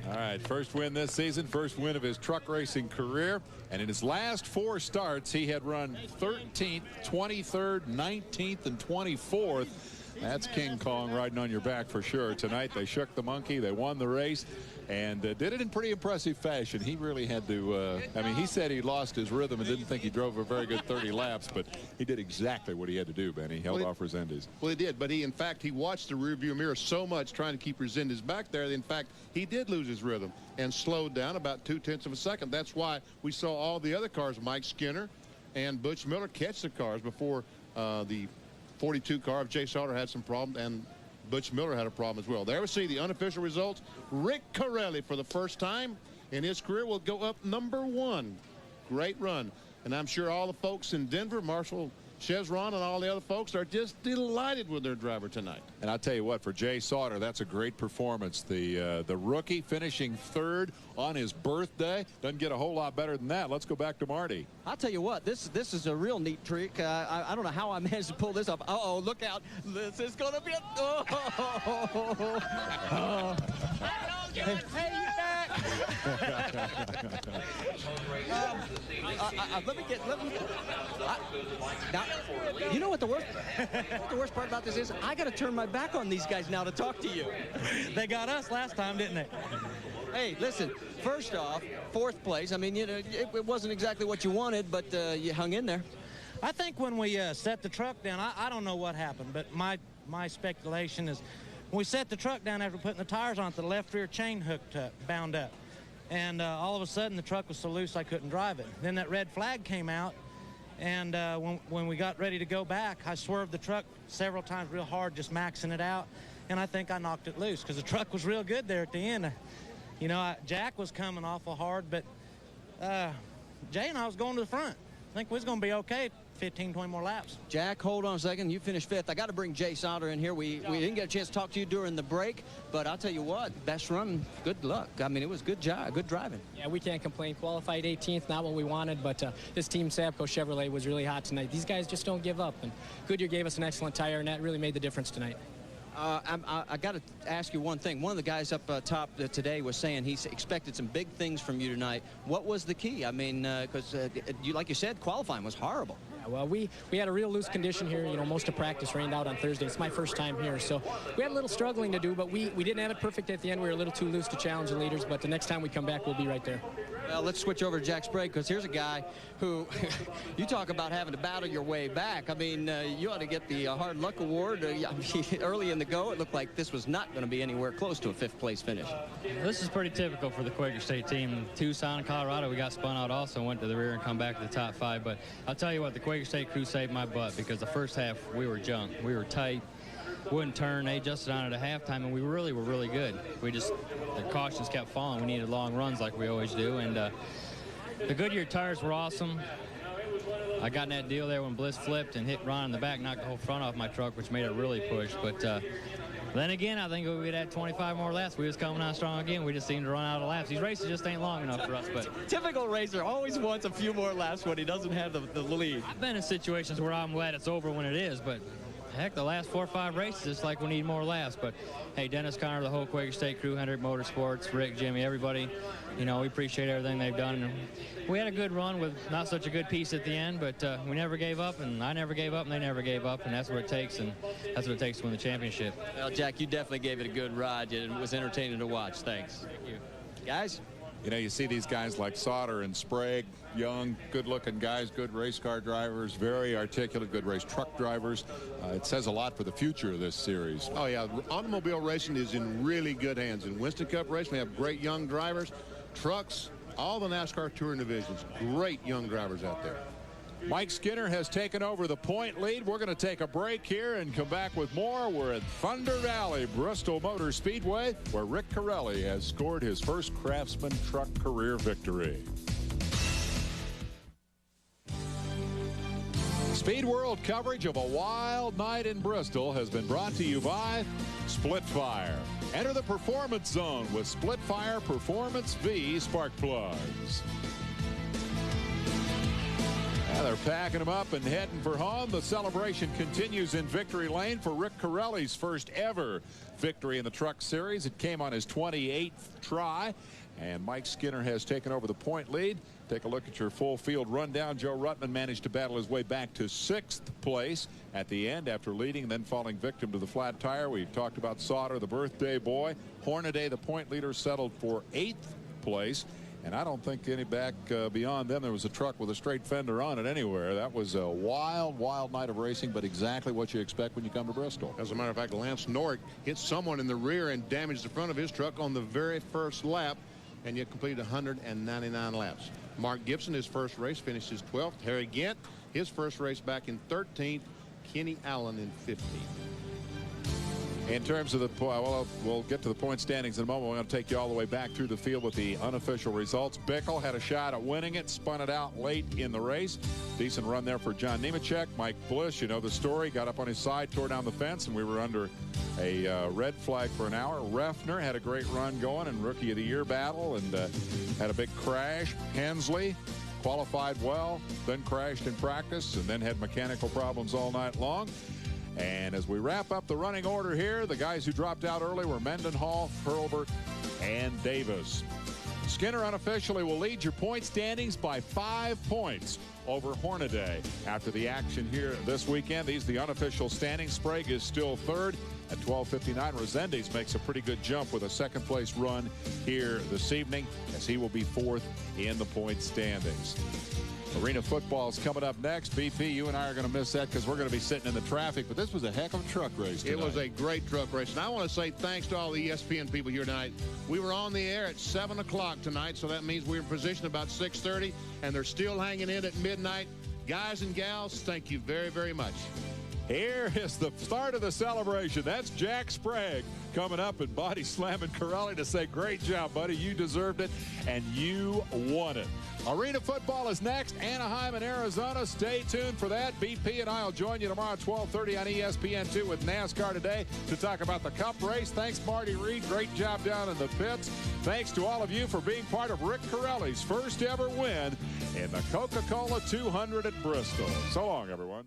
All right, first win this season, first win of his truck racing career. And in his last 4 starts, he had run 13th, 23rd, 19th, and 24th. That's King Kong riding on your back for sure. Tonight they shook the monkey. They won the race and did it in pretty impressive fashion. He really had to, I mean, he said he lost his rhythm and didn't think he drove a very good 30 laps, but he did exactly what he had to do, Ben. He held off Resendiz. Well, he did, but in fact, he watched the rearview mirror so much trying to keep Resendiz back there that, in fact, he did lose his rhythm and slowed down about 0.2 of a second. That's why we saw all the other cars, Mike Skinner and Butch Miller, catch the cars before the 42 car of Jay Sauter had some problems, and Butch Miller had a problem as well. There we see the unofficial results. Rick Corelli, for the first time in his career, will go up #1. Great run. And I'm sure all the folks in Denver, Marshall Chevron and all the other folks, are just delighted with their driver tonight. And I'll tell you what, for Jay Sauter, that's a great performance. The rookie finishing 3rd on his birthday. Doesn't get a whole lot better than that. Let's go back to Marty. I'll tell you what, this is a real neat trick. I don't know how I managed to pull this off. Uh-oh, look out. This is going to be a... Oh. Hey, you back. Now, you know what the worst part about this is? I got to turn my back on these guys now to talk to you. They got us last time, didn't they? Hey, listen, first off, 4th place. I mean, you know, it wasn't exactly what you wanted, but you hung in there. I think when we set the truck down, I don't know what happened, but my speculation is when we set the truck down after putting the tires on it, the left rear chain hooked up, bound up. And all of a sudden, the truck was so loose I couldn't drive it. Then that red flag came out, and when we got ready to go back, I swerved the truck several times real hard, just maxing it out, and I think I knocked it loose because the truck was real good there at the end. You know, Jack was coming awful hard, but Jay and I was going to the front. I think we was going to be okay 15, 20 more laps. Jack, hold on a second. You finished 5th. I got to bring Jay Sauter in here. We didn't get a chance to talk to you during the break, but I'll tell you what, best run, good luck. I mean, it was good job, good driving. Yeah, we can't complain. Qualified 18th, not what we wanted, but this team, Sabco Chevrolet, was really hot tonight. These guys just don't give up, and Goodyear gave us an excellent tire, and that really made the difference tonight. I got to ask you one thing. One of the guys up top today was saying he expected some big things from you tonight. What was the key? I mean, because like you said, qualifying was horrible. Yeah, well, we had a real loose condition here. You know, most of practice rained out on Thursday. It's my first time here, so we had a little struggling to do, but we didn't have it perfect at the end. We were a little too loose to challenge the leaders, but the next time we come back, we'll be right there. Well, let's switch over to Jack Sprague, because here's a guy who, you talk about having to battle your way back. I mean, you ought to get the Hard Luck Award. Early in the go, it looked like this was not going to be anywhere close to a 5th place finish. This is pretty typical for the Quaker State team. Tucson, Colorado, we got spun out also, went to the rear and come back to the top 5. But I'll tell you what, the Quaker State crew saved my butt, because the first half we were junk. We were tight, wouldn't turn. They adjusted on it at halftime, and we really were really good. We just, the cautions kept falling. We needed long runs like we always do, and the Goodyear tires were awesome. I got in that deal there when Bliss flipped and hit Ron in the back, knocked the whole front off my truck, which made it really push. But then again, I think if we'd had 25 more laps, we was coming on strong again. We just seemed to run out of laps. These races just ain't long enough for us. But typical racer always wants a few more laps when he doesn't have the lead. I've been in situations where I'm glad it's over when it is, but heck, the last 4 or 5 races, it's like we need more laps. But hey, Dennis Conner, the whole Quaker State crew, Hendrick Motorsports, Rick, Jimmy, everybody, you know, we appreciate everything they've done. And we had a good run with not such a good piece at the end, but we never gave up, and I never gave up, and they never gave up, and that's what it takes, and that's what it takes to win the championship. Well, Jack, you definitely gave it a good ride. It was entertaining to watch. Thanks. Thank you. Guys? You know, you see these guys like Sauter and Sprague, young, good-looking guys, good race car drivers, very articulate, good race truck drivers. It says a lot for the future of this series. Oh, yeah. Automobile racing is in really good hands. In Winston Cup racing, we have great young drivers, trucks, all the NASCAR touring divisions. Great young drivers out there. Mike Skinner has taken over the point lead. We're going to take a break here and come back with more. We're at Thunder Valley, Bristol Motor Speedway, where Rick Corelli has scored his first Craftsman truck career victory. Speed World coverage of a wild night in Bristol has been brought to you by Splitfire. Enter the performance zone with Splitfire Performance V spark plugs. Now they're packing them up and heading for home. The celebration continues in victory lane for Rick Corelli's first ever victory in the Truck Series. It came on his 28th try, And Mike Skinner has taken over the point lead. Take a look at your full field rundown. Joe Ruttman managed to battle his way back to 6th place at the end after leading and then falling victim to the flat tire. We talked about Sauter, the birthday boy. Hornaday, the point leader, settled for 8th place. And I don't think any back beyond them there was a truck with a straight fender on it anywhere. That was a wild, wild night of racing, but exactly what you expect when you come to Bristol. As a matter of fact, Lance Norick hit someone in the rear and damaged the front of his truck on the very first lap, and yet completed 199 laps. Mark Gibson, his first race, finishes 12th. Harry Gant, his first race back in 13th. Kenny Allen in 15th. In terms of the, well, we'll get to the point standings in a moment. We're going to take you all the way back through the field with the unofficial results. Bickle had a shot at winning it, spun it out late in the race. Decent run there for John Nemechek. Mike Bliss, you know the story, got up on his side, tore down the fence, and we were under a red flag for an hour. Refner had a great run going in Rookie of the Year battle and had a big crash. Hensley qualified well, then crashed in practice, and then had mechanical problems all night long. And as we wrap up the running order here, the guys who dropped out early were Mendenhall, Hurlburt, and Davis. Skinner unofficially will lead your point standings by 5 points over Hornaday. After the action here this weekend, these are the unofficial standings. Sprague is still third at 12:59. Resendiz makes a pretty good jump with a second place run here this evening, as he will be fourth in the point standings. Arena football is coming up next. BP, you and I are going to miss that because we're going to be sitting in the traffic, but this was a heck of a truck race tonight. It was a great truck race, and I want to say thanks to all the ESPN people here tonight. We were on the air at 7 o'clock tonight, so that means we're in position about 6:30, and they're still hanging in at midnight. Guys and gals, thank you very, very much. Here is the start of the celebration. That's Jack Sprague coming up and body slamming Corelli to say, great job, buddy. You deserved it, and you won it. Arena football is next. Anaheim and Arizona. Stay tuned for that. BP and I will join you tomorrow at 12:30 on ESPN2 with NASCAR Today to talk about the Cup race. Thanks, Marty Reed. Great job down in the pits. Thanks to all of you for being part of Rick Corelli's first ever win in the Coca-Cola 200 at Bristol. So long, everyone.